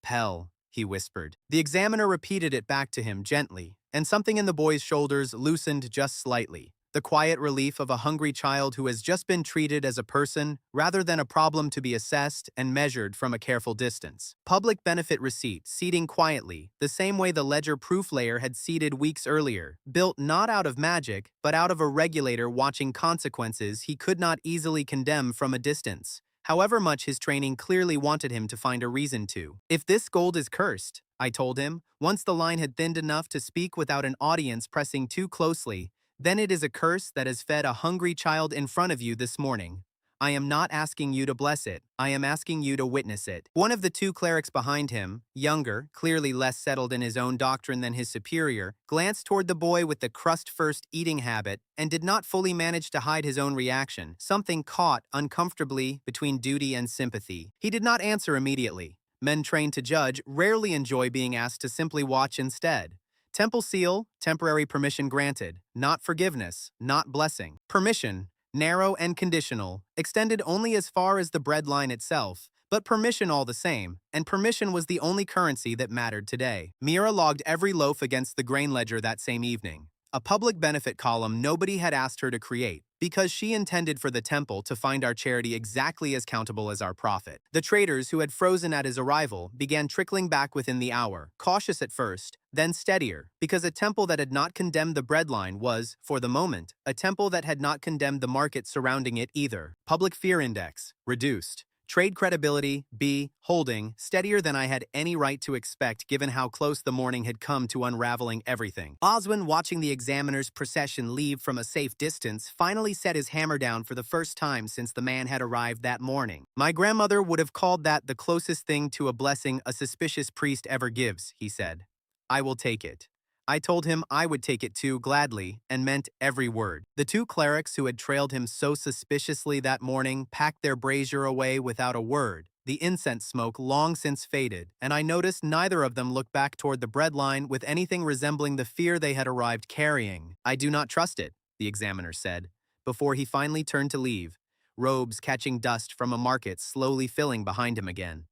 Pell, he whispered. The examiner repeated it back to him gently, and something in the boy's shoulders loosened just slightly. The quiet relief of a hungry child who has just been treated as a person rather than a problem to be assessed and measured from a careful distance. Public benefit receipt, seating quietly, the same way the ledger proof layer had seated weeks earlier, built not out of magic, but out of a regulator watching consequences he could not easily condemn from a distance, however much his training clearly wanted him to find a reason to. If this gold is cursed, I told him, once the line had thinned enough to speak without an audience pressing too closely, then it is a curse that has fed a hungry child in front of you this morning. I am not asking you to bless it, I am asking you to witness it. One of the two clerics behind him, younger, clearly less settled in his own doctrine than his superior, glanced toward the boy with the crust-first eating habit and did not fully manage to hide his own reaction. Something caught uncomfortably between duty and sympathy. He did not answer immediately. Men trained to judge rarely enjoy being asked to simply watch instead. Temple seal, temporary permission granted, not forgiveness, not blessing. Permission, narrow and conditional, extended only as far as the bread line itself, but permission all the same, and permission was the only currency that mattered today. Mira logged every loaf against the grain ledger that same evening, a public benefit column nobody had asked her to create, because she intended for the temple to find our charity exactly as countable as our profit. The traders who had frozen at his arrival began trickling back within the hour, cautious at first, then steadier, because a temple that had not condemned the breadline was, for the moment, a temple that had not condemned the market surrounding it either. Public fear index, reduced. Trade credibility, B, holding, steadier than I had any right to expect given how close the morning had come to unraveling everything. Oswin, watching the examiner's procession leave from a safe distance, finally set his hammer down for the first time since the man had arrived that morning. My grandmother would have called that the closest thing to a blessing a suspicious priest ever gives, he said. I will take it. I told him I would take it too gladly, and meant every word. The two clerics who had trailed him so suspiciously that morning packed their brazier away without a word. The incense smoke long since faded, and I noticed neither of them looked back toward the breadline with anything resembling the fear they had arrived carrying. I do not trust it, the examiner said, before he finally turned to leave, robes catching dust from a market slowly filling behind him again.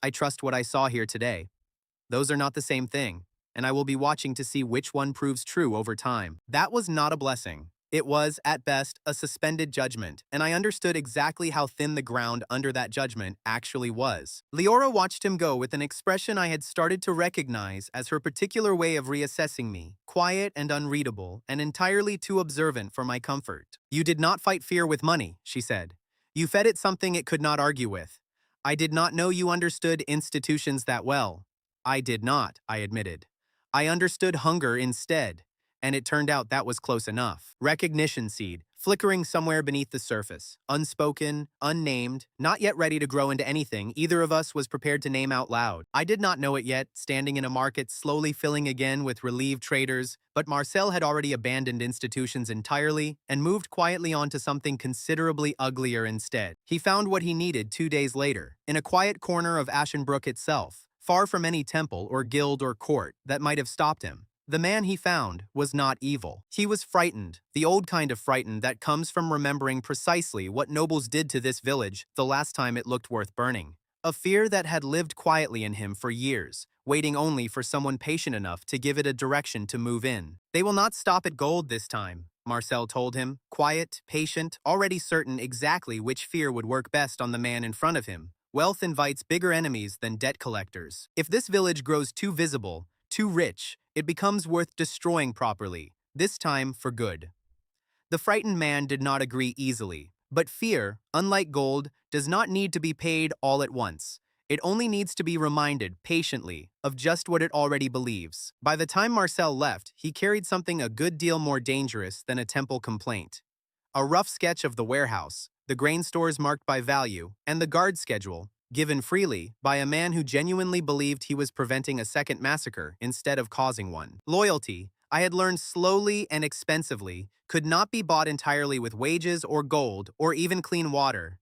I trust what I saw here today. Those are not the same thing, and I will be watching to see which one proves true over time. That was not a blessing. It was, at best, a suspended judgment, and I understood exactly how thin the ground under that judgment actually was. Leora watched him go with an expression I had started to recognize as her particular way of reassessing me, quiet and unreadable, and entirely too observant for my comfort. You did not fight fear with money, she said. You fed it something it could not argue with. I did not know you understood institutions that well. I did not, I admitted. I understood hunger instead, and it turned out that was close enough. Recognition seed, flickering somewhere beneath the surface, unspoken, unnamed, not yet ready to grow into anything either of us was prepared to name out loud. I did not know it yet, standing in a market slowly filling again with relieved traders, but Marcel had already abandoned institutions entirely and moved quietly on to something considerably uglier instead. He found what he needed 2 days later, in a quiet corner of Ashenbrook itself, far from any temple or guild or court that might have stopped him. The man he found was not evil. He was frightened, the old kind of frightened that comes from remembering precisely what nobles did to this village the last time it looked worth burning. A fear that had lived quietly in him for years, waiting only for someone patient enough to give it a direction to move in. They will not stop at gold this time, Marcel told him, quiet, patient, already certain exactly which fear would work best on the man in front of him. Wealth invites bigger enemies than debt collectors. If this village grows too visible, too rich, it becomes worth destroying properly, this time for good. The frightened man did not agree easily, but fear, unlike gold, does not need to be paid all at once. It only needs to be reminded, patiently, of just what it already believes. By the time Marcel left, he carried something a good deal more dangerous than a temple complaint. A rough sketch of the warehouse, the grain stores marked by value, and the guard schedule, given freely by a man who genuinely believed he was preventing a second massacre instead of causing one. Loyalty, I had learned slowly and expensively, could not be bought entirely with wages or gold or even clean water.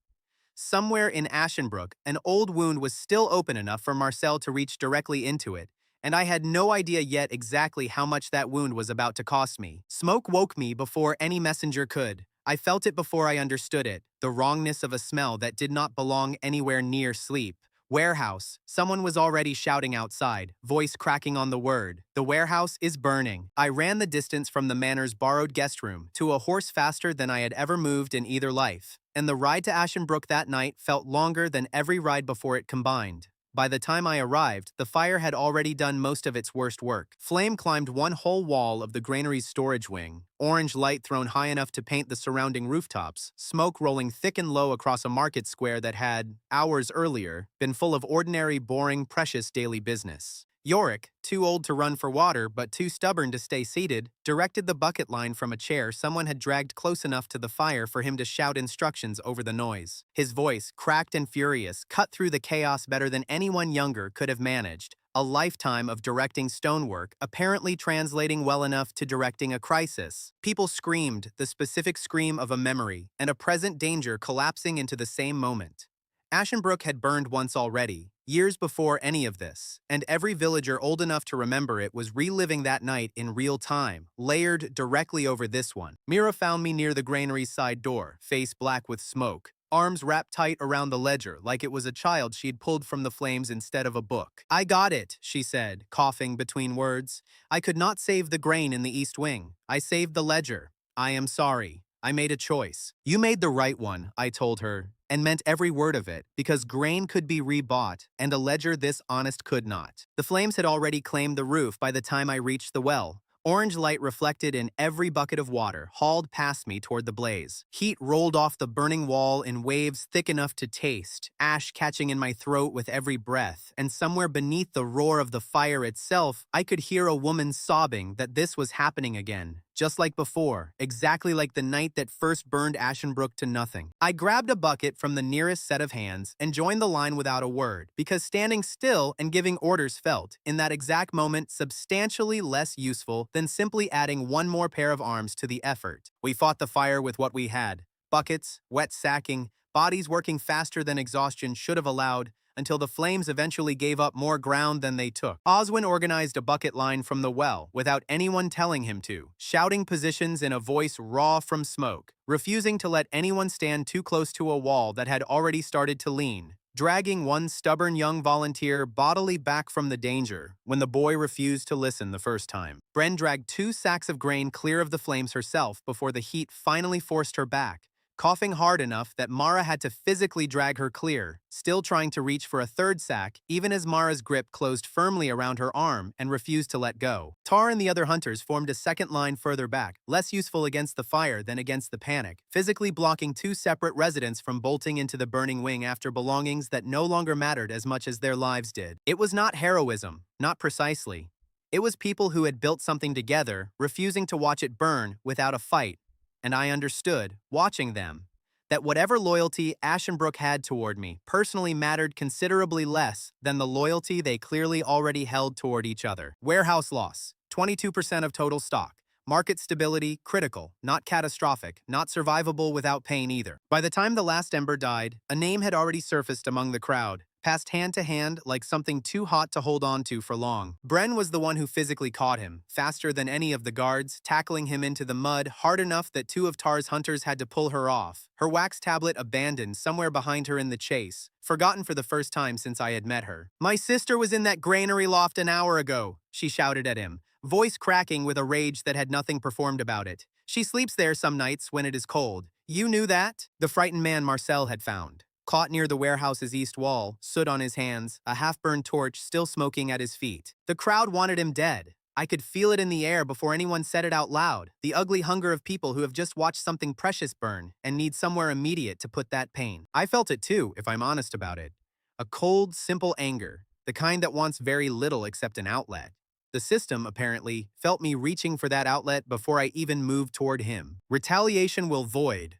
Somewhere in Ashenbrook, an old wound was still open enough for Marcel to reach directly into it, and I had no idea yet exactly how much that wound was about to cost me. Smoke woke me before any messenger could. I felt it before I understood it, the wrongness of a smell that did not belong anywhere near sleep. Warehouse. Someone was already shouting outside, voice cracking on the word. The warehouse is burning. I ran the distance from the manor's borrowed guest room to a horse faster than I had ever moved in either life, and the ride to Ashenbrook that night felt longer than every ride before it combined. By the time I arrived, the fire had already done most of its worst work. Flame climbed one whole wall of the granary's storage wing, orange light thrown high enough to paint the surrounding rooftops, smoke rolling thick and low across a market square that had, hours earlier, been full of ordinary, boring, precious daily business. Yorick, too old to run for water but too stubborn to stay seated, directed the bucket line from a chair someone had dragged close enough to the fire for him to shout instructions over the noise. His voice, cracked and furious, cut through the chaos better than anyone younger could have managed. A lifetime of directing stonework, apparently translating well enough to directing a crisis. People screamed, the specific scream of a memory, and a present danger collapsing into the same moment. Ashenbrook had burned once already, years before any of this, and every villager old enough to remember it was reliving that night in real time, layered directly over this one. Mira found me near the granary's side door, face black with smoke, arms wrapped tight around the ledger like it was a child she'd pulled from the flames instead of a book. "I got it," she said, coughing between words. "I could not save the grain in the East Wing. I saved the ledger. I am sorry. I made a choice." "You made the right one," I told her, and meant every word of it, because grain could be rebought, and a ledger this honest could not. The flames had already claimed the roof by the time I reached the well. Orange light reflected in every bucket of water hauled past me toward the blaze. Heat rolled off the burning wall in waves thick enough to taste, ash catching in my throat with every breath, and somewhere beneath the roar of the fire itself, I could hear a woman sobbing that this was happening again. Just like before, exactly like the night that first burned Ashenbrook to nothing. I grabbed a bucket from the nearest set of hands and joined the line without a word, because standing still and giving orders felt, in that exact moment, substantially less useful than simply adding one more pair of arms to the effort. We fought the fire with what we had. Buckets, wet sacking, bodies working faster than exhaustion should have allowed, until the flames eventually gave up more ground than they took. Oswin organized a bucket line from the well without anyone telling him to, shouting positions in a voice raw from smoke, refusing to let anyone stand too close to a wall that had already started to lean, dragging one stubborn young volunteer bodily back from the danger when the boy refused to listen the first time. Bren dragged 2 sacks of grain clear of the flames herself before the heat finally forced her back, coughing hard enough that Mara had to physically drag her clear, still trying to reach for a third sack, even as Mara's grip closed firmly around her arm and refused to let go. Tar and the other hunters formed a second line further back, less useful against the fire than against the panic, physically blocking 2 separate residents from bolting into the burning wing after belongings that no longer mattered as much as their lives did. It was not heroism, not precisely. It was people who had built something together, refusing to watch it burn without a fight. And I understood, watching them, that whatever loyalty Ashenbrook had toward me personally mattered considerably less than the loyalty they clearly already held toward each other. Warehouse loss, 22% of total stock. Market stability, critical, not catastrophic, not survivable without pain either. By the time the last ember died, a name had already surfaced among the crowd. passed hand to hand like something too hot to hold on to for long. Bren was the one who physically caught him, faster than any of the guards, tackling him into the mud hard enough that two of Tar's hunters had to pull her off, her wax tablet abandoned somewhere behind her in the chase, forgotten for the first time since I had met her. "My sister was in that granary loft an hour ago," she shouted at him, voice cracking with a rage that had nothing performed about it. "She sleeps there some nights when it is cold. You knew that?" The frightened man Marcel had found, caught near the warehouse's east wall, soot on his hands, a half-burned torch still smoking at his feet. The crowd wanted him dead. I could feel it in the air before anyone said it out loud, the ugly hunger of people who have just watched something precious burn and need somewhere immediate to put that pain. I felt it too, if I'm honest about it. A cold, simple anger, the kind that wants very little except an outlet. The system, apparently, felt me reaching for that outlet before I even moved toward him. "Retaliation will void.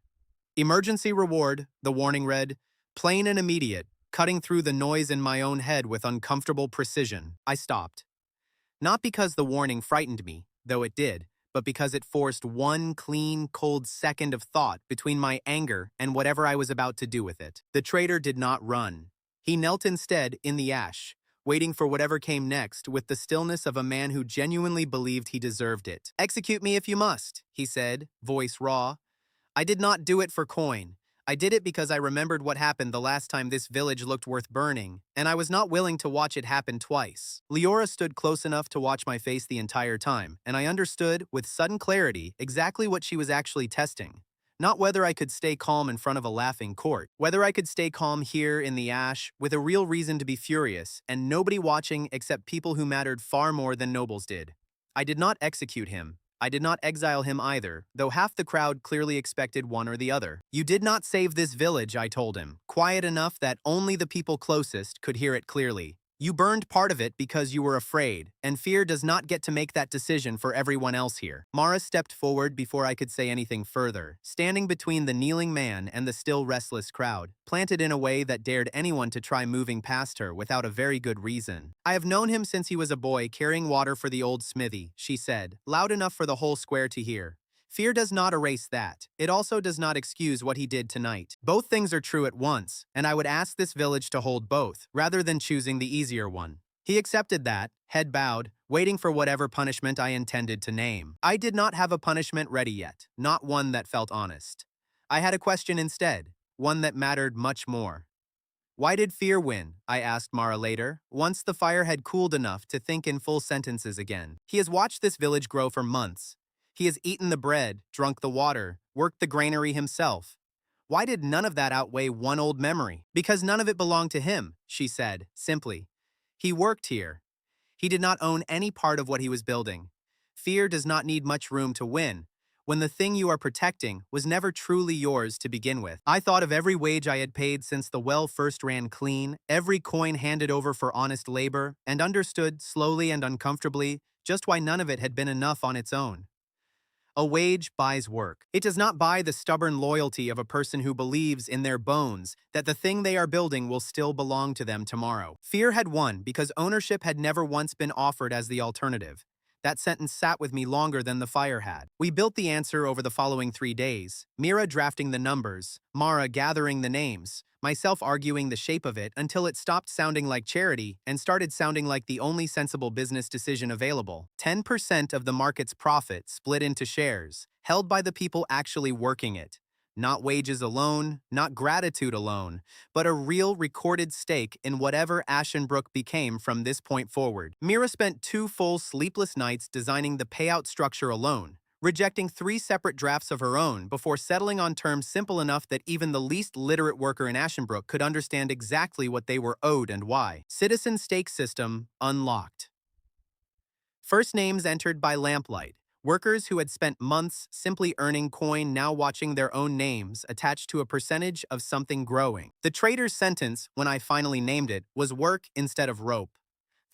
Emergency reward," the warning read, plain and immediate, cutting through the noise in my own head with uncomfortable precision. I stopped. Not because the warning frightened me, though it did, but because it forced one clean, cold second of thought between my anger and whatever I was about to do with it. The traitor did not run. He knelt instead in the ash, waiting for whatever came next with the stillness of a man who genuinely believed he deserved it. "Execute me if you must," he said, voice raw. "I did not do it for coin. I did it because I remembered what happened the last time this village looked worth burning, and I was not willing to watch it happen twice." Leora stood close enough to watch my face the entire time, and I understood, with sudden clarity, exactly what she was actually testing. Not whether I could stay calm in front of a laughing court, whether I could stay calm here in the ash, with a real reason to be furious, and nobody watching except people who mattered far more than nobles did. I did not execute him. I did not exile him either, though half the crowd clearly expected one or the other. "You did not save this village," I told him, quiet enough that only the people closest could hear it clearly. "You burned part of it because you were afraid, and fear does not get to make that decision for everyone else here." Mara stepped forward before I could say anything further, standing between the kneeling man and the still restless crowd, planted in a way that dared anyone to try moving past her without a very good reason. "I have known him since he was a boy carrying water for the old smithy," she said, loud enough for the whole square to hear. "Fear does not erase that. It also does not excuse what he did tonight. Both things are true at once, and I would ask this village to hold both, rather than choosing the easier one." He accepted that, head bowed, waiting for whatever punishment I intended to name. I did not have a punishment ready yet, not one that felt honest. I had a question instead, one that mattered much more. "Why did fear win?" I asked Mara later, once the fire had cooled enough to think in full sentences again. "He has watched this village grow for months. He has eaten the bread, drunk the water, worked the granary himself. Why did none of that outweigh one old memory?" "Because none of it belonged to him," she said, simply. "He worked here. He did not own any part of what he was building. Fear does not need much room to win, when the thing you are protecting was never truly yours to begin with." I thought of every wage I had paid since the well first ran clean, every coin handed over for honest labor, and understood, slowly and uncomfortably, just why none of it had been enough on its own. A wage buys work. It does not buy the stubborn loyalty of a person who believes in their bones that the thing they are building will still belong to them tomorrow. Fear had won because ownership had never once been offered as the alternative. That sentence sat with me longer than the fire had. We built the answer over the following 3 days, Mira drafting the numbers, Mara gathering the names, myself arguing the shape of it until it stopped sounding like charity and started sounding like the only sensible business decision available. 10% of the market's profit split into shares, held by the people actually working it. Not wages alone, not gratitude alone, but a real recorded stake in whatever Ashenbrook became from this point forward. Mira spent 2 full sleepless nights designing the payout structure alone, rejecting 3 separate drafts of her own before settling on terms simple enough that even the least literate worker in Ashenbrook could understand exactly what they were owed and why. Citizen stake system unlocked. First names entered by lamplight. Workers who had spent months simply earning coin now watching their own names attached to a percentage of something growing. The trader's sentence, when I finally named it, was work instead of rope.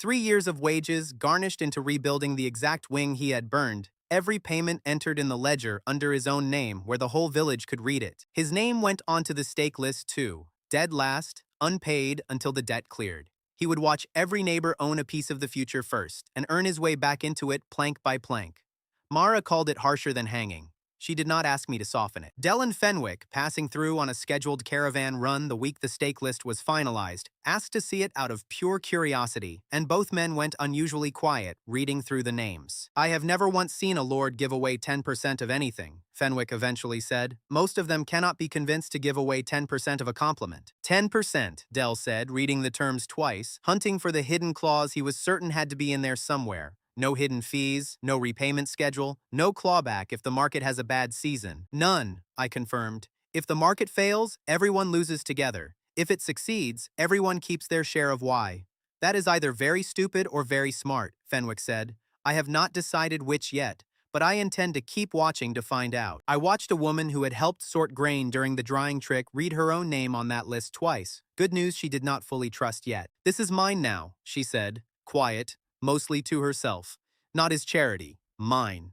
3 years of wages garnished into rebuilding the exact wing he had burned, every payment entered in the ledger under his own name where the whole village could read it. His name went onto the stake list too, dead last, unpaid until the debt cleared. He would watch every neighbor own a piece of the future first and earn his way back into it plank by plank. Mara called it harsher than hanging. She did not ask me to soften it. Dell and Fenwick, passing through on a scheduled caravan run the week the stake list was finalized, asked to see it out of pure curiosity, and both men went unusually quiet, reading through the names. I have never once seen a lord give away 10% of anything, Fenwick eventually said. Most of them cannot be convinced to give away 10% of a compliment. 10%, Dell said, reading the terms twice, hunting for the hidden clause he was certain had to be in there somewhere. No hidden fees, no repayment schedule, no clawback if the market has a bad season. None, I confirmed. If the market fails, everyone loses together. If it succeeds, everyone keeps their share of why. That is either very stupid or very smart, Fenwick said. I have not decided which yet, but I intend to keep watching to find out. I watched a woman who had helped sort grain during the drying trick read her own name on that list twice. Good news she did not fully trust yet. This is mine now, she said, quiet, mostly to herself. Not his charity, mine.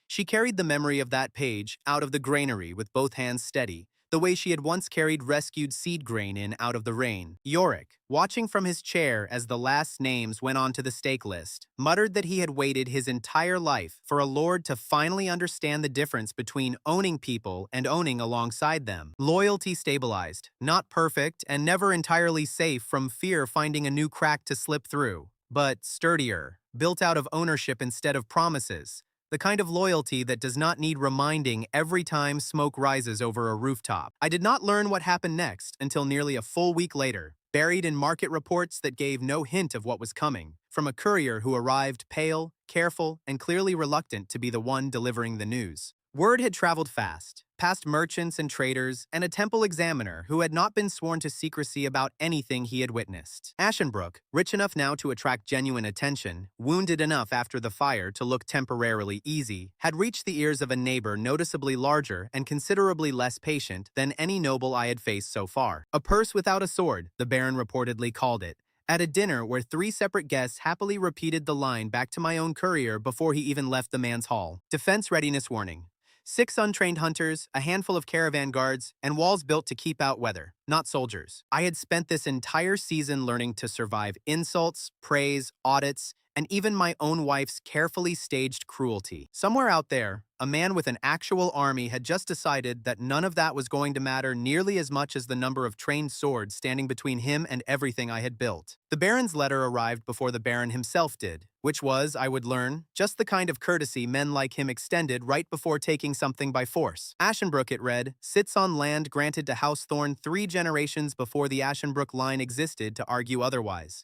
She carried the memory of that page out of the granary with both hands steady, the way she had once carried rescued seed grain in out of the rain. Yorick, watching from his chair as the last names went onto the stake list, muttered that he had waited his entire life for a lord to finally understand the difference between owning people and owning alongside them. Loyalty stabilized, not perfect and never entirely safe from fear finding a new crack to slip through, but sturdier, built out of ownership instead of promises. The kind of loyalty that does not need reminding every time smoke rises over a rooftop. I did not learn what happened next until nearly a full week later, buried in market reports that gave no hint of what was coming, from a courier who arrived pale, careful, and clearly reluctant to be the one delivering the news. Word had traveled fast, past merchants and traders, and a temple examiner who had not been sworn to secrecy about anything he had witnessed. Ashenbrook, rich enough now to attract genuine attention, wounded enough after the fire to look temporarily easy, had reached the ears of a neighbor noticeably larger and considerably less patient than any noble I had faced so far. A purse without a sword, the Baron reportedly called it, at a dinner where 3 separate guests happily repeated the line back to my own courier before he even left the man's hall. Defense readiness warning. 6 untrained hunters, a handful of caravan guards, and walls built to keep out weather, not soldiers. I had spent this entire season learning to survive insults, praise, audits, and even my own wife's carefully staged cruelty. Somewhere out there, a man with an actual army had just decided that none of that was going to matter nearly as much as the number of trained swords standing between him and everything I had built. The Baron's letter arrived before the Baron himself did, which was, I would learn, just the kind of courtesy men like him extended right before taking something by force. Ashenbrook, it read, sits on land granted to House Thorn 3 generations before the Ashenbrook line existed to argue otherwise.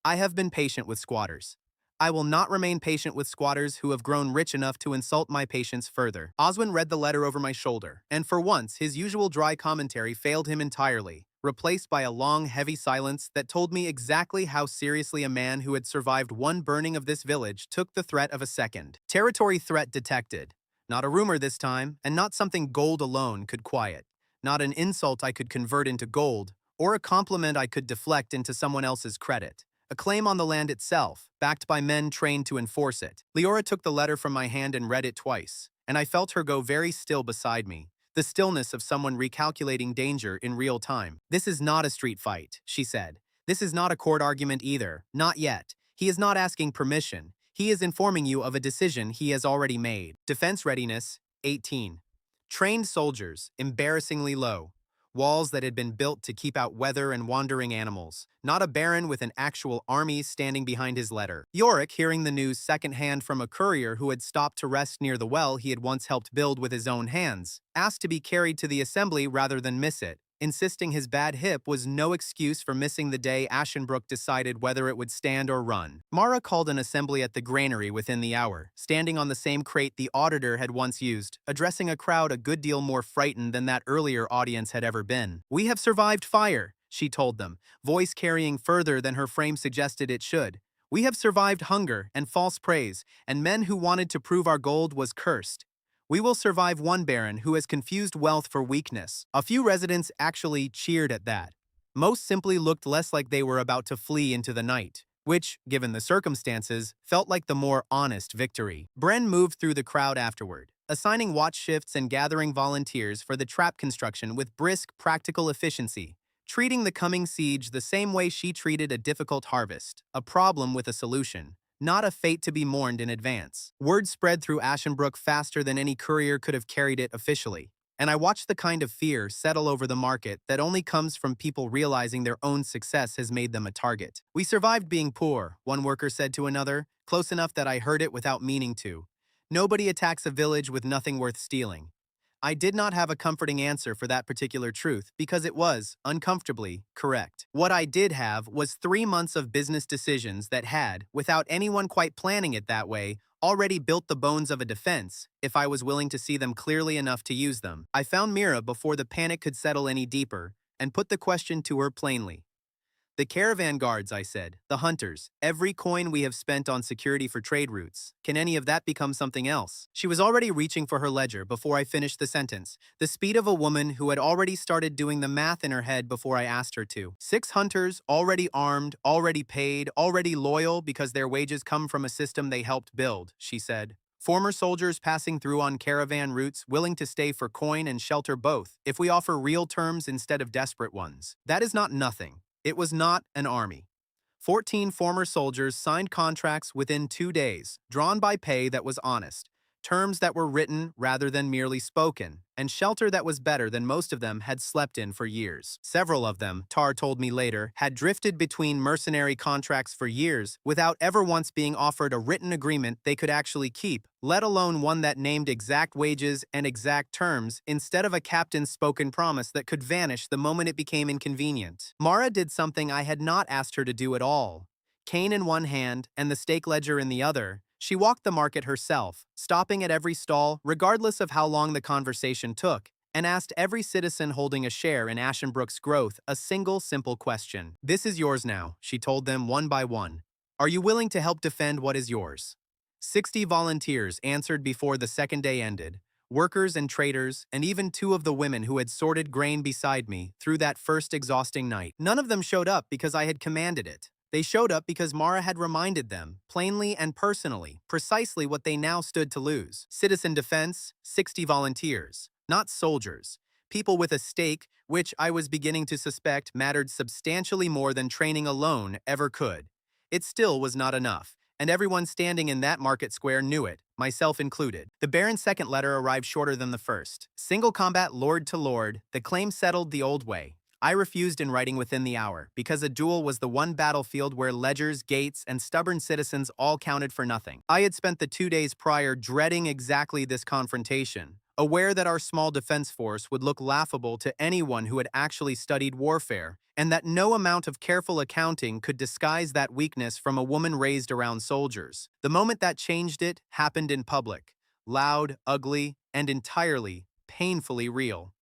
I have been patient with squatters. I will not remain patient with squatters who have grown rich enough to insult my patience further. Oswin read the letter over my shoulder, and for once his usual dry commentary failed him entirely, replaced by a long, heavy silence that told me exactly how seriously a man who had survived one burning of this village took the threat of a second. Territory threat detected. Not a rumor this time, and not something gold alone could quiet. Not an insult I could convert into gold, or a compliment I could deflect into someone else's credit. A claim on the land itself, backed by men trained to enforce it. Leora took the letter from my hand and read it twice, and I felt her go very still beside me, the stillness of someone recalculating danger in real time. This is not a street fight, she said. This is not a court argument either, not yet. He is not asking permission. He is informing you of a decision he has already made. Defense readiness, 18. Trained soldiers, embarrassingly low. Walls that had been built to keep out weather and wandering animals. Not a baron with an actual army standing behind his letter. Yorick, hearing the news secondhand from a courier who had stopped to rest near the well he had once helped build with his own hands, asked to be carried to the assembly rather than miss it, insisting his bad hip was no excuse for missing the day Ashenbrook decided whether it would stand or run. Mara called an assembly at the granary within the hour, standing on the same crate the auditor had once used, addressing a crowd a good deal more frightened than that earlier audience had ever been. "We have survived fire," she told them, voice carrying further than her frame suggested it should. "We have survived hunger and false praise, and men who wanted to prove our gold was cursed. We will survive one baron who has confused wealth for weakness." A few residents actually cheered at that. Most simply looked less like they were about to flee into the night, which, given the circumstances, felt like the more honest victory. Bren moved through the crowd afterward, assigning watch shifts and gathering volunteers for the trap construction with brisk, practical efficiency, treating the coming siege the same way she treated a difficult harvest, a problem with a solution. not a fate to be mourned in advance. Word spread through Ashenbrook faster than any courier could have carried it officially, and I watched the kind of fear settle over the market that only comes from people realizing their own success has made them a target. "We survived being poor," one worker said to another, close enough that I heard it without meaning to. "Nobody attacks a village with nothing worth stealing." I did not have a comforting answer for that particular truth because it was, uncomfortably, correct. What I did have was 3 months of business decisions that had, without anyone quite planning it that way, already built the bones of a defense, if I was willing to see them clearly enough to use them. I found Mira before the panic could settle any deeper, and put the question to her plainly. "The caravan guards," I said, "the hunters, every coin we have spent on security for trade routes. Can any of that become something else?" She was already reaching for her ledger before I finished the sentence, the speed of a woman who had already started doing the math in her head before I asked her to. 6 hunters, already armed, already paid, already loyal because their wages come from a system they helped build, she said. Former soldiers passing through on caravan routes willing to stay for coin and shelter both, if we offer real terms instead of desperate ones. That is not nothing. It was not an army. 14 former soldiers signed contracts within 2 days, drawn by pay that was honest, terms that were written rather than merely spoken, and shelter that was better than most of them had slept in for years. Several of them, Tar told me later, had drifted between mercenary contracts for years without ever once being offered a written agreement they could actually keep, let alone one that named exact wages and exact terms instead of a captain's spoken promise that could vanish the moment it became inconvenient. Mara did something I had not asked her to do at all. Cane in one hand and the stake ledger in the other, she walked the market herself, stopping at every stall, regardless of how long the conversation took, and asked every citizen holding a share in Ashenbrook's growth a single simple question. "This is yours now," she told them one by one. "Are you willing to help defend what is yours?" 60 volunteers answered before the second day ended, workers and traders, and even 2 of the women who had sorted grain beside me through that first exhausting night. None of them showed up because I had commanded it. They showed up because Mara had reminded them, plainly and personally, precisely what they now stood to lose. Citizen defense, 60 volunteers, not soldiers. People with a stake, which I was beginning to suspect mattered substantially more than training alone ever could. It still was not enough, and everyone standing in that market square knew it, myself included. The Baron's second letter arrived shorter than the first. Single combat lord to lord, the claim settled the old way. I refused in writing within the hour, because a duel was the one battlefield where ledgers, gates, and stubborn citizens all counted for nothing. I had spent the 2 days prior dreading exactly this confrontation, aware that our small defense force would look laughable to anyone who had actually studied warfare, and that no amount of careful accounting could disguise that weakness from a woman raised around soldiers. The moment that changed it happened in public, loud, ugly, and entirely, painfully real.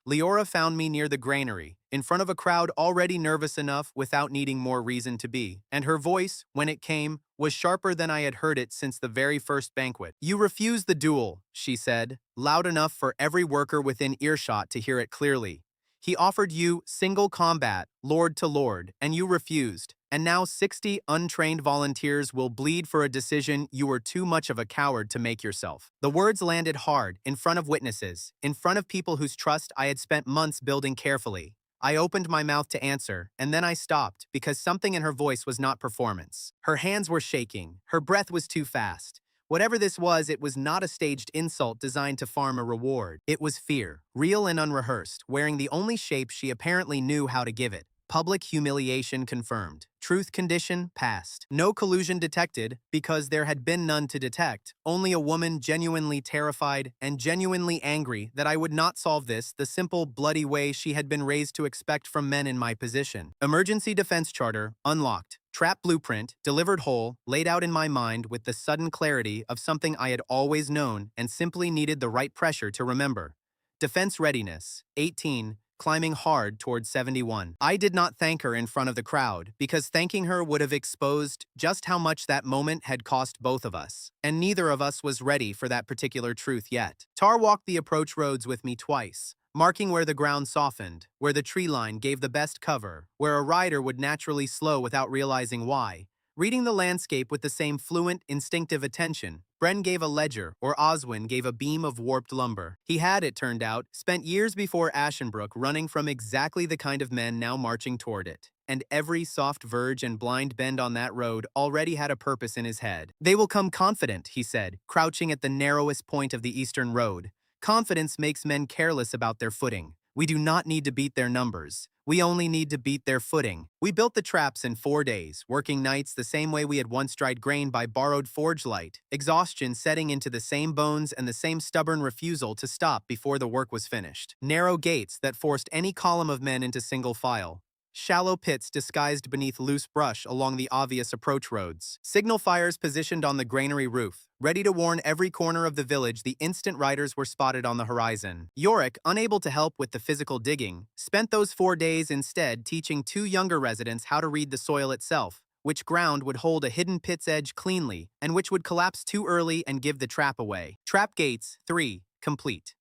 Leora found me near the granary, in front of a crowd already nervous enough without needing more reason to be, and her voice, when it came, was sharper than I had heard it since the very first banquet. "You refused the duel," she said, loud enough for every worker within earshot to hear it clearly. "He offered you single combat, lord to lord, and you refused. And now 60 untrained volunteers will bleed for a decision you were too much of a coward to make yourself." The words landed hard, in front of witnesses, in front of people whose trust I had spent months building carefully. I opened my mouth to answer, and then I stopped, because something in her voice was not performance. Her hands were shaking, her breath was too fast. Whatever this was, it was not a staged insult designed to farm a reward. It was fear, real and unrehearsed, wearing the only shape she apparently knew how to give it. Public humiliation confirmed. Truth condition passed. No collusion detected, because there had been none to detect. Only a woman genuinely terrified and genuinely angry that I would not solve this the simple, bloody way she had been raised to expect from men in my position. Emergency defense charter, unlocked. Trap blueprint, delivered whole, laid out in my mind with the sudden clarity of something I had always known and simply needed the right pressure to remember. Defense readiness, 18, climbing hard toward 71. I did not thank her in front of the crowd, because thanking her would have exposed just how much that moment had cost both of us, and neither of us was ready for that particular truth yet. Tar walked the approach roads with me twice, marking where the ground softened, where the tree line gave the best cover, where a rider would naturally slow without realizing why. Reading the landscape with the same fluent, instinctive attention, Bren gave a ledger, or Oswin gave a beam of warped lumber. He had, it turned out, spent years before Ashenbrook running from exactly the kind of men now marching toward it. and every soft verge and blind bend on that road already had a purpose in his head. "They will come confident," he said, crouching at the narrowest point of the eastern road. "Confidence makes men careless about their footing. We do not need to beat their numbers. We only need to beat their footing." We built the traps in 4 days, working nights the same way we had once dried grain by borrowed forge light, exhaustion setting into the same bones and the same stubborn refusal to stop before the work was finished. Narrow gates that forced any column of men into single file. Shallow pits disguised beneath loose brush along the obvious approach roads. Signal fires positioned on the granary roof, ready to warn every corner of the village the instant riders were spotted on the horizon. Yorick, unable to help with the physical digging, spent those 4 days instead teaching 2 younger residents how to read the soil itself, which ground would hold a hidden pit's edge cleanly, and which would collapse too early and give the trap away. Trap gates 3, complete.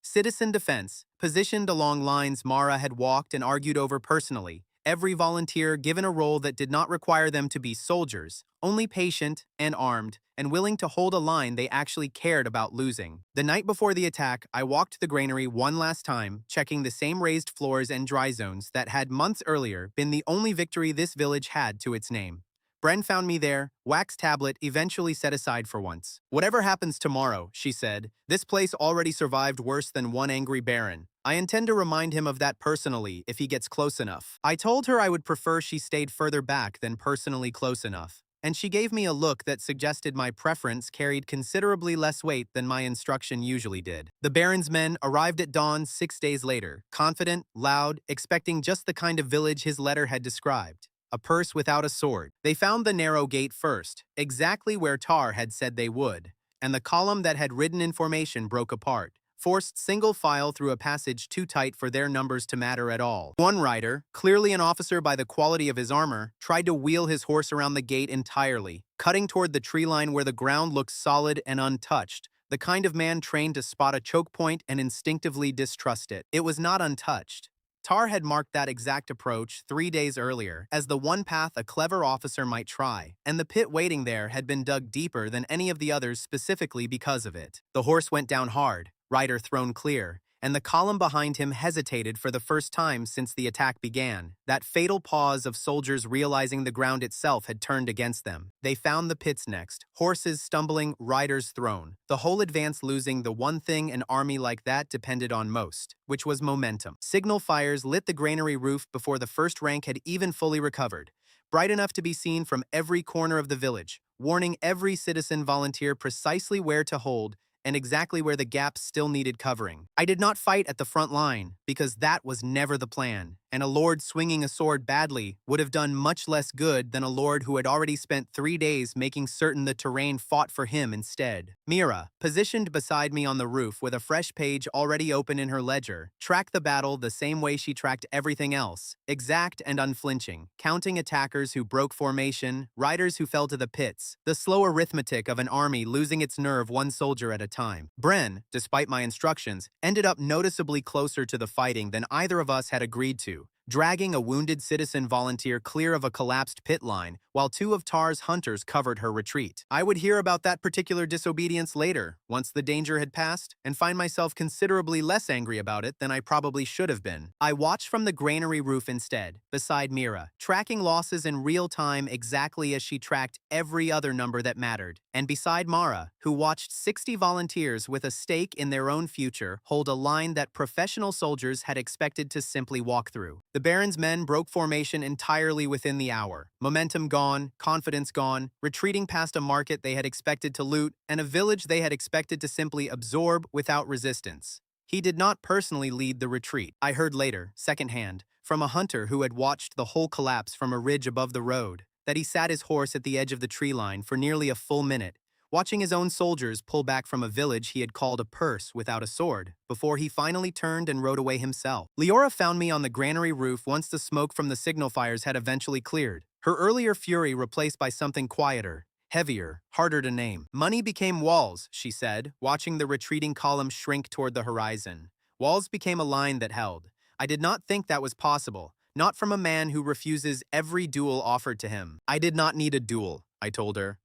Citizen defense, positioned along lines Mara had walked and argued over personally, every volunteer given a role that did not require them to be soldiers, only patient and armed, and willing to hold a line they actually cared about losing. The night before the attack, I walked the granary one last time, checking the same raised floors and dry zones that had months earlier been the only victory this village had to its name. Bren found me there, wax tablet eventually set aside for once. "Whatever happens tomorrow," she said, "this place already survived worse than one angry baron. I intend to remind him of that personally if he gets close enough." I told her I would prefer she stayed further back than personally close enough, and she gave me a look that suggested my preference carried considerably less weight than my instruction usually did. The baron's men arrived at dawn 6 days later, confident, loud, expecting just the kind of village his letter had described. A purse without a sword. They found the narrow gate first, exactly where Tar had said they would, and the column that had ridden in formation broke apart, forced single file through a passage too tight for their numbers to matter at all. One rider, clearly an officer by the quality of his armor, tried to wheel his horse around the gate entirely, cutting toward the tree line where the ground looked solid and untouched, the kind of man trained to spot a choke point and instinctively distrust it. It was not untouched. Tar had marked that exact approach 3 days earlier as the one path a clever officer might try, and the pit waiting there had been dug deeper than any of the others specifically because of it. The horse went down hard, rider thrown clear, and the column behind him hesitated for the first time since the attack began, that fatal pause of soldiers realizing the ground itself had turned against them. They found the pits next, horses stumbling, riders thrown, the whole advance losing the one thing an army like that depended on most, which was momentum. Signal fires lit the granary roof before the first rank had even fully recovered, bright enough to be seen from every corner of the village, warning every citizen volunteer precisely where to hold and exactly where the gaps still needed covering. I did not fight at the front line, because that was never the plan, and a lord swinging a sword badly would have done much less good than a lord who had already spent 3 days making certain the terrain fought for him instead. Mira, positioned beside me on the roof with a fresh page already open in her ledger, tracked the battle the same way she tracked everything else, exact and unflinching, counting attackers who broke formation, riders who fell to the pits, the slow arithmetic of an army losing its nerve one soldier at a time. Bren, despite my instructions, ended up noticeably closer to the fighting than either of us had agreed to, dragging a wounded citizen volunteer clear of a collapsed pit line, while 2 of Tar's hunters covered her retreat. I would hear about that particular disobedience later, once the danger had passed, and find myself considerably less angry about it than I probably should have been. I watched from the granary roof instead, beside Mira, tracking losses in real time exactly as she tracked every other number that mattered, and beside Mara, who watched 60 volunteers with a stake in their own future hold a line that professional soldiers had expected to simply walk through. The Baron's men broke formation entirely within the hour. Momentum gone, confidence gone, retreating past a market they had expected to loot, and a village they had expected to simply absorb without resistance. He did not personally lead the retreat. I heard later, secondhand, from a hunter who had watched the whole collapse from a ridge above the road, that he sat his horse at the edge of the tree line for nearly a full minute, watching his own soldiers pull back from a village he had called a purse without a sword, before he finally turned and rode away himself. Leora found me on the granary roof once the smoke from the signal fires had eventually cleared, her earlier fury replaced by something quieter, heavier, harder to name. Money became walls, she said, watching the retreating column shrink toward the horizon. Walls became a line that held. I did not think that was possible, not from a man who refuses every duel offered to him. I did not need a duel, I told her.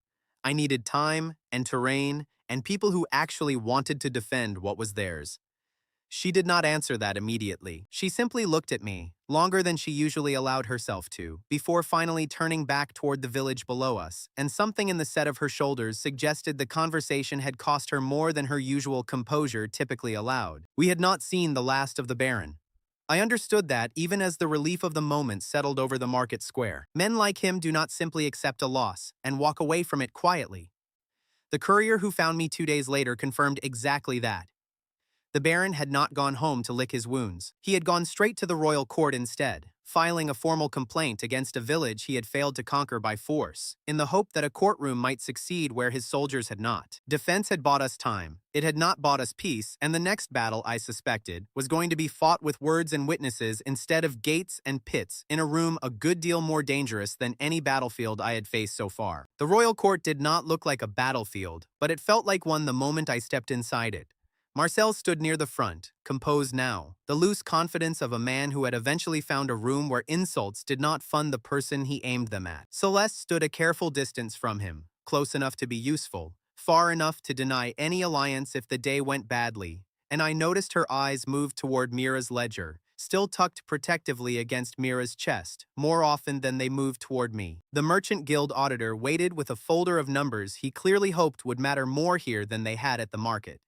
I needed time and terrain and people who actually wanted to defend what was theirs. She did not answer that immediately. She simply looked at me, longer than she usually allowed herself to, before finally turning back toward the village below us, and something in the set of her shoulders suggested the conversation had cost her more than her usual composure typically allowed. We had not seen the last of the Baron. I understood that even as the relief of the moment settled over the market square. Men like him do not simply accept a loss and walk away from it quietly. The courier who found me 2 days later confirmed exactly that. The Baron had not gone home to lick his wounds. He had gone straight to the royal court instead, filing a formal complaint against a village he had failed to conquer by force, in the hope that a courtroom might succeed where his soldiers had not. Defense had bought us time. It had not bought us peace, and the next battle, I suspected, was going to be fought with words and witnesses instead of gates and pits in a room a good deal more dangerous than any battlefield I had faced so far. The royal court did not look like a battlefield, but it felt like one the moment I stepped inside it. Marcel stood near the front, composed now, the loose confidence of a man who had eventually found a room where insults did not fund the person he aimed them at. Celeste stood a careful distance from him, close enough to be useful, far enough to deny any alliance if the day went badly, and I noticed her eyes move toward Mira's ledger, still tucked protectively against Mira's chest, more often than they moved toward me. The Merchant Guild auditor waited with a folder of numbers he clearly hoped would matter more here than they had at the market.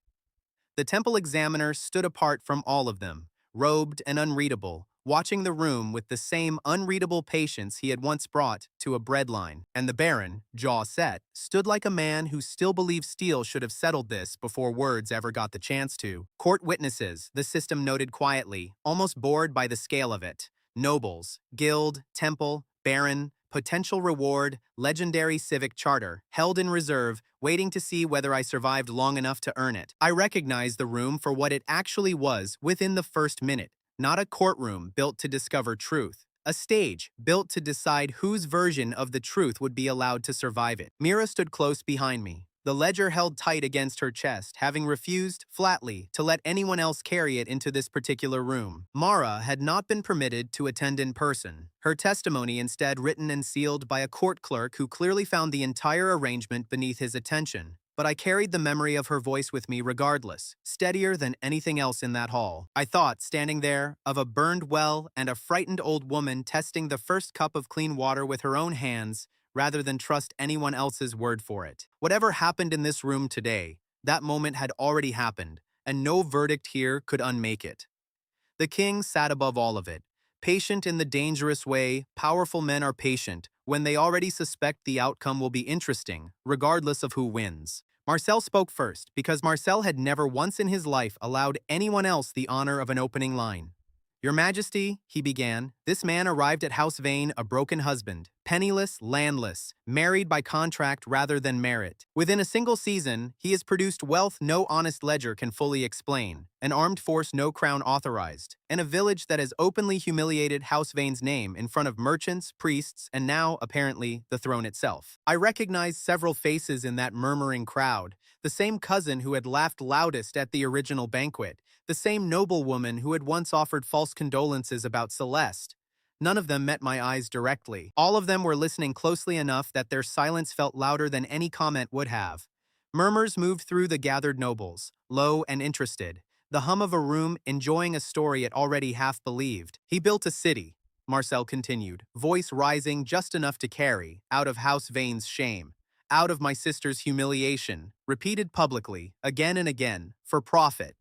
The temple examiner stood apart from all of them, robed and unreadable, watching the room with the same unreadable patience he had once brought to a breadline. And the Baron, jaw set, stood like a man who still believed steel should have settled this before words ever got the chance to. Court witnesses, the system noted quietly, almost bored by the scale of it. Nobles, guild, temple, baron, potential reward, legendary civic charter, held in reserve, waiting to see whether I survived long enough to earn it. I recognized the room for what it actually was within the first minute. Not a courtroom built to discover truth. A stage built to decide whose version of the truth would be allowed to survive it. Mira stood close behind me, the ledger held tight against her chest, having refused, flatly, to let anyone else carry it into this particular room. Mara had not been permitted to attend in person, her testimony instead written and sealed by a court clerk who clearly found the entire arrangement beneath his attention. But I carried the memory of her voice with me regardless, steadier than anything else in that hall. I thought, standing there, of a burned well and a frightened old woman testing the first cup of clean water with her own hands, rather than trust anyone else's word for it. Whatever happened in this room today, that moment had already happened, and no verdict here could unmake it. The king sat above all of it, patient in the dangerous way powerful men are patient when they already suspect the outcome will be interesting, regardless of who wins. Marcel spoke first, because Marcel had never once in his life allowed anyone else the honor of an opening line. "Your Majesty," he began, "this man arrived at House Vane a broken husband, penniless, landless, married by contract rather than merit. Within a single season, he has produced wealth no honest ledger can fully explain, an armed force no crown authorized, and a village that has openly humiliated House Vane's name in front of merchants, priests, and now, apparently, the throne itself." I recognized several faces in that murmuring crowd, the same cousin who had laughed loudest at the original banquet, the same noblewoman who had once offered false condolences about Celeste. None of them met my eyes directly. All of them were listening closely enough that their silence felt louder than any comment would have. Murmurs moved through the gathered nobles, low and interested, the hum of a room enjoying a story it already half believed. "He built a city," Marcel continued, voice rising just enough to carry, "out of House Vane's shame, out of my sister's humiliation, repeated publicly, again and again, for profit.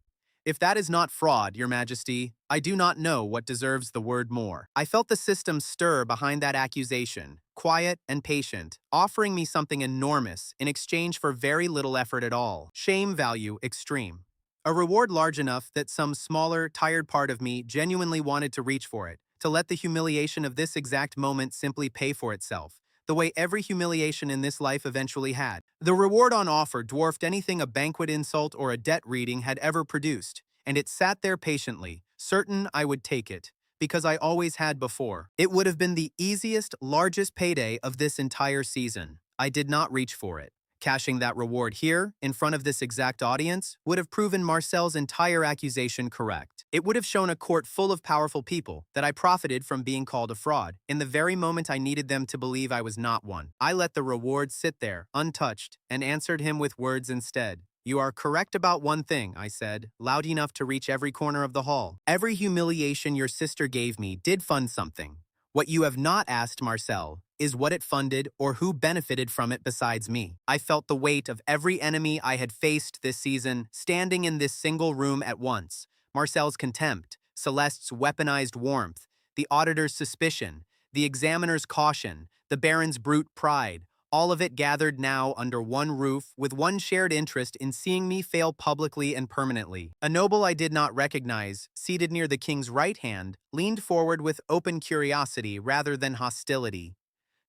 If that is not fraud, Your Majesty, I do not know what deserves the word more." I felt the system stir behind that accusation, quiet and patient, offering me something enormous in exchange for very little effort at all. Shame value extreme. A reward large enough that some smaller, tired part of me genuinely wanted to reach for it, to let the humiliation of this exact moment simply pay for itself, the way every humiliation in this life eventually had. The reward on offer dwarfed anything a banquet insult or a debt reading had ever produced, and it sat there patiently, certain I would take it, because I always had before. It would have been the easiest, largest payday of this entire season. I did not reach for it. Cashing that reward here, in front of this exact audience, would have proven Marcel's entire accusation correct. It would have shown a court full of powerful people that I profited from being called a fraud, in the very moment I needed them to believe I was not one. I let the reward sit there, untouched, and answered him with words instead. You are correct about one thing, I said, loud enough to reach every corner of the hall. Every humiliation your sister gave me did fund something. What you have not asked, Marcel, is what it funded or who benefited from it besides me. I felt the weight of every enemy I had faced this season standing in this single room at once. Marcel's contempt, Celeste's weaponized warmth, the auditor's suspicion, the examiner's caution, the Baron's brute pride, all of it gathered now under one roof with one shared interest in seeing me fail publicly and permanently. A noble I did not recognize, seated near the king's right hand, leaned forward with open curiosity rather than hostility.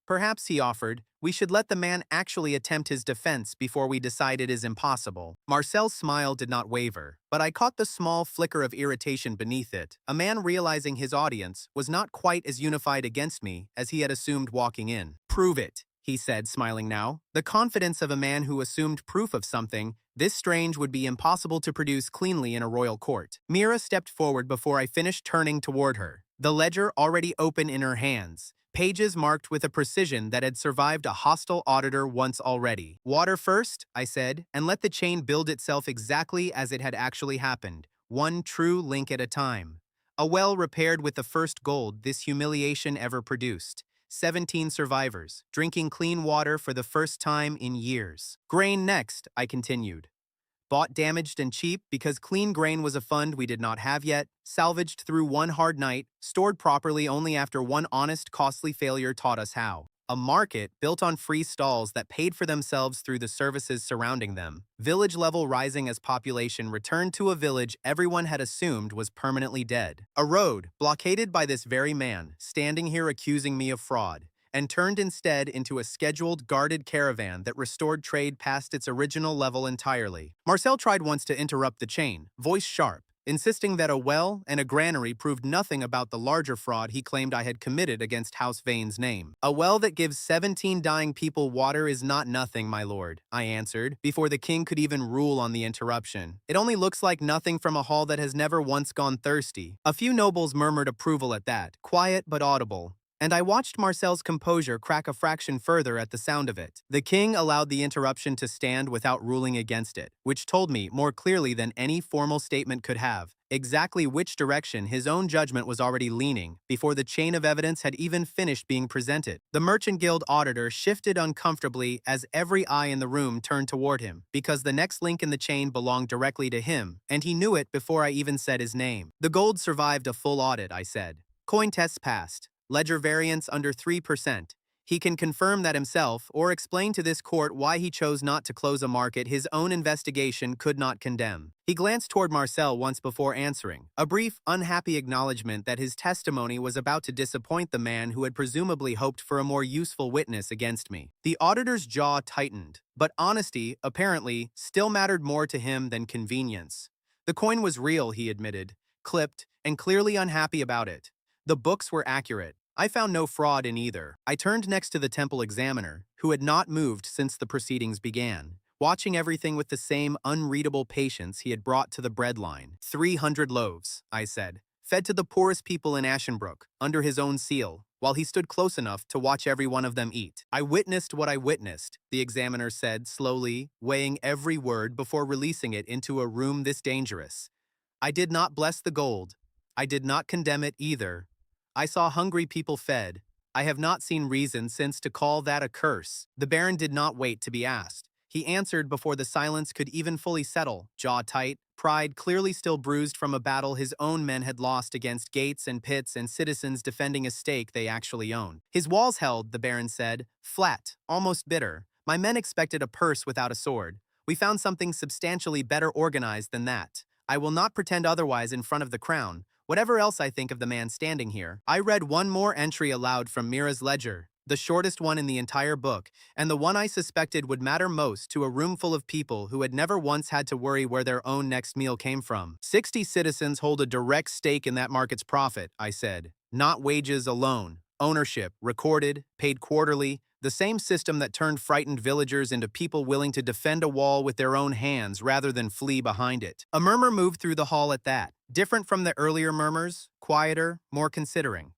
Perhaps, he offered, we should let the man actually attempt his defense before we decide it is impossible. Marcel's smile did not waver, but I caught the small flicker of irritation beneath it. A man realizing his audience was not quite as unified against me as he had assumed walking in. Prove it, he said, smiling now. The confidence of a man who assumed proof of something this strange would be impossible to produce cleanly in a royal court. Mira stepped forward before I finished turning toward her, the ledger already open in her hands. Pages marked with a precision that had survived a hostile auditor once already. Water first, I said, and let the chain build itself exactly as it had actually happened, one true link at a time. A well repaired with the first gold this humiliation ever produced. 17 survivors, drinking clean water for the first time in years. Grain next, I continued. Bought damaged and cheap because clean grain was a fund we did not have yet, salvaged through one hard night, stored properly only after one honest, costly failure taught us how. A market built on free stalls that paid for themselves through the services surrounding them. Village level rising as population returned to a village everyone had assumed was permanently dead. A road blockaded by this very man, standing here accusing me of fraud, and turned instead into a scheduled, guarded caravan that restored trade past its original level entirely. Marcel tried once to interrupt the chain, voice sharp, insisting that a well and a granary proved nothing about the larger fraud he claimed I had committed against House Vane's name. A well that gives 17 dying people water is not nothing, my lord, I answered, before the king could even rule on the interruption. It only looks like nothing from a hall that has never once gone thirsty. A few nobles murmured approval at that, quiet but audible, and I watched Marcel's composure crack a fraction further at the sound of it. The king allowed the interruption to stand without ruling against it, which told me, more clearly than any formal statement could have, exactly which direction his own judgment was already leaning before the chain of evidence had even finished being presented. The Merchant Guild auditor shifted uncomfortably as every eye in the room turned toward him, because the next link in the chain belonged directly to him, and he knew it before I even said his name. The gold survived a full audit, I said. Coin tests passed. Ledger variance under 3%. He can confirm that himself or explain to this court why he chose not to close a market his own investigation could not condemn. He glanced toward Marcel once before answering, a brief, unhappy acknowledgement that his testimony was about to disappoint the man who had presumably hoped for a more useful witness against me. The auditor's jaw tightened, but honesty, apparently, still mattered more to him than convenience. The coin was real, he admitted, clipped, and clearly unhappy about it. The books were accurate. I found no fraud in either. I turned next to the temple examiner, who had not moved since the proceedings began, watching everything with the same unreadable patience he had brought to the bread line. 300 loaves, I said, fed to the poorest people in Ashenbrook, under his own seal, while he stood close enough to watch every one of them eat. I witnessed what I witnessed, the examiner said slowly, weighing every word before releasing it into a room this dangerous. I did not bless the gold. I did not condemn it either. I saw hungry people fed. I have not seen reason since to call that a curse. The Baron did not wait to be asked. He answered before the silence could even fully settle, jaw tight, pride clearly still bruised from a battle his own men had lost against gates and pits and citizens defending a stake they actually owned. His walls held, the Baron said, flat, almost bitter. My men expected a purse without a sword. We found something substantially better organized than that. I will not pretend otherwise in front of the crown. Whatever else I think of the man standing here, I read one more entry aloud from Mira's ledger, the shortest one in the entire book, and the one I suspected would matter most to a room full of people who had never once had to worry where their own next meal came from. 60 citizens hold a direct stake in that market's profit, I said. Not wages alone. Ownership, recorded, paid quarterly, the same system that turned frightened villagers into people willing to defend a wall with their own hands rather than flee behind it. A murmur moved through the hall at that, different from the earlier murmurs, quieter, more considering.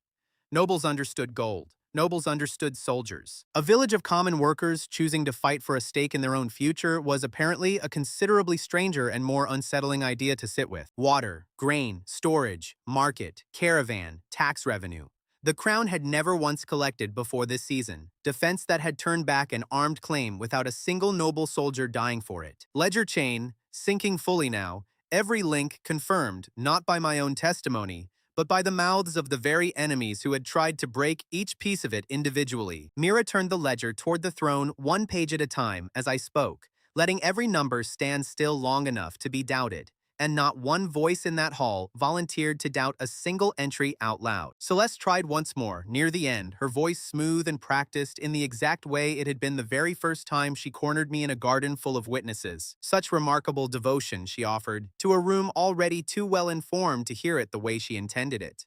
Nobles understood gold. Nobles understood soldiers. A village of common workers choosing to fight for a stake in their own future was apparently a considerably stranger and more unsettling idea to sit with. Water, grain, storage, market, caravan, tax revenue. The crown had never once collected before this season, defense that had turned back an armed claim without a single noble soldier dying for it. Ledger chain, sinking fully now, every link confirmed, not by my own testimony, but by the mouths of the very enemies who had tried to break each piece of it individually. Mira turned the ledger toward the throne one page at a time as I spoke, letting every number stand still long enough to be doubted, and not one voice in that hall volunteered to doubt a single entry out loud. Celeste tried once more, near the end, her voice smooth and practiced in the exact way it had been the very first time she cornered me in a garden full of witnesses. Such remarkable devotion she offered, to a room already too well informed to hear it the way she intended it.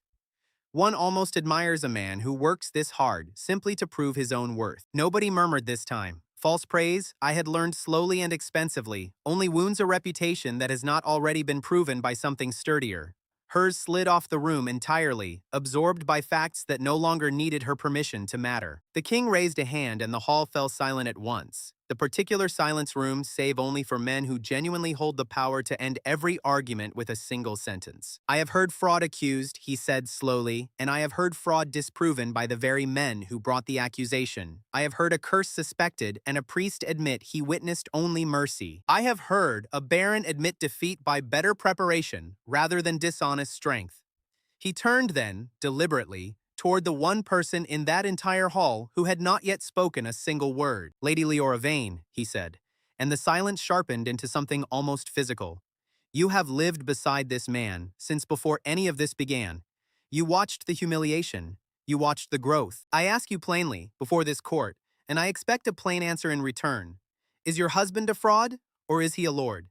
One almost admires a man who works this hard simply to prove his own worth. Nobody murmured this time. False praise, I had learned slowly and expensively, only wounds a reputation that has not already been proven by something sturdier. Hers slid off the room entirely, absorbed by facts that no longer needed her permission to matter. The king raised a hand and the hall fell silent at once. The particular silence room save only for men who genuinely hold the power to end every argument with a single sentence. I have heard fraud accused, he said slowly, and I have heard fraud disproven by the very men who brought the accusation. I have heard a curse suspected and a priest admit he witnessed only mercy. I have heard a baron admit defeat by better preparation rather than dishonest strength. He turned then, deliberately, toward the one person in that entire hall who had not yet spoken a single word. Lady Leora Vane, he said, and the silence sharpened into something almost physical. You have lived beside this man since before any of this began. You watched the humiliation. You watched the growth. I ask you plainly, before this court, and I expect a plain answer in return. Is your husband a fraud, or is he a lord?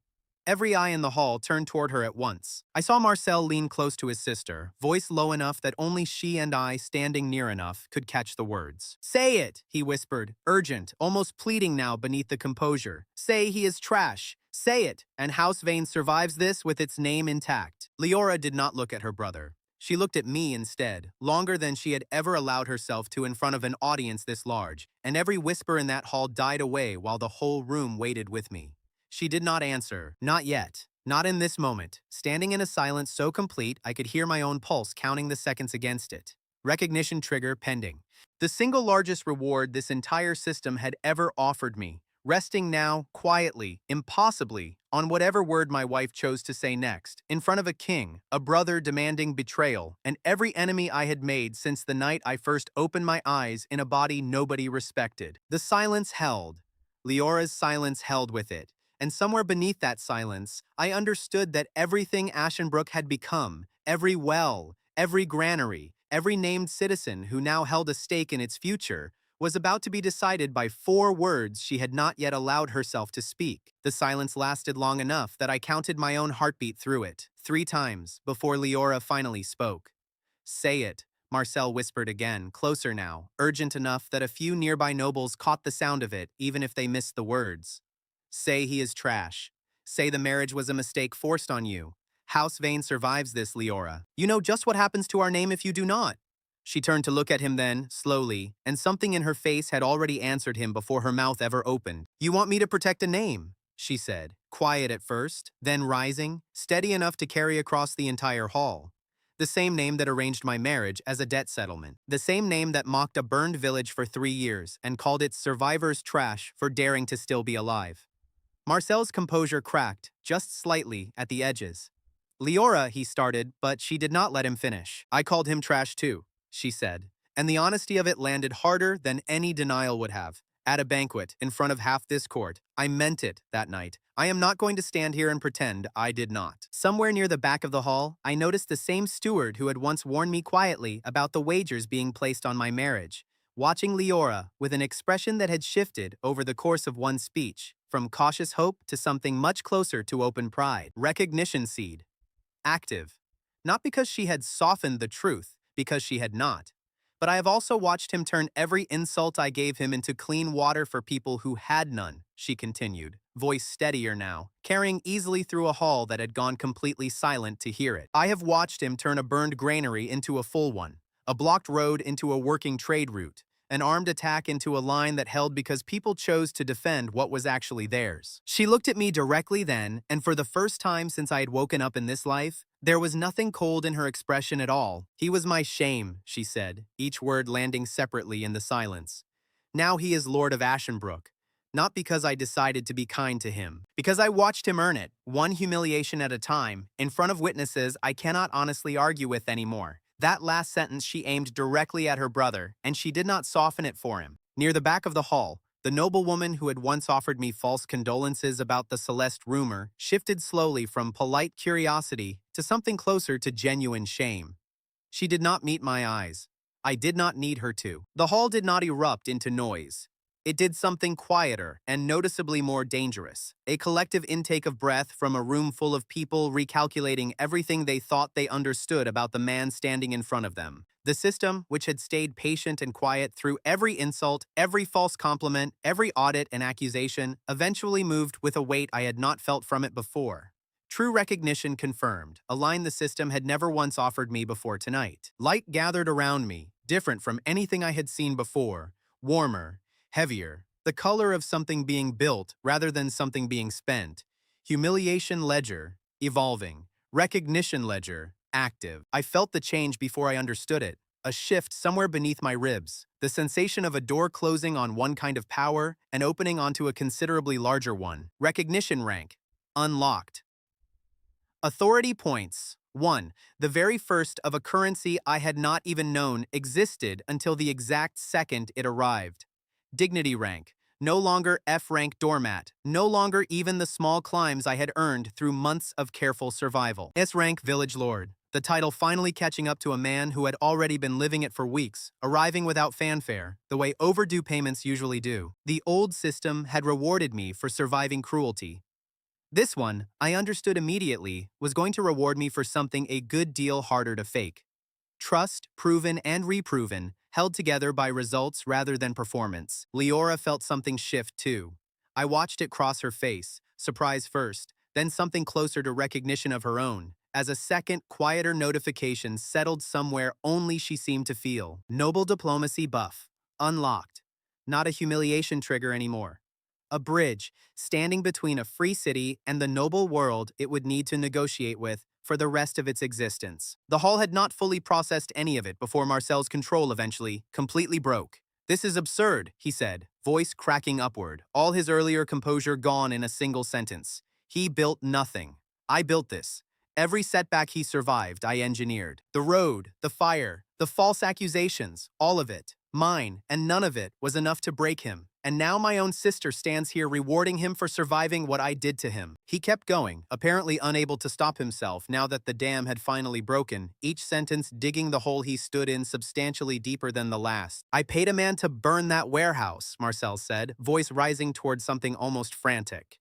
Every eye in the hall turned toward her at once. I saw Marcel lean close to his sister, voice low enough that only she and I, standing near enough, could catch the words. Say it, he whispered, urgent, almost pleading now beneath the composure. Say he is trash. Say it, and House Vane survives this with its name intact. Leora did not look at her brother. She looked at me instead, longer than she had ever allowed herself to in front of an audience this large, and every whisper in that hall died away while the whole room waited with me. She did not answer, not yet, not in this moment, standing in a silence so complete I could hear my own pulse counting the seconds against it. Recognition trigger pending. The single largest reward this entire system had ever offered me, resting now, quietly, impossibly, on whatever word my wife chose to say next, in front of a king, a brother demanding betrayal, and every enemy I had made since the night I first opened my eyes in a body nobody respected. The silence held. Leora's silence held with it. And somewhere beneath that silence, I understood that everything Ashenbrook had become, every well, every granary, every named citizen who now held a stake in its future, was about to be decided by 4 words she had not yet allowed herself to speak. The silence lasted long enough that I counted my own heartbeat through it, 3 times, before Leora finally spoke. Say it, Marcel whispered again, closer now, urgent enough that a few nearby nobles caught the sound of it, even if they missed the words. Say he is trash. Say the marriage was a mistake forced on you. House Vane survives this, Leora. You know just what happens to our name if you do not. She turned to look at him then, slowly, and something in her face had already answered him before her mouth ever opened. You want me to protect a name, she said, quiet at first, then rising, steady enough to carry across the entire hall. The same name that arranged my marriage as a debt settlement. The same name that mocked a burned village for 3 years and called its survivors trash for daring to still be alive. Marcel's composure cracked, just slightly, at the edges. Leora, he started, but she did not let him finish. I called him trash too, she said, and the honesty of it landed harder than any denial would have. At a banquet, in front of half this court. I meant it that night. I am not going to stand here and pretend I did not. Somewhere near the back of the hall, I noticed the same steward who had once warned me quietly about the wagers being placed on my marriage, watching Leora with an expression that had shifted over the course of one speech, from cautious hope to something much closer to open pride. Recognition seed. Active. Not because she had softened the truth, because she had not. But I have also watched him turn every insult I gave him into clean water for people who had none, she continued, voice steadier now, carrying easily through a hall that had gone completely silent to hear it. I have watched him turn a burned granary into a full one, a blocked road into a working trade route, an armed attack into a line that held because people chose to defend what was actually theirs. She looked at me directly then, and for the first time since I had woken up in this life, there was nothing cold in her expression at all. "He was my shame," she said, each word landing separately in the silence. "Now he is Lord of Ashenbrook. Not because I decided to be kind to him, because I watched him earn it, one humiliation at a time, in front of witnesses I cannot honestly argue with anymore." That last sentence she aimed directly at her brother, and she did not soften it for him. Near the back of the hall, the noblewoman who had once offered me false condolences about the Celeste rumor shifted slowly from polite curiosity to something closer to genuine shame. She did not meet my eyes. I did not need her to. The hall did not erupt into noise. It did something quieter and noticeably more dangerous, a collective intake of breath from a room full of people recalculating everything they thought they understood about the man standing in front of them. The system, which had stayed patient and quiet through every insult, every false compliment, every audit and accusation, eventually moved with a weight I had not felt from it before. True recognition confirmed, a line the system had never once offered me before tonight. Light gathered around me, different from anything I had seen before, warmer, heavier, the color of something being built rather than something being spent. Humiliation ledger, evolving. Recognition ledger, active. I felt the change before I understood it. A shift somewhere beneath my ribs. The sensation of a door closing on one kind of power and opening onto a considerably larger one. Recognition rank, unlocked. Authority points. 1. The very first of a currency I had not even known existed until the exact second it arrived. Dignity rank, no longer F-rank doormat, no longer even the small climbs I had earned through months of careful survival. S-rank village lord, the title finally catching up to a man who had already been living it for weeks, arriving without fanfare, the way overdue payments usually do. The old system had rewarded me for surviving cruelty. This one, I understood immediately, was going to reward me for something a good deal harder to fake. Trust, proven and reproven, held together by results rather than performance. Leora felt something shift too. I watched it cross her face, surprise first, then something closer to recognition of her own, as a second, quieter notification settled somewhere only she seemed to feel. Noble diplomacy buff. Unlocked. Not a humiliation trigger anymore. A bridge, standing between a free city and the noble world it would need to negotiate with for the rest of its existence. The hall had not fully processed any of it before Marcel's control eventually completely broke. "This is absurd," he said, voice cracking upward, all his earlier composure gone in a single sentence. "He built nothing. I built this. Every setback he survived, I engineered. The road, the fire, the false accusations, all of it, mine, and none of it was enough to break him. And now my own sister stands here rewarding him for surviving what I did to him." He kept going, apparently unable to stop himself now that the dam had finally broken, each sentence digging the hole he stood in substantially deeper than the last. "I paid a man to burn that warehouse," Marcel said, voice rising towards something almost frantic.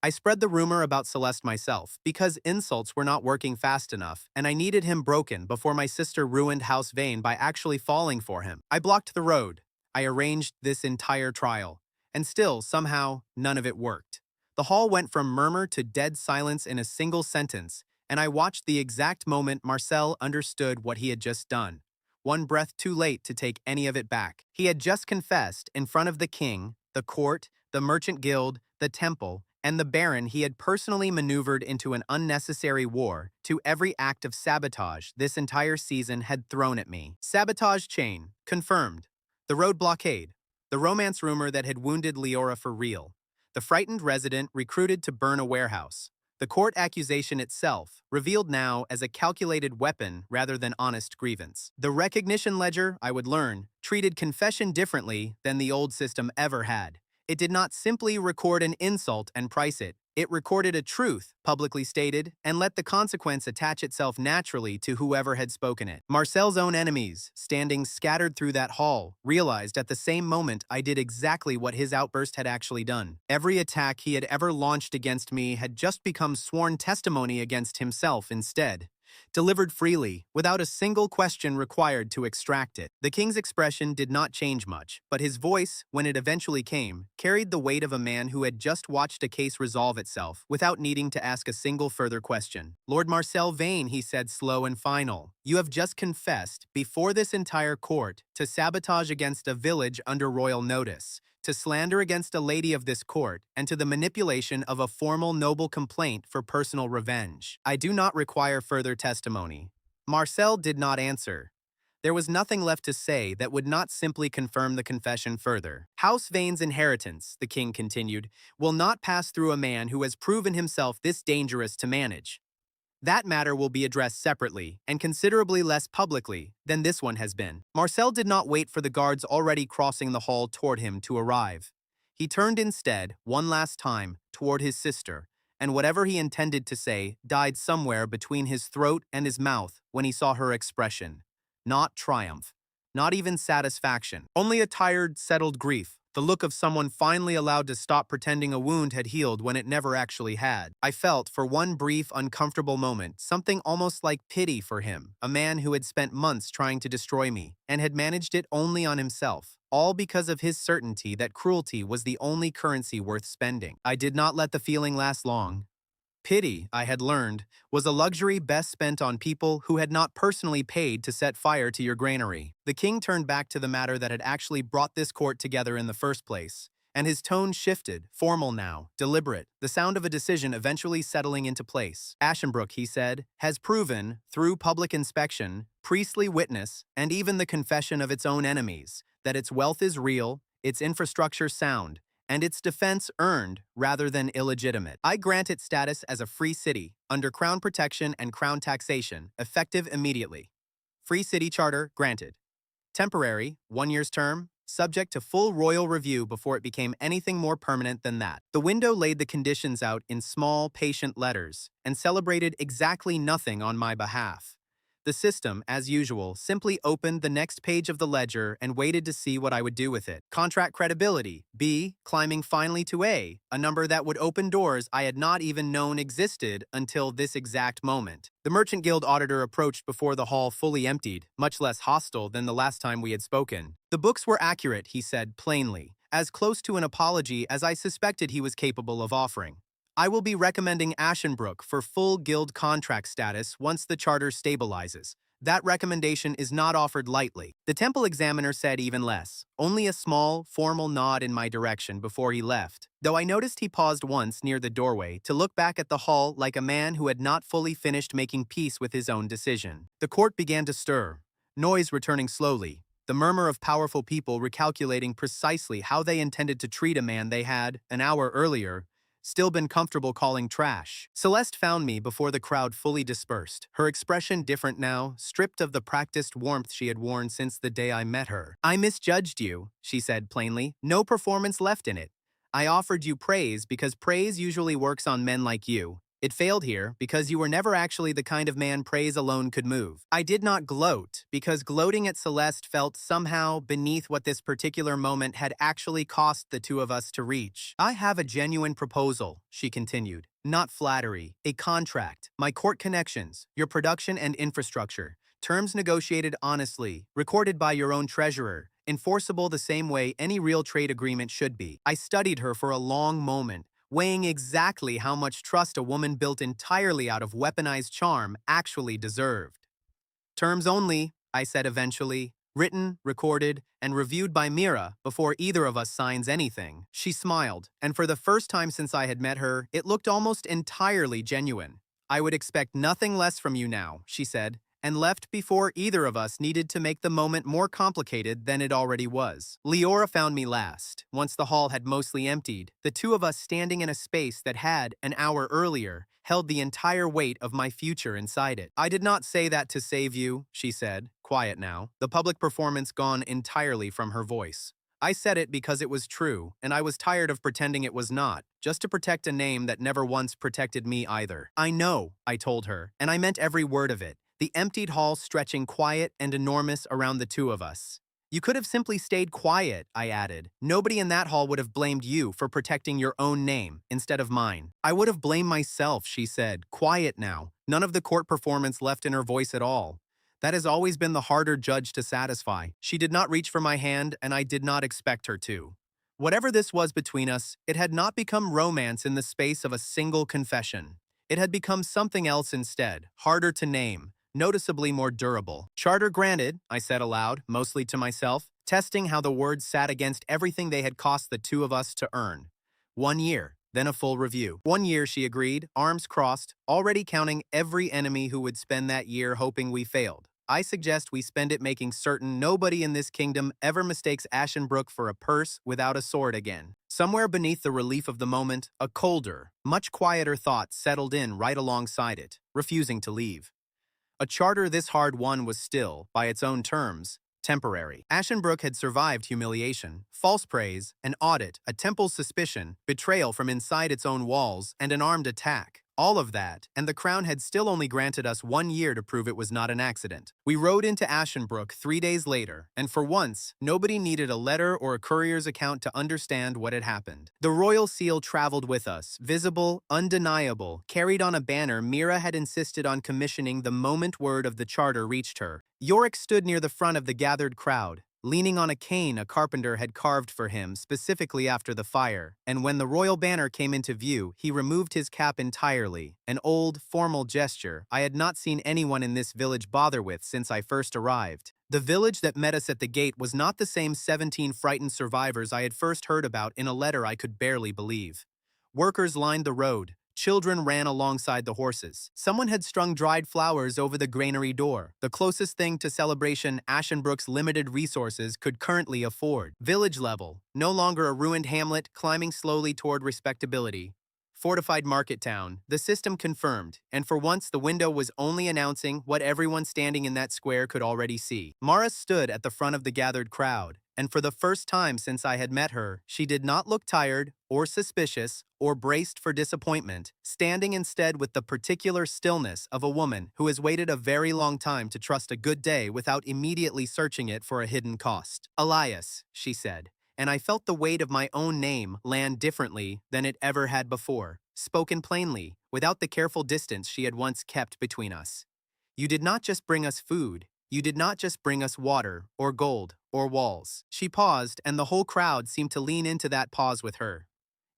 "I spread the rumor about Celeste myself, because insults were not working fast enough, and I needed him broken before my sister ruined House Vane by actually falling for him. I blocked the road. I arranged this entire trial, and still, somehow, none of it worked. The hall went from murmur to dead silence in a single sentence, and I watched the exact moment Marcel understood what he had just done. One breath too late to take any of it back. He had just confessed in front of the king, the court, the merchant guild, the temple, and the baron he had personally maneuvered into an unnecessary war to every act of sabotage this entire season had thrown at me. Sabotage chain, confirmed. The road blockade, the romance rumor that had wounded Leora for real, the frightened resident recruited to burn a warehouse, the court accusation itself, revealed now as a calculated weapon rather than honest grievance. The recognition ledger, I would learn, treated confession differently than the old system ever had. It did not simply record an insult and price it. It recorded a truth, publicly stated, and let the consequence attach itself naturally to whoever had spoken it. Marcel's own enemies, standing scattered through that hall, realized at the same moment I did exactly what his outburst had actually done. Every attack he had ever launched against me had just become sworn testimony against himself instead. delivered freely, without a single question required to extract it. The king's expression did not change much, but his voice, when it eventually came, carried the weight of a man who had just watched a case resolve itself without needing to ask a single further question. "Lord Marcel Vane," he said, slow and final, "you have just confessed, before this entire court, to sabotage against a village under royal notice, to slander against a lady of this court, and to the manipulation of a formal noble complaint for personal revenge. I do not require further testimony." Marcel did not answer. There was nothing left to say that would not simply confirm the confession further. "House Vane's inheritance," the king continued, "will not pass through a man who has proven himself this dangerous to manage. That matter will be addressed separately, and considerably less publicly, than this one has been." Marcel did not wait for the guards already crossing the hall toward him to arrive. He turned instead, one last time, toward his sister, and whatever he intended to say died somewhere between his throat and his mouth when he saw her expression. Not triumph, not even satisfaction, only a tired, settled grief, the look of someone finally allowed to stop pretending a wound had healed when it never actually had. I felt, for one brief, uncomfortable moment, something almost like pity for him, a man who had spent months trying to destroy me, and had managed it only on himself, all because of his certainty that cruelty was the only currency worth spending. I did not let the feeling last long. Pity, I had learned, was a luxury best spent on people who had not personally paid to set fire to your granary. The king turned back to the matter that had actually brought this court together in the first place, and his tone shifted, formal now, deliberate, the sound of a decision eventually settling into place. "Ashenbrook," he said, "has proven, through public inspection, priestly witness, and even the confession of its own enemies, that its wealth is real, its infrastructure sound, and its defense earned rather than illegitimate. I grant it status as a free city, under crown protection and crown taxation, effective immediately. Free city charter granted. Temporary, 1 year's term, subject to full royal review before it became anything more permanent than that." The window laid the conditions out in small, patient letters, and celebrated exactly nothing on my behalf. The system, as usual, simply opened the next page of the ledger and waited to see what I would do with it. Contract credibility, B, climbing finally to A, a number that would open doors I had not even known existed until this exact moment. The Merchant Guild auditor approached before the hall fully emptied, much less hostile than the last time we had spoken. "The books were accurate," he said plainly, as close to an apology as I suspected he was capable of offering. "I will be recommending Ashenbrook for full guild contract status once the charter stabilizes. That recommendation is not offered lightly." The temple examiner said even less, only a small, formal nod in my direction before he left, though I noticed he paused once near the doorway to look back at the hall like a man who had not fully finished making peace with his own decision. The court began to stir, noise returning slowly, the murmur of powerful people recalculating precisely how they intended to treat a man they had, an hour earlier, still been comfortable calling trash. Celeste found me before the crowd fully dispersed, her expression different now, stripped of the practiced warmth she had worn since the day I met her. "I misjudged you," she said plainly. "No performance left in it. I offered you praise because praise usually works on men like you. It failed here because you were never actually the kind of man praise alone could move. I did not gloat because gloating at Celeste felt somehow beneath what this particular moment had actually cost the two of us to reach. I have a genuine proposal," she continued. "Not flattery, a contract, my court connections, your production and infrastructure, terms negotiated honestly, recorded by your own treasurer, enforceable the same way any real trade agreement should be." I studied her for a long moment, weighing exactly how much trust a woman built entirely out of weaponized charm actually deserved. "Terms only," I said eventually, "written, recorded, and reviewed by Mira before either of us signs anything." She smiled, and for the first time since I had met her, it looked almost entirely genuine. "I would expect nothing less from you now," she said, and left before either of us needed to make the moment more complicated than it already was. Leora found me last, once the hall had mostly emptied, the two of us standing in a space that had, an hour earlier, held the entire weight of my future inside it. "I did not say that to save you," she said, quiet now, the public performance gone entirely from her voice. "I said it because it was true, and I was tired of pretending it was not, just to protect a name that never once protected me either." "I know," I told her, and I meant every word of it. The emptied hall stretching quiet and enormous around the two of us. You could have simply stayed quiet, I added. Nobody in that hall would have blamed you for protecting your own name instead of mine. I would have blamed myself, she said. Quiet now. None of the court performance left in her voice at all. That has always been the harder judge to satisfy. She did not reach for my hand, and I did not expect her to. Whatever this was between us, it had not become romance in the space of a single confession. It had become something else instead, harder to name, noticeably more durable. Charter granted, I said aloud, mostly to myself, testing how the words sat against everything they had cost the two of us to earn. 1 year, then a full review. 1 year, she agreed, arms crossed, already counting every enemy who would spend that year hoping we failed. I suggest we spend it making certain nobody in this kingdom ever mistakes Ashenbrook for a purse without a sword again. Somewhere beneath the relief of the moment, a colder, much quieter thought settled in right alongside it, refusing to leave. A charter this hard won was still, by its own terms, temporary. Ashenbrook had survived humiliation, false praise, an audit, a temple's suspicion, betrayal from inside its own walls, and an armed attack. All of that, and the Crown had still only granted us 1 year to prove it was not an accident. We rode into Ashenbrook 3 days later, and for once, nobody needed a letter or a courier's account to understand what had happened. The royal seal traveled with us, visible, undeniable, carried on a banner Mira had insisted on commissioning the moment word of the charter reached her. Yorick stood near the front of the gathered crowd, leaning on a cane a carpenter had carved for him specifically after the fire, and when the royal banner came into view, he removed his cap entirely, an old, formal gesture I had not seen anyone in this village bother with since I first arrived. The village that met us at the gate was not the same 17 frightened survivors I had first heard about in a letter I could barely believe. Workers lined the road. Children ran alongside the horses. Someone had strung dried flowers over the granary door, the closest thing to celebration Ashenbrook's limited resources could currently afford. Village level, no longer a ruined hamlet climbing slowly toward respectability. Fortified market town, the system confirmed, and for once the window was only announcing what everyone standing in that square could already see. Mara stood at the front of the gathered crowd, and for the first time since I had met her, she did not look tired, or suspicious, or braced for disappointment, standing instead with the particular stillness of a woman who has waited a very long time to trust a good day without immediately searching it for a hidden cost. Elias, she said, and I felt the weight of my own name land differently than it ever had before, spoken plainly, without the careful distance she had once kept between us. You did not just bring us food. You did not just bring us water, or gold, or walls. She paused, and the whole crowd seemed to lean into that pause with her.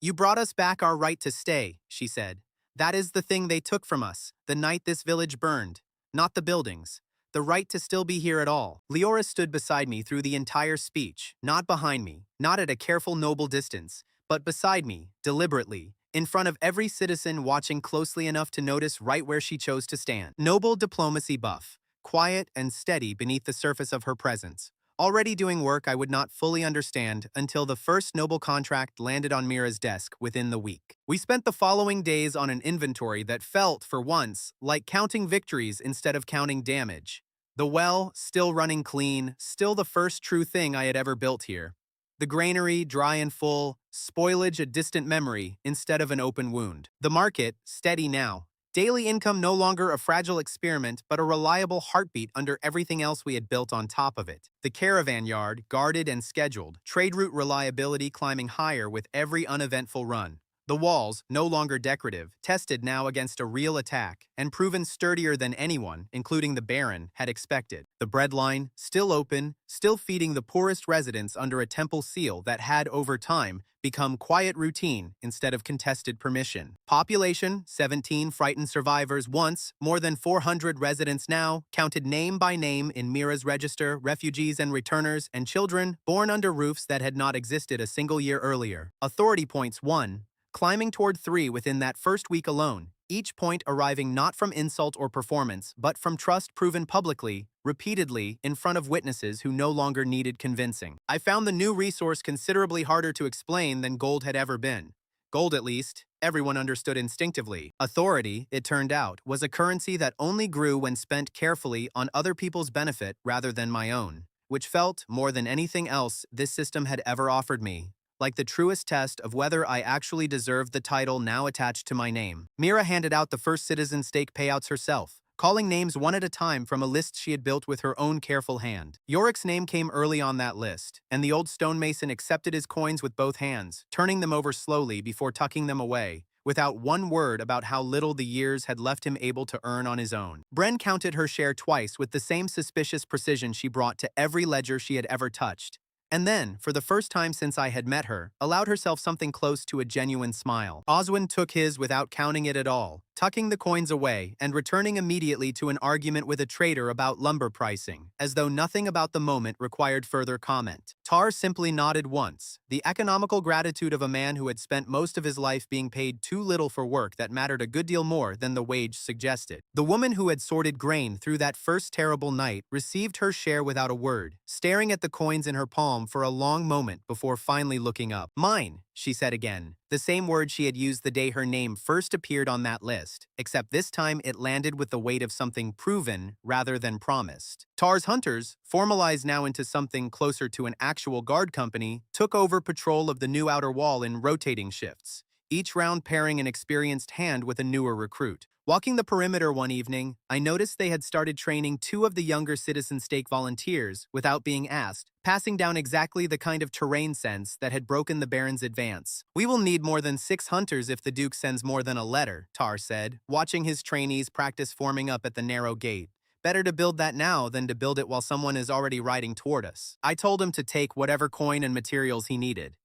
You brought us back our right to stay, she said. That is the thing they took from us, the night this village burned. Not the buildings. The right to still be here at all. Leora stood beside me through the entire speech, not behind me, not at a careful noble distance, but beside me, deliberately, in front of every citizen watching closely enough to notice right where she chose to stand. Noble diplomacy buff, quiet and steady beneath the surface of her presence. Already doing work I would not fully understand until the first noble contract landed on Mira's desk within the week. We spent the following days on an inventory that felt, for once, like counting victories instead of counting damage. The well, still running clean, still the first true thing I had ever built here. The granary, dry and full, spoilage a distant memory instead of an open wound. The market, steady now. Daily income no longer a fragile experiment, but a reliable heartbeat under everything else we had built on top of it. The caravan yard, guarded and scheduled, trade route reliability climbing higher with every uneventful run. The walls, no longer decorative, tested now against a real attack, and proven sturdier than anyone, including the Baron, had expected. The breadline, still open, still feeding the poorest residents under a temple seal that had, over time, become quiet routine instead of contested permission. Population, 17 frightened survivors once, more than 400 residents now, counted name by name in Mira's register, refugees and returners, and children born under roofs that had not existed a single year earlier. Authority points 1. Climbing toward 3 within that first week alone, each point arriving not from insult or performance, but from trust proven publicly, repeatedly, in front of witnesses who no longer needed convincing. I found the new resource considerably harder to explain than gold had ever been. Gold, at least, everyone understood instinctively. Authority, it turned out, was a currency that only grew when spent carefully on other people's benefit rather than my own, which felt, more than anything else this system had ever offered me, like the truest test of whether I actually deserved the title now attached to my name. Mira handed out the first citizen stake payouts herself, calling names one at a time from a list she had built with her own careful hand. Yorick's name came early on that list, and the old stonemason accepted his coins with both hands, turning them over slowly before tucking them away, without one word about how little the years had left him able to earn on his own. Bren counted her share twice with the same suspicious precision she brought to every ledger she had ever touched, and then, for the first time since I had met her, allowed herself something close to a genuine smile. Oswin took his without counting it at all, tucking the coins away and returning immediately to an argument with a trader about lumber pricing, as though nothing about the moment required further comment. Tar simply nodded once, the economical gratitude of a man who had spent most of his life being paid too little for work that mattered a good deal more than the wage suggested. The woman who had sorted grain through that first terrible night received her share without a word, staring at the coins in her palm for a long moment before finally looking up. "Mine," she said again, the same word she had used the day her name first appeared on that list, except this time it landed with the weight of something proven rather than promised. Tar's hunters, formalized now into something closer to an actual guard company, took over patrol of the new outer wall in rotating shifts, each round pairing an experienced hand with a newer recruit. Walking the perimeter one evening, I noticed they had started training two of the younger citizen stake volunteers without being asked, passing down exactly the kind of terrain sense that had broken the Baron's advance. "We will need more than 6 hunters if the Duke sends more than a letter," Tar said, watching his trainees practice forming up at the narrow gate. "Better to build that now than to build it while someone is already riding toward us." I told him to take whatever coin and materials he needed.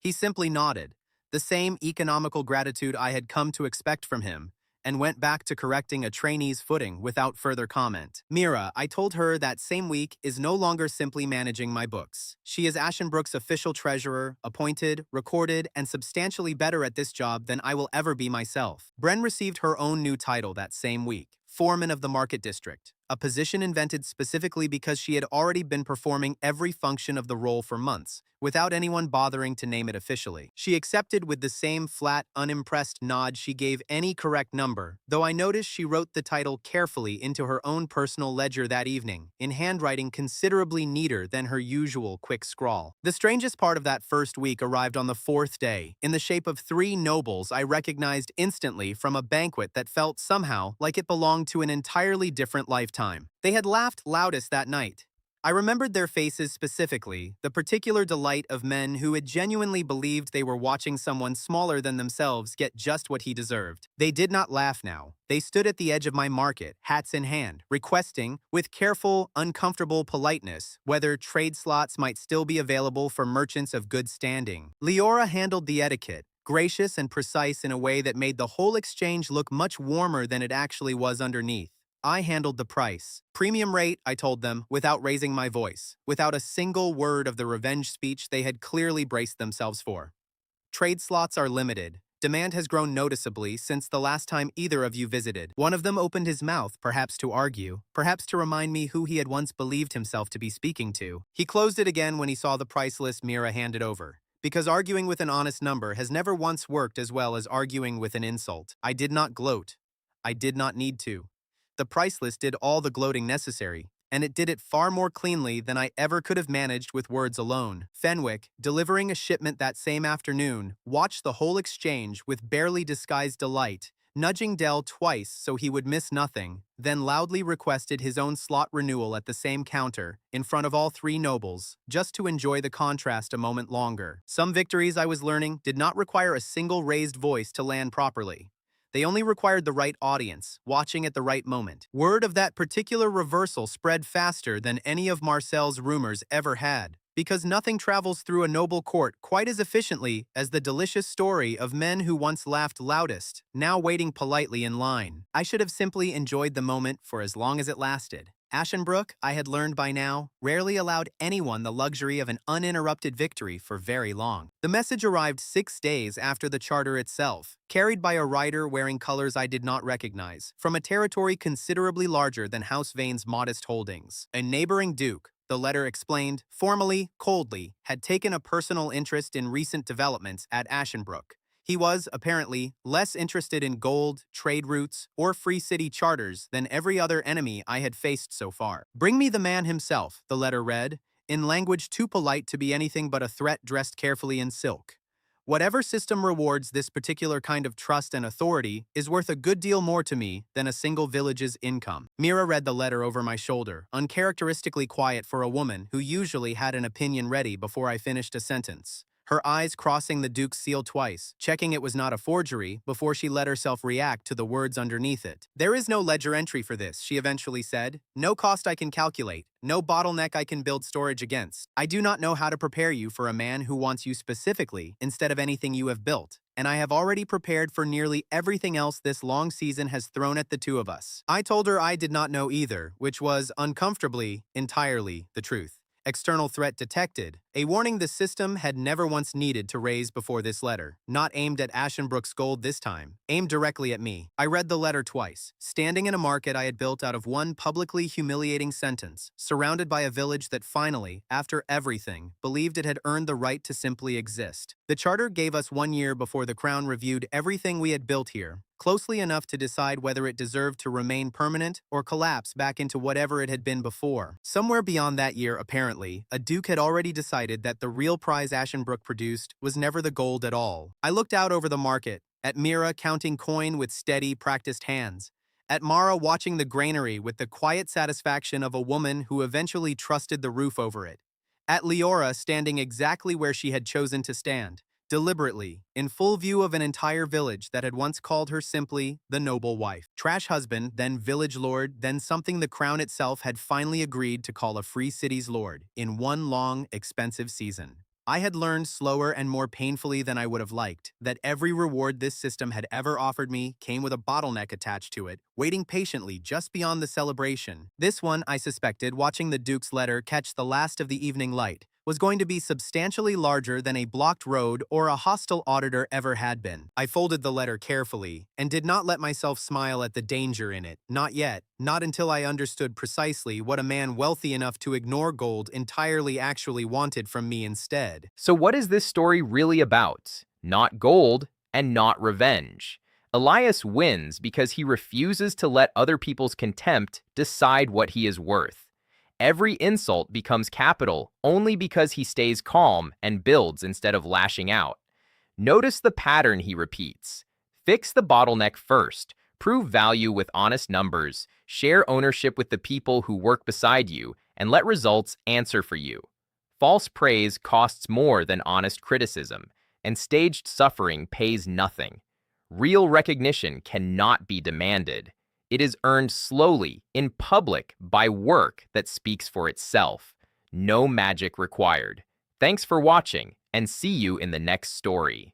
He simply nodded, the same economical gratitude I had come to expect from him, and went back to correcting a trainee's footing without further comment. Mira, I told her that same week, is no longer simply managing my books. She is Ashenbrook's official treasurer, appointed, recorded, and substantially better at this job than I will ever be myself. Bren received her own new title that same week, Foreman of the Market District, a position invented specifically because she had already been performing every function of the role for months, without anyone bothering to name it officially. She accepted with the same flat, unimpressed nod she gave any correct number, though I noticed she wrote the title carefully into her own personal ledger that evening, in handwriting considerably neater than her usual quick scrawl. The strangest part of that first week arrived on the 4th day, in the shape of 3 nobles I recognized instantly from a banquet that felt somehow like it belonged to an entirely different lifetime. They had laughed loudest that night. I remembered their faces specifically, the particular delight of men who had genuinely believed they were watching someone smaller than themselves get just what he deserved. They did not laugh now. They stood at the edge of my market, hats in hand, requesting, with careful, uncomfortable politeness, whether trade slots might still be available for merchants of good standing. Leora handled the etiquette, gracious and precise in a way that made the whole exchange look much warmer than it actually was underneath. I handled the price. Premium rate, I told them, without raising my voice, without a single word of the revenge speech they had clearly braced themselves for. Trade slots are limited. Demand has grown noticeably since the last time either of you visited. One of them opened his mouth, perhaps to argue, perhaps to remind me who he had once believed himself to be speaking to. He closed it again when he saw the price list Mira handed over, because arguing with an honest number has never once worked as well as arguing with an insult. I did not gloat. I did not need to. The price list did all the gloating necessary, and it did it far more cleanly than I ever could have managed with words alone. Fenwick, delivering a shipment that same afternoon, watched the whole exchange with barely disguised delight, nudging Dell twice so he would miss nothing, then loudly requested his own slot renewal at the same counter, in front of all 3 nobles, just to enjoy the contrast a moment longer. Some victories, I was learning, did not require a single raised voice to land properly. They only required the right audience, watching at the right moment. Word of that particular reversal spread faster than any of Marcel's rumors ever had, because nothing travels through a noble court quite as efficiently as the delicious story of men who once laughed loudest, now waiting politely in line. I should have simply enjoyed the moment for as long as it lasted. Ashenbrook, I had learned by now, rarely allowed anyone the luxury of an uninterrupted victory for very long. The message arrived 6 days after the charter itself, carried by a rider wearing colors I did not recognize, from a territory considerably larger than House Vane's modest holdings. A neighboring duke, the letter explained, formally, coldly, had taken a personal interest in recent developments at Ashenbrook. He was, apparently, less interested in gold, trade routes, or free city charters than every other enemy I had faced so far. "Bring me the man himself," the letter read, in language too polite to be anything but a threat dressed carefully in silk. Whatever system rewards this particular kind of trust and authority is worth a good deal more to me than a single village's income. Mira read the letter over my shoulder, uncharacteristically quiet for a woman who usually had an opinion ready before I finished a sentence. Her eyes crossing the Duke's seal twice, checking it was not a forgery before she let herself react to the words underneath it. There is no ledger entry for this, she eventually said. No cost I can calculate. No bottleneck I can build storage against. I do not know how to prepare you for a man who wants you specifically instead of anything you have built, and I have already prepared for nearly everything else this long season has thrown at the two of us. I told her I did not know either, which was, uncomfortably, entirely the truth. External threat detected, a warning the system had never once needed to raise before this letter. Not aimed at Ashenbrook's gold this time, aimed directly at me. I read the letter twice, standing in a market I had built out of one publicly humiliating sentence, surrounded by a village that finally, after everything, believed it had earned the right to simply exist. The charter gave us 1 year before the Crown reviewed everything we had built here, closely enough to decide whether it deserved to remain permanent or collapse back into whatever it had been before. Somewhere beyond that year, apparently, a duke had already decided that the real prize Ashenbrook produced was never the gold at all. I looked out over the market, at Mira counting coin with steady, practiced hands, at Mara watching the granary with the quiet satisfaction of a woman who eventually trusted the roof over it, at Leora standing exactly where she had chosen to stand, deliberately, in full view of an entire village that had once called her simply the noble wife. Trash husband, then village lord, then something the crown itself had finally agreed to call a free city's lord, in one long, expensive season. I had learned slower and more painfully than I would have liked that every reward this system had ever offered me came with a bottleneck attached to it, waiting patiently just beyond the celebration. This one, I suspected, watching the Duke's letter catch the last of the evening light, was going to be substantially larger than a blocked road or a hostile auditor ever had been. I folded the letter carefully and did not let myself smile at the danger in it, not yet, not until I understood precisely what a man wealthy enough to ignore gold entirely actually wanted from me instead. So what is this story really about? Not gold and not revenge. Elias wins because he refuses to let other people's contempt decide what he is worth. Every insult becomes capital only because he stays calm and builds instead of lashing out. Notice the pattern he repeats. Fix the bottleneck first. Prove value with honest numbers. Share ownership with the people who work beside you, and let results answer for you. False praise costs more than honest criticism, and staged suffering pays nothing. Real recognition cannot be demanded. It is earned slowly, in public, by work that speaks for itself. No magic required. Thanks for watching, and see you in the next story.